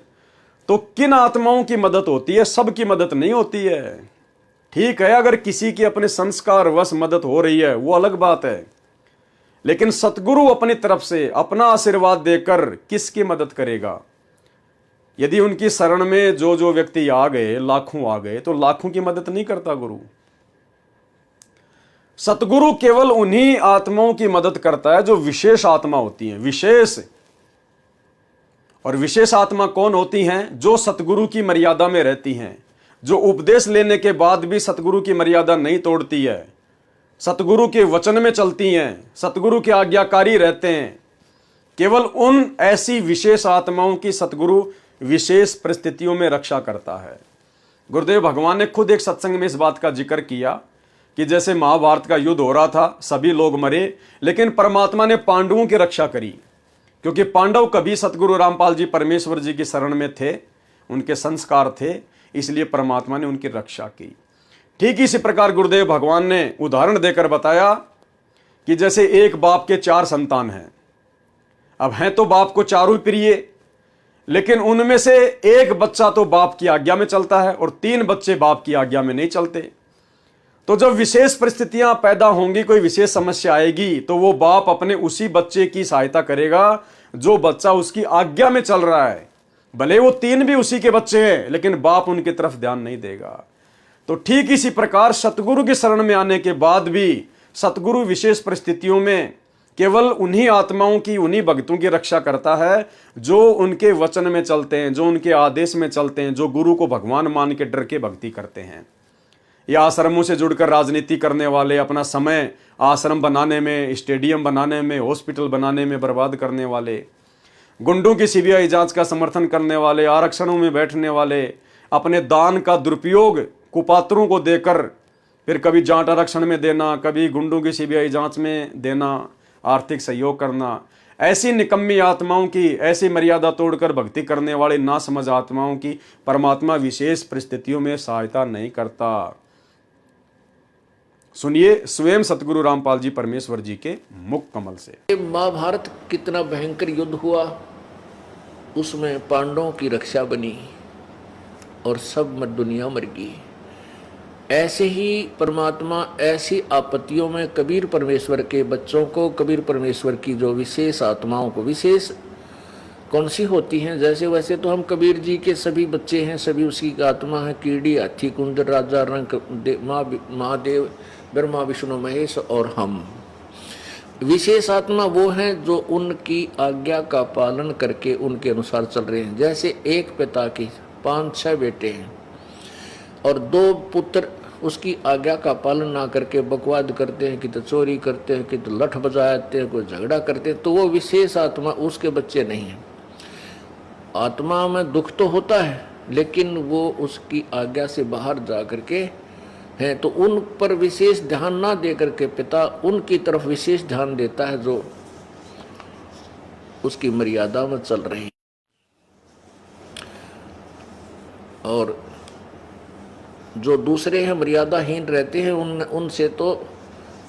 तो किन आत्माओं की मदद होती है? सबकी मदद नहीं होती है। ठीक है, अगर किसी की अपने संस्कार वश मदद हो रही है वो अलग बात है, लेकिन सतगुरु अपनी तरफ से अपना आशीर्वाद देकर किसकी मदद करेगा? यदि उनकी शरण में जो जो व्यक्ति आ गए, लाखों आ गए, तो लाखों की मदद नहीं करता गुरु। सतगुरु केवल उन्हीं आत्माओं की मदद करता है जो विशेष आत्मा होती हैं। विशेष और विशेष आत्मा कौन होती हैं? जो सतगुरु की मर्यादा में रहती हैं, जो उपदेश लेने के बाद भी सतगुरु की मर्यादा नहीं तोड़ती है, सतगुरु के वचन में चलती हैं, सतगुरु के आज्ञाकारी रहते हैं। केवल उन ऐसी विशेष आत्माओं की सतगुरु विशेष परिस्थितियों में रक्षा करता है। गुरुदेव भगवान ने खुद एक सत्संग में इस बात का जिक्र किया कि जैसे महाभारत का युद्ध हो रहा था, सभी लोग मरे, लेकिन परमात्मा ने पांडवों की रक्षा करी, क्योंकि पांडव कभी सतगुरु रामपाल जी परमेश्वर जी की शरण में थे, उनके संस्कार थे, इसलिए परमात्मा ने उनकी रक्षा की। ठीक इसी प्रकार गुरुदेव भगवान ने उदाहरण देकर बताया कि जैसे एक बाप के 4 संतान हैं। अब हैं तो बाप को चारों प्रिय, लेकिन उनमें से एक बच्चा तो बाप की आज्ञा में चलता है और 3 बच्चे बाप की आज्ञा में नहीं चलते। तो जब विशेष परिस्थितियां पैदा होंगी, कोई विशेष समस्या आएगी, तो वो बाप अपने उसी बच्चे की सहायता करेगा जो बच्चा उसकी आज्ञा में चल रहा है। भले वो 3 भी उसी के बच्चे हैं, लेकिन बाप उनकी तरफ ध्यान नहीं देगा। तो ठीक इसी प्रकार सतगुरु की शरण में आने के बाद भी सतगुरु विशेष परिस्थितियों में केवल उन्हीं आत्माओं की, उन्हीं भक्तों की रक्षा करता है जो उनके वचन में चलते हैं, जो उनके आदेश में चलते हैं, जो गुरु को भगवान मान के डर के भक्ति करते हैं। या आश्रमों से जुड़कर राजनीति करने वाले, अपना समय आश्रम बनाने में, स्टेडियम बनाने में, हॉस्पिटल बनाने में बर्बाद करने वाले, गुंडों की सीबीआई जांच का समर्थन करने वाले, आरक्षणों में बैठने वाले, अपने दान का दुरुपयोग कुपात्रों को देकर फिर कभी जाट आरक्षण में देना, कभी गुंडों की सीबीआई जांच में देना, आर्थिक सहयोग करना, ऐसी निकम्मी आत्माओं की, ऐसी मर्यादा तोड़कर भक्ति करने वाले ना समझ आत्माओं की परमात्मा विशेष परिस्थितियों में सहायता नहीं करता। सुनिए स्वयं सतगुरु रामपाल जी परमेश्वर जी के मुख कमल से। महाभारत कितना भयंकर युद्ध हुआ, उसमें पांडवों की रक्षा बनी और सब दुनिया मर गई। ऐसे ही परमात्मा ऐसी आपत्तियों में कबीर परमेश्वर के बच्चों को, कबीर परमेश्वर की जो विशेष आत्माओं को, विशेष कौन सी होती हैं, जैसे वैसे तो हम कबीर जी के सभी बच्चे हैं, सभी उसकी आत्मा है। कीड़ी, हाथी, कुंदर, राजा, रंग, महादेव, ब्रह्मा, विष्णु, महेश और हम। विशेष आत्मा वो हैं जो उनकी आज्ञा का पालन करके उनके अनुसार चल रहे हैं। जैसे एक पिता की 5-6 बेटे हैं और 2 पुत्र उसकी आज्ञा का पालन ना करके बकवाद करते हैं, कि तो चोरी करते हैं, कि तो लठ बजाते हैं, कोई झगड़ा करते हैं, तो वो विशेष आत्मा उसके बच्चे नहीं हैं। आत्मा में दुख तो होता है, लेकिन वो उसकी आज्ञा से बाहर जा करके हैं, तो उन पर विशेष ध्यान ना दे करके पिता उनकी तरफ विशेष ध्यान देता है जो उसकी मर्यादा में चल रहे हैं। और जो दूसरे हैं मर्यादाहीन रहते हैं, उनसे तो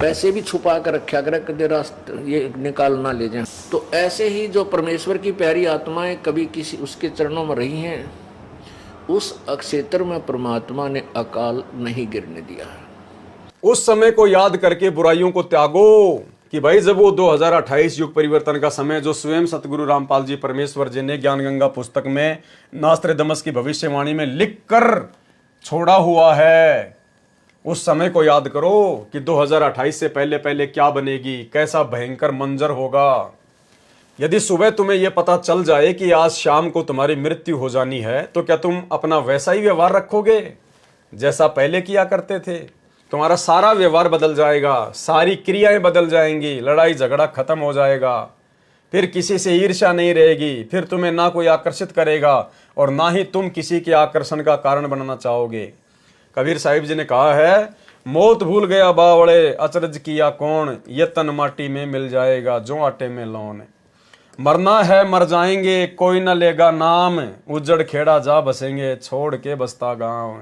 पैसे भी छुपा कर रखा करे, कदे रास्ते ये निकाल ना ले जाए। तो ऐसे ही जो परमेश्वर की प्यारी आत्माएं कभी किसी उसके चरणों में रही हैं, उस क्षेत्र में परमात्मा ने अकाल नहीं गिरने दिया है। उस समय को याद करके बुराइयों को त्यागो, कि भाई जब वो 2028 युग परिवर्तन का समय जो स्वयं सतगुरु रामपाल जी परमेश्वर जी ने ज्ञान गंगा पुस्तक में नास्त्रेदमस की भविष्यवाणी में लिख कर छोड़ा हुआ है, उस समय को याद करो कि 2028 से पहले पहले क्या बनेगी, कैसा भयंकर मंजर होगा। यदि सुबह तुम्हें यह पता चल जाए कि आज शाम को तुम्हारी मृत्यु हो जानी है, तो क्या तुम अपना वैसा ही व्यवहार रखोगे जैसा पहले किया करते थे? तुम्हारा सारा व्यवहार बदल जाएगा, सारी क्रियाएं बदल जाएंगी, लड़ाई झगड़ा खत्म हो जाएगा, फिर किसी से ईर्ष्या नहीं रहेगी, फिर तुम्हें ना कोई आकर्षित करेगा और ना ही तुम किसी के आकर्षण का कारण बनना चाहोगे। कबीर साहिब जी ने कहा है, मौत भूल गया बावड़े, अचरज किया कौन, ये तन माटी में मिल जाएगा जो आटे में लौन। मरना है मर जाएंगे, कोई न लेगा नाम, उजड़ खेड़ा जा बसेंगे, छोड़ के बसता गांव।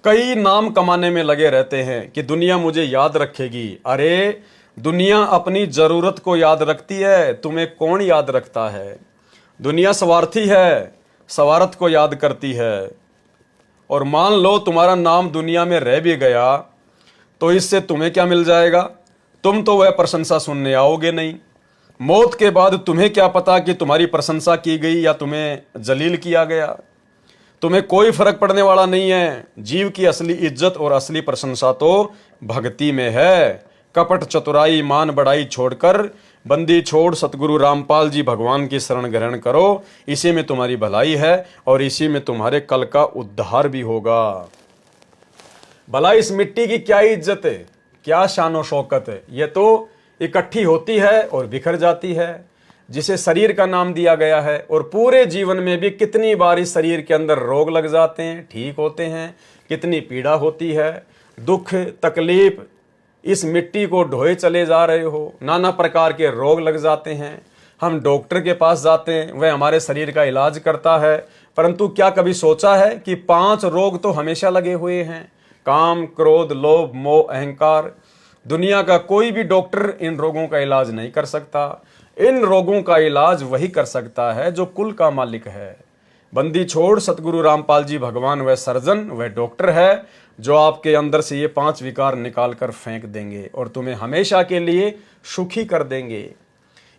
कई नाम कमाने में लगे रहते हैं कि दुनिया मुझे याद रखेगी। अरे दुनिया अपनी जरूरत को याद रखती है, तुम्हें कौन याद रखता है? दुनिया स्वार्थी है, स्वार्थ को याद करती है। और मान लो तुम्हारा नाम दुनिया में रह भी गया, तो इससे तुम्हें क्या मिल जाएगा? तुम तो वह प्रशंसा सुनने आओगे नहीं। मौत के बाद तुम्हें क्या पता कि तुम्हारी प्रशंसा की गई या तुम्हें जलील किया गया। तुम्हें कोई फर्क पड़ने वाला नहीं है। जीव की असली इज्जत और असली प्रशंसा तो भक्ति में है। कपट चतुराई मान बढ़ाई छोड़कर बंदी छोड़ सतगुरु रामपाल जी भगवान की शरण ग्रहण करो, इसी में तुम्हारी भलाई है और इसी में तुम्हारे कल का उद्धार भी होगा। भला इस मिट्टी की क्या इज्जत है, क्या शानो शौकत है, ये तो इकट्ठी होती है और बिखर जाती है, जिसे शरीर का नाम दिया गया है। और पूरे जीवन में भी कितनी बार इस शरीर के अंदर रोग लग जाते हैं, ठीक होते हैं, कितनी पीड़ा होती है, दुख तकलीफ, इस मिट्टी को ढोए चले जा रहे हो, नाना प्रकार के रोग लग जाते हैं। हम डॉक्टर के पास जाते हैं, वह हमारे शरीर का इलाज करता है, परंतु क्या कभी सोचा है कि 5 रोग तो हमेशा लगे हुए हैं? काम, क्रोध, लोभ, मोह, अहंकार। दुनिया का कोई भी डॉक्टर इन रोगों का इलाज नहीं कर सकता। इन रोगों का इलाज वही कर सकता है जो कुल का मालिक है। बंदी छोड़ सतगुरु रामपाल जी भगवान वह सर्जन, वह डॉक्टर है जो आपके अंदर से ये 5 विकार निकाल कर फेंक देंगे और तुम्हें हमेशा के लिए सुखी कर देंगे।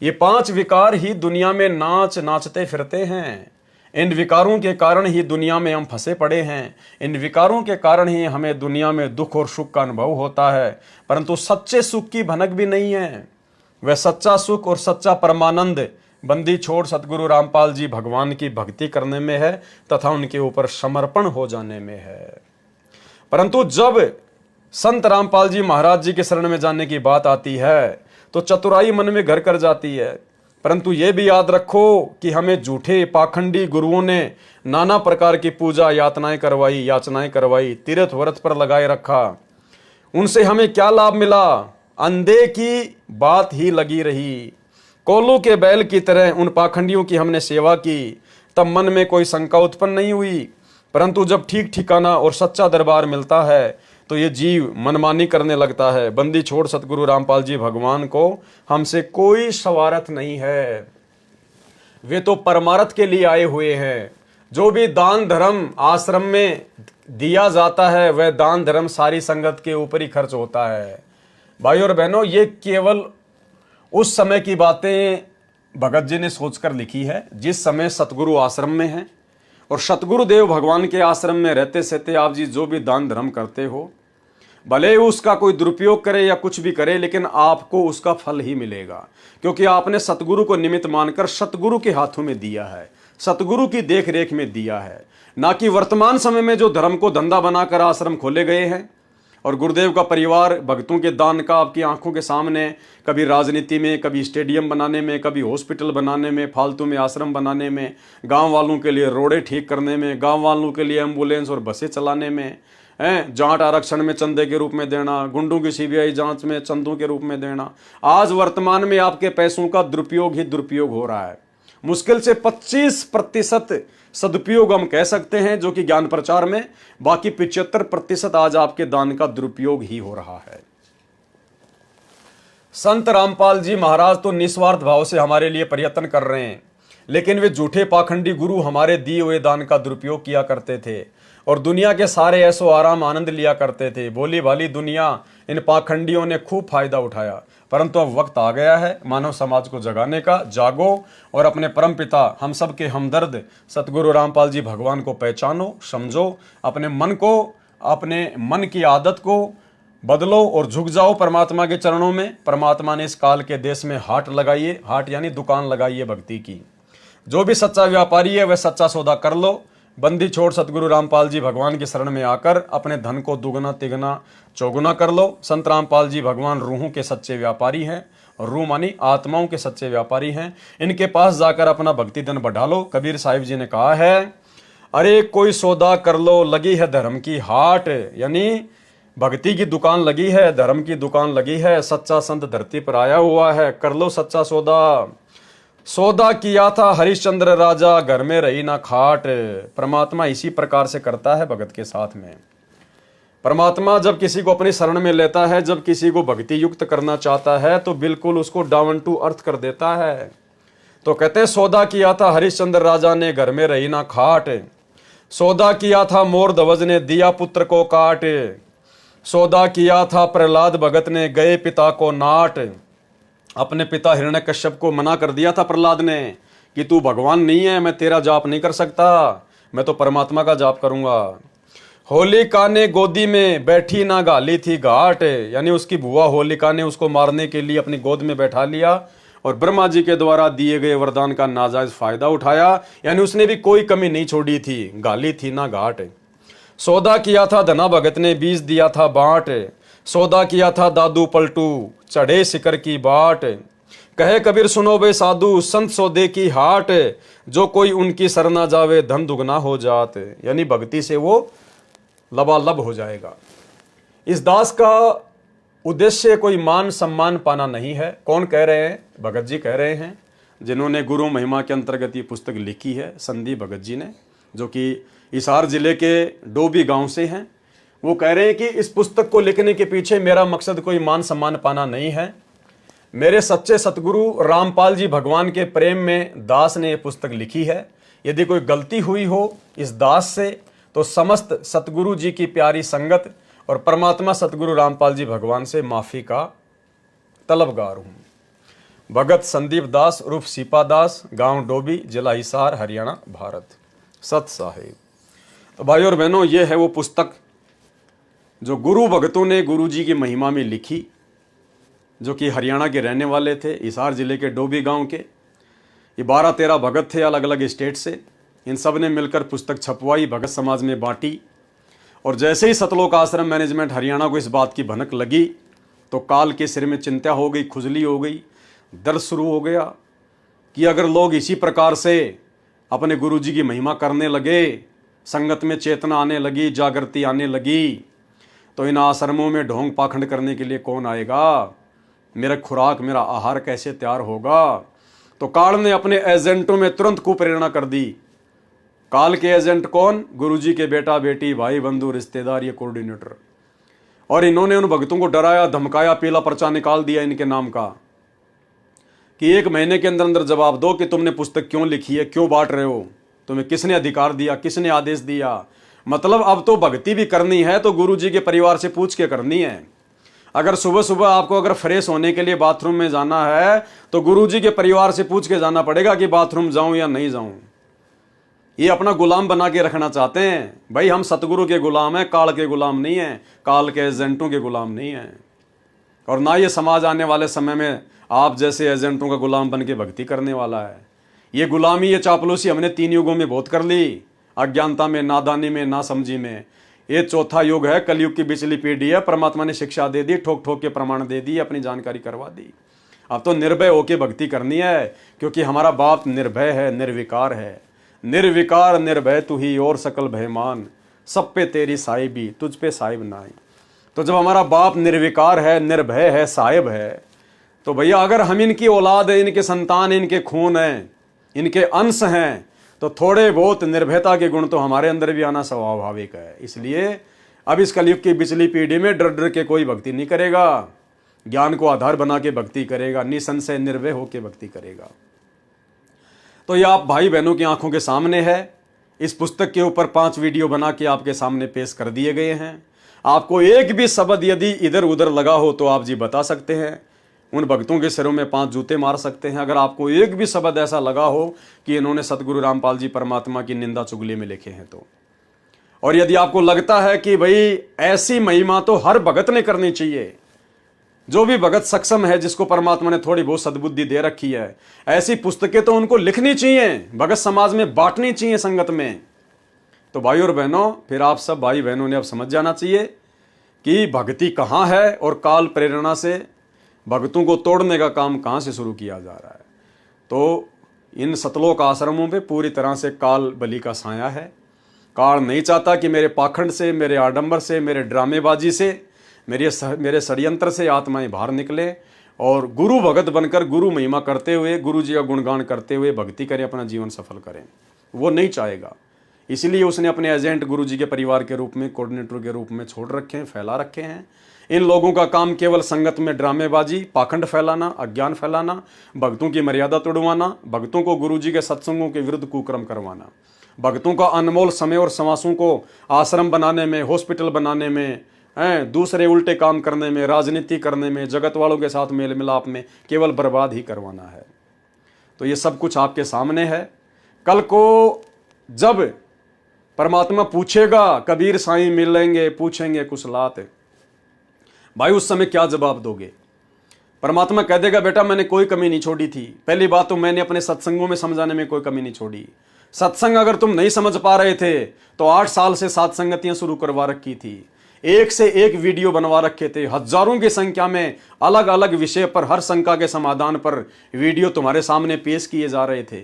ये 5 विकार ही दुनिया में नाचते फिरते हैं। इन विकारों के कारण ही दुनिया में हम फंसे पड़े हैं। इन विकारों के कारण ही हमें दुनिया में दुख और सुख का अनुभव होता है, परंतु सच्चे सुख की भनक भी नहीं है। वह सच्चा सुख और सच्चा परमानंद बंदी छोड़ सतगुरु रामपाल जी भगवान की भक्ति करने में है तथा उनके ऊपर समर्पण हो जाने में है। परंतु जब संत रामपाल जी महाराज जी के शरण में जाने की बात आती है तो चतुराई मन में घर कर जाती है। परंतु यह भी याद रखो कि हमें झूठे पाखंडी गुरुओं ने नाना प्रकार की पूजा याचनाएं करवाई, तीर्थ व्रत पर लगाए रखा। उनसे हमें क्या लाभ मिला? अंधे की बात ही लगी रही। कोल्लू के बैल की तरह उन पाखंडियों की हमने सेवा की, तब मन में कोई शंका उत्पन्न नहीं हुई। परंतु जब ठीक ठिकाना और सच्चा दरबार मिलता है तो ये जीव मनमानी करने लगता है। बंदी छोड़ सतगुरु रामपाल जी भगवान को हमसे कोई स्वार्थ नहीं है, वे तो परमार्थ के लिए आए हुए हैं। जो भी दान धर्म आश्रम में दिया जाता है वह दान धर्म सारी संगत के ऊपर ही खर्च होता है। भाई और बहनों, ये केवल उस समय की बातें भगत जी ने सोचकर लिखी है जिस समय सतगुरु आश्रम में हैं। और सतगुरुदेव भगवान के आश्रम में रहते सहते आप जी जो भी दान धर्म करते हो, भले ही उसका कोई दुरुपयोग करे या कुछ भी करे, लेकिन आपको उसका फल ही मिलेगा, क्योंकि आपने सतगुरु को निमित्त मानकर सतगुरु के हाथों में दिया है, सतगुरु की देख रेख में दिया है। ना कि वर्तमान समय में जो धर्म को धंधा बनाकर आश्रम खोले गए हैं और गुरुदेव का परिवार भक्तों के दान का आपकी आंखों के सामने कभी राजनीति में, कभी स्टेडियम बनाने में, कभी हॉस्पिटल बनाने में, फालतू में आश्रम बनाने में, गांव वालों के लिए रोडें ठीक करने में, गांव वालों के लिए एम्बुलेंस और बसें चलाने में, जाट आरक्षण में चंदे के रूप में देना, गुंडों की सीबीआई जांच में चंदों के रूप में देना। आज वर्तमान में आपके पैसों का दुरुपयोग ही दुरुपयोग हो रहा है। मुश्किल से 25% सदुपयोग हम कह सकते हैं जो कि ज्ञान प्रचार में, बाकी 75% आज आपके दान का दुरुपयोग ही हो रहा है। संत रामपाल जी महाराज तो निस्वार्थ भाव से हमारे लिए प्रयत्न कर रहे हैं, लेकिन वे झूठे पाखंडी गुरु हमारे दिए हुए दान का दुरुपयोग किया करते थे और दुनिया के सारे ऐसो आराम आनंद लिया करते थे। बोली भाली दुनिया इन पाखंडियों ने खूब फायदा उठाया, परंतु अब वक्त आ गया है मानव समाज को जगाने का। जागो और अपने परम पिता हम सब के हमदर्द सतगुरु रामपाल जी भगवान को पहचानो, समझो, अपने मन को, अपने मन की आदत को बदलो और झुक जाओ परमात्मा के चरणों में। परमात्मा ने इस काल के देश में हाट लगाइए, हाट यानी दुकान लगाइए भक्ति की। जो भी सच्चा व्यापारी है वह सच्चा सौदा कर लो। बंदी छोड़ सतगुरु रामपाल जी भगवान के शरण में आकर अपने धन को दुगना तिगना चौगुना कर लो। संत रामपाल जी भगवान रूहों के सच्चे व्यापारी हैं और रूह मानी आत्माओं के सच्चे व्यापारी हैं। इनके पास जाकर अपना भक्ति धन बढ़ा लो। कबीर साहिब जी ने कहा है, अरे कोई सौदा कर लो, लगी है धर्म की हाट, यानी भक्ति की दुकान लगी है, धर्म की दुकान लगी है, सच्चा संत धरती पर आया हुआ है, कर लो सच्चा सौदा। सौदा किया था हरिश्चंद्र राजा, घर में रही ना खाट। परमात्मा इसी प्रकार से करता है भगत के साथ में। परमात्मा जब किसी को अपनी शरण में लेता है, जब किसी को भक्ति युक्त करना चाहता है तो बिल्कुल उसको डाउन टू अर्थ कर देता है। तो कहते हैं सौदा किया था हरिश्चंद्र राजा ने, घर में रही ना खाट। सौदा किया था मोर ध्वज ने, दिया पुत्र को काट। सौदा किया था प्रहलाद भगत ने, गए पिता को नाट। अपने पिता हिरण्यकश्यप को मना कर दिया था प्रहलाद ने कि तू भगवान नहीं है, मैं तेरा जाप नहीं कर सकता, मैं तो परमात्मा का जाप करूंगा। होलिका ने गोदी में बैठी ना गाली थी घाट, यानी उसकी बुआ होलिका ने उसको मारने के लिए अपनी गोद में बैठा लिया और ब्रह्मा जी के द्वारा दिए गए वरदान का नाजायज फायदा उठाया, यानी उसने भी कोई कमी नहीं छोड़ी थी, गाली थी ना घाट। सौदा किया था धना भगत ने, बीज दिया था बांट। सौदा किया था दादू पलटू, चढ़े शिखर की बाट। कहे कबीर सुनो बे साधु, संत सौदे की हाट। जो कोई उनकी सरना जावे, धन दुगना हो जात, यानी भक्ति से वो लबालब हो जाएगा। इस दास का उद्देश्य कोई मान सम्मान पाना नहीं है। कौन कह रहे हैं? भगत जी कह रहे हैं, जिन्होंने गुरु महिमा के अंतर्गत ये पुस्तक लिखी है, संदीप भगत जी ने, जो कि हिसार जिले के डोभी गांव से हैं। वो कह रहे हैं कि इस पुस्तक को लिखने के पीछे मेरा मकसद कोई मान सम्मान पाना नहीं है। मेरे सच्चे सतगुरु रामपाल जी भगवान के प्रेम में दास ने यह पुस्तक लिखी है। यदि कोई गलती हुई हो इस दास से तो समस्त सतगुरु जी की प्यारी संगत और परमात्मा सतगुरु रामपाल जी भगवान से माफ़ी का तलबगार हूँ। भगत संदीप दास उर्फ सीपा दास, गांव डोबी, जिला हिसार, हरियाणा, भारत। सत साहिब। तो भाई और बहनों, ये है वो पुस्तक जो गुरु भगतों ने गुरु जी की महिमा में लिखी, जो कि हरियाणा के रहने वाले थे, हिसार जिले के डोबी गांव के। ये 12-13 भगत थे अलग अलग स्टेट से। इन सब ने मिलकर पुस्तक छपवाई, भगत समाज में बांटी। और जैसे ही सतलोक आश्रम मैनेजमेंट हरियाणा को इस बात की भनक लगी तो काल के सिर में चिंता हो गई, खुजली हो गई, दर्द शुरू हो गया कि अगर लोग इसी प्रकार से अपने गुरु जी की महिमा करने लगे, संगत में चेतना आने लगी, जागृति आने लगी, तो इन आश्रमों में ढोंग पाखंड करने के लिए कौन आएगा? मेरा खुराक, मेरा आहार कैसे तैयार होगा? तो काल ने अपने एजेंटों में तुरंत कुप्रेरणा कर दी। काल के एजेंट कौन? गुरुजी के बेटा बेटी, भाई बंधु, रिश्तेदार, ये कोऑर्डिनेटर। और इन्होंने उन भक्तों को डराया, धमकाया, पीला पर्चा निकाल दिया इनके नाम का कि 1 महीने के अंदर अंदर जवाब दो कि तुमने पुस्तक क्यों लिखी है, क्यों बांट रहे हो, तुम्हें किसने अधिकार दिया, किसने आदेश दिया। मतलब अब तो भक्ति भी करनी है तो गुरुजी के परिवार से पूछ के करनी है। अगर सुबह सुबह आपको अगर फ्रेश होने के लिए बाथरूम में जाना है तो गुरुजी के परिवार से पूछ के जाना पड़ेगा कि बाथरूम जाऊं या नहीं जाऊं। ये अपना गुलाम बना के रखना चाहते हैं। भाई हम सतगुरु के गुलाम हैं, काल के गुलाम नहीं हैं, काल के एजेंटों के गुलाम नहीं हैं। और ना ये समाज आने वाले समय में आप जैसे एजेंटों का गुलाम बन के भक्ति करने वाला है। ये गुलामी, ये चापलूसी हमने 3 युगों में बहुत कर ली, अज्ञानता में, नादानी में, नासमझी में। ये चौथा युग है, कलयुग की बिचली पीढ़ी है। परमात्मा ने शिक्षा दे दी, ठोक ठोक के प्रमाण दे दी, अपनी जानकारी करवा दी। अब तो निर्भय होके भक्ति करनी है, क्योंकि हमारा बाप निर्भय है, निर्विकार है। निर्विकार निर्भय तू ही और सकल भयमान, सब पे तेरी साहिबी, तुझ पे साहिब नाई। तो जब हमारा बाप निर्विकार है, निर्भय है, साहिब है, तो भैया अगर हम इनकी औलाद है, इनके संतान, इनके खून हैं, इनके अंश हैं, तो थोड़े बहुत निर्भयता के गुण तो हमारे अंदर भी आना स्वाभाविक है। इसलिए अब इस कलयुग की बिचली पीढ़ी में डर डर के कोई भक्ति नहीं करेगा, ज्ञान को आधार बना के भक्ति करेगा, निसंशय निर्भय होकर भक्ति करेगा। तो ये आप भाई बहनों की आंखों के सामने है। इस पुस्तक के ऊपर 5 वीडियो बना के आपके सामने पेश कर दिए गए हैं। आपको एक भी शब्द यदि इधर उधर लगा हो तो आप जी बता सकते हैं, उन भक्तों के सिरों में 5 जूते मार सकते हैं। अगर आपको एक भी शब्द ऐसा लगा हो कि इन्होंने सतगुरु रामपाल जी परमात्मा की निंदा चुगली में लिखे हैं तो, और यदि आपको लगता है कि भाई ऐसी महिमा तो हर भगत ने करनी चाहिए, जो भी भगत सक्षम है, जिसको परमात्मा ने थोड़ी बहुत सद्बुद्धि दे रखी है, ऐसी पुस्तकें तो उनको लिखनी चाहिए, भगत समाज में बांटनी चाहिए, संगत में। तो भाई और बहनों, फिर आप सब भाई बहनों ने अब समझ जाना चाहिए कि भक्ति कहाँ है और काल प्रेरणा से भक्तों को तोड़ने का काम कहाँ से शुरू किया जा रहा है। तो इन सतलोक आश्रमों पे पूरी तरह से काल बलि का साया है। काल नहीं चाहता कि मेरे पाखंड से, मेरे आडंबर से, मेरे ड्रामेबाजी से, मेरे षड्यंत्र से आत्माएं बाहर निकले और गुरु भगत बनकर गुरु महिमा करते हुए, गुरु जी का गुणगान करते हुए भक्ति करें, अपना जीवन सफल करें। वो नहीं चाहेगा। इसलिए उसने अपने एजेंट गुरु जी के परिवार के रूप में, कोऑर्डिनेटर के रूप में छोड़ रखे हैं, फैला रखे हैं। इन लोगों का काम केवल संगत में ड्रामेबाजी, पाखंड फैलाना, अज्ञान फैलाना, भक्तों की मर्यादा तोड़वाना, भक्तों को गुरु जी के सत्संगों के विरुद्ध कुकर्म करवाना, भक्तों का अनमोल समय और समासों को आश्रम बनाने में, हॉस्पिटल बनाने में, दूसरे उल्टे काम करने में, राजनीति करने में, जगत वालों के साथ मेल मिलाप में केवल बर्बाद ही करवाना है। तो ये सब कुछ आपके सामने है। कल को जब परमात्मा पूछेगा, कबीर साईं मिलेंगे, पूछेंगे कुशलात, भाई उस समय क्या जवाब दोगे? परमात्मा कह देगा, बेटा मैंने कोई कमी नहीं छोड़ी थी। पहली बात तो मैंने अपने सत्संगों में समझाने में कोई कमी नहीं छोड़ी। सत्संग अगर तुम नहीं समझ पा रहे थे तो 8 साल से 7 संगतियां शुरू करवा रखी थी, एक से एक वीडियो बनवा रखे थे, हजारों की संख्या में अलग अलग विषय पर, हर शंका के समाधान पर वीडियो तुम्हारे सामने पेश किए जा रहे थे।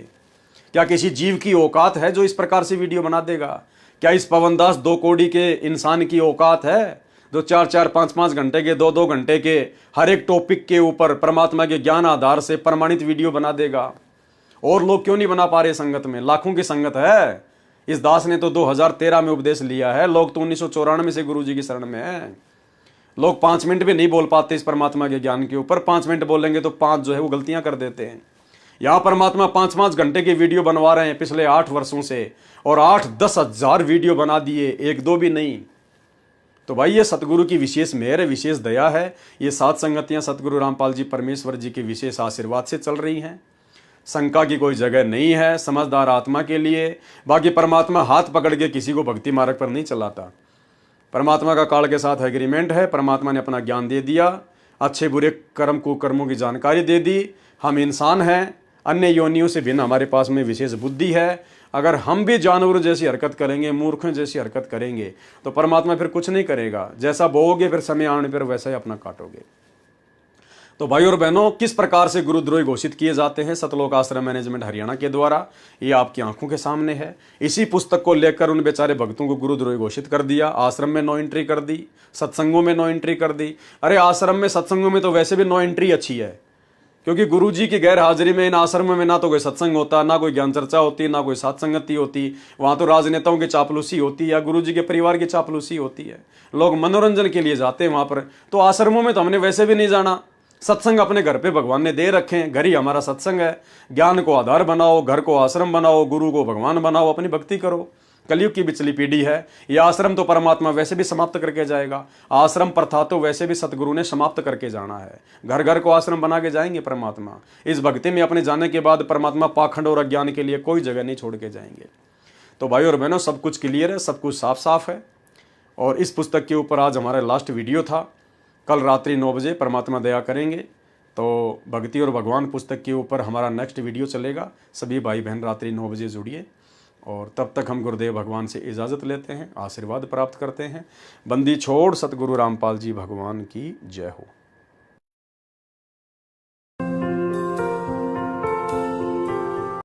क्या किसी जीव की औकात है जो इस प्रकार से वीडियो बना देगा? क्या इस पवनदास 2 कौड़ी के इंसान की औकात है जो 4-4, 5-5 घंटे के, 2-2 घंटे के हर एक टॉपिक के ऊपर परमात्मा के ज्ञान आधार से प्रमाणित वीडियो बना देगा? और लोग क्यों नहीं बना पा रहे? संगत में लाखों की संगत है, इस दास ने तो 2013 में उपदेश लिया है, लोग तो 1994 से गुरु जी की शरण में है। लोग 5 मिनट भी नहीं बोल पाते इस परमात्मा के ज्ञान के ऊपर। 5 मिनट बोलेंगे तो 5 जो है वो गलतियां कर देते हैं। यहाँ परमात्मा 5-5 घंटे की वीडियो बनवा रहे हैं पिछले 8 वर्षों से, और 8-10 हजार वीडियो बना दिए, 1-2 भी नहीं। तो भाई ये सतगुरु की विशेष मेहर है, विशेष दया है। ये सात संगतियां सतगुरु रामपाल जी परमेश्वर जी के विशेष आशीर्वाद से चल रही हैं। शंका की कोई जगह नहीं है समझदार आत्मा के लिए। बाकी परमात्मा हाथ पकड़ के किसी को भक्ति मार्ग पर नहीं चलाता। परमात्मा का काल के साथ एग्रीमेंट है। परमात्मा ने अपना ज्ञान दे दिया, अच्छे बुरे कर्म कुकर्मों की जानकारी दे दी। हम इंसान हैं, अन्य योनियों से भिन्न हमारे पास में विशेष बुद्धि है। अगर हम भी जानवरों जैसी हरकत करेंगे, मूर्खों जैसी हरकत करेंगे, तो परमात्मा फिर कुछ नहीं करेगा। जैसा बोओगे फिर समय आने पर वैसा ही अपना काटोगे। तो भाई और बहनों, किस प्रकार से गुरुद्रोही घोषित किए जाते हैं सतलोक आश्रम मैनेजमेंट हरियाणा के द्वारा, ये आपकी आंखों के सामने है। इसी पुस्तक को लेकर उन बेचारे भक्तों को गुरुद्रोही घोषित कर दिया। आश्रम में नो एंट्री कर दी, सत्संगों में नो एंट्री कर दी। अरे आश्रम में सत्संगों में तो वैसे भी नो एंट्री अच्छी है, क्योंकि गुरु जी की गैर हाजिरी में इन आश्रमों में ना तो कोई सत्संग होता, ना कोई ज्ञान चर्चा होती, ना कोई सत्संगति होती। वहां तो राजनेताओं की चापलूसी होती है या गुरु जी के परिवार की चापलूसी होती है। लोग मनोरंजन के लिए जाते हैं वहां पर। तो आश्रमों में तो हमने वैसे भी नहीं जाना। सत्संग अपने घर पे भगवान ने दे रखे हैं, घर ही हमारा सत्संग है। ज्ञान को आधार बनाओ, घर को आश्रम बनाओ, गुरु को भगवान बनाओ, अपनी भक्ति करो। कलयुग की बिचली पीढ़ी है। यह आश्रम तो परमात्मा वैसे भी समाप्त करके जाएगा। आश्रम प्रथा तो वैसे भी सतगुरु ने समाप्त करके जाना है। घर घर को आश्रम बना के जाएंगे परमात्मा। इस भक्ति में अपने जाने के बाद परमात्मा पाखंड और अज्ञान के लिए कोई जगह नहीं छोड़ के जाएंगे। तो भाई और बहनों, सब कुछ क्लियर है, सब कुछ साफ साफ है। और इस पुस्तक के ऊपर आज हमारा लास्ट वीडियो था। कल रात्रि 9 बजे परमात्मा दया करेंगे तो भक्ति और भगवान पुस्तक के ऊपर हमारा नेक्स्ट वीडियो चलेगा। सभी भाई बहन रात्रि 9 बजे जुड़िए। और तब तक हम गुरुदेव भगवान से इजाज़त लेते हैं, आशीर्वाद प्राप्त करते हैं। बंदी छोड़ सतगुरु रामपाल जी भगवान की जय हो।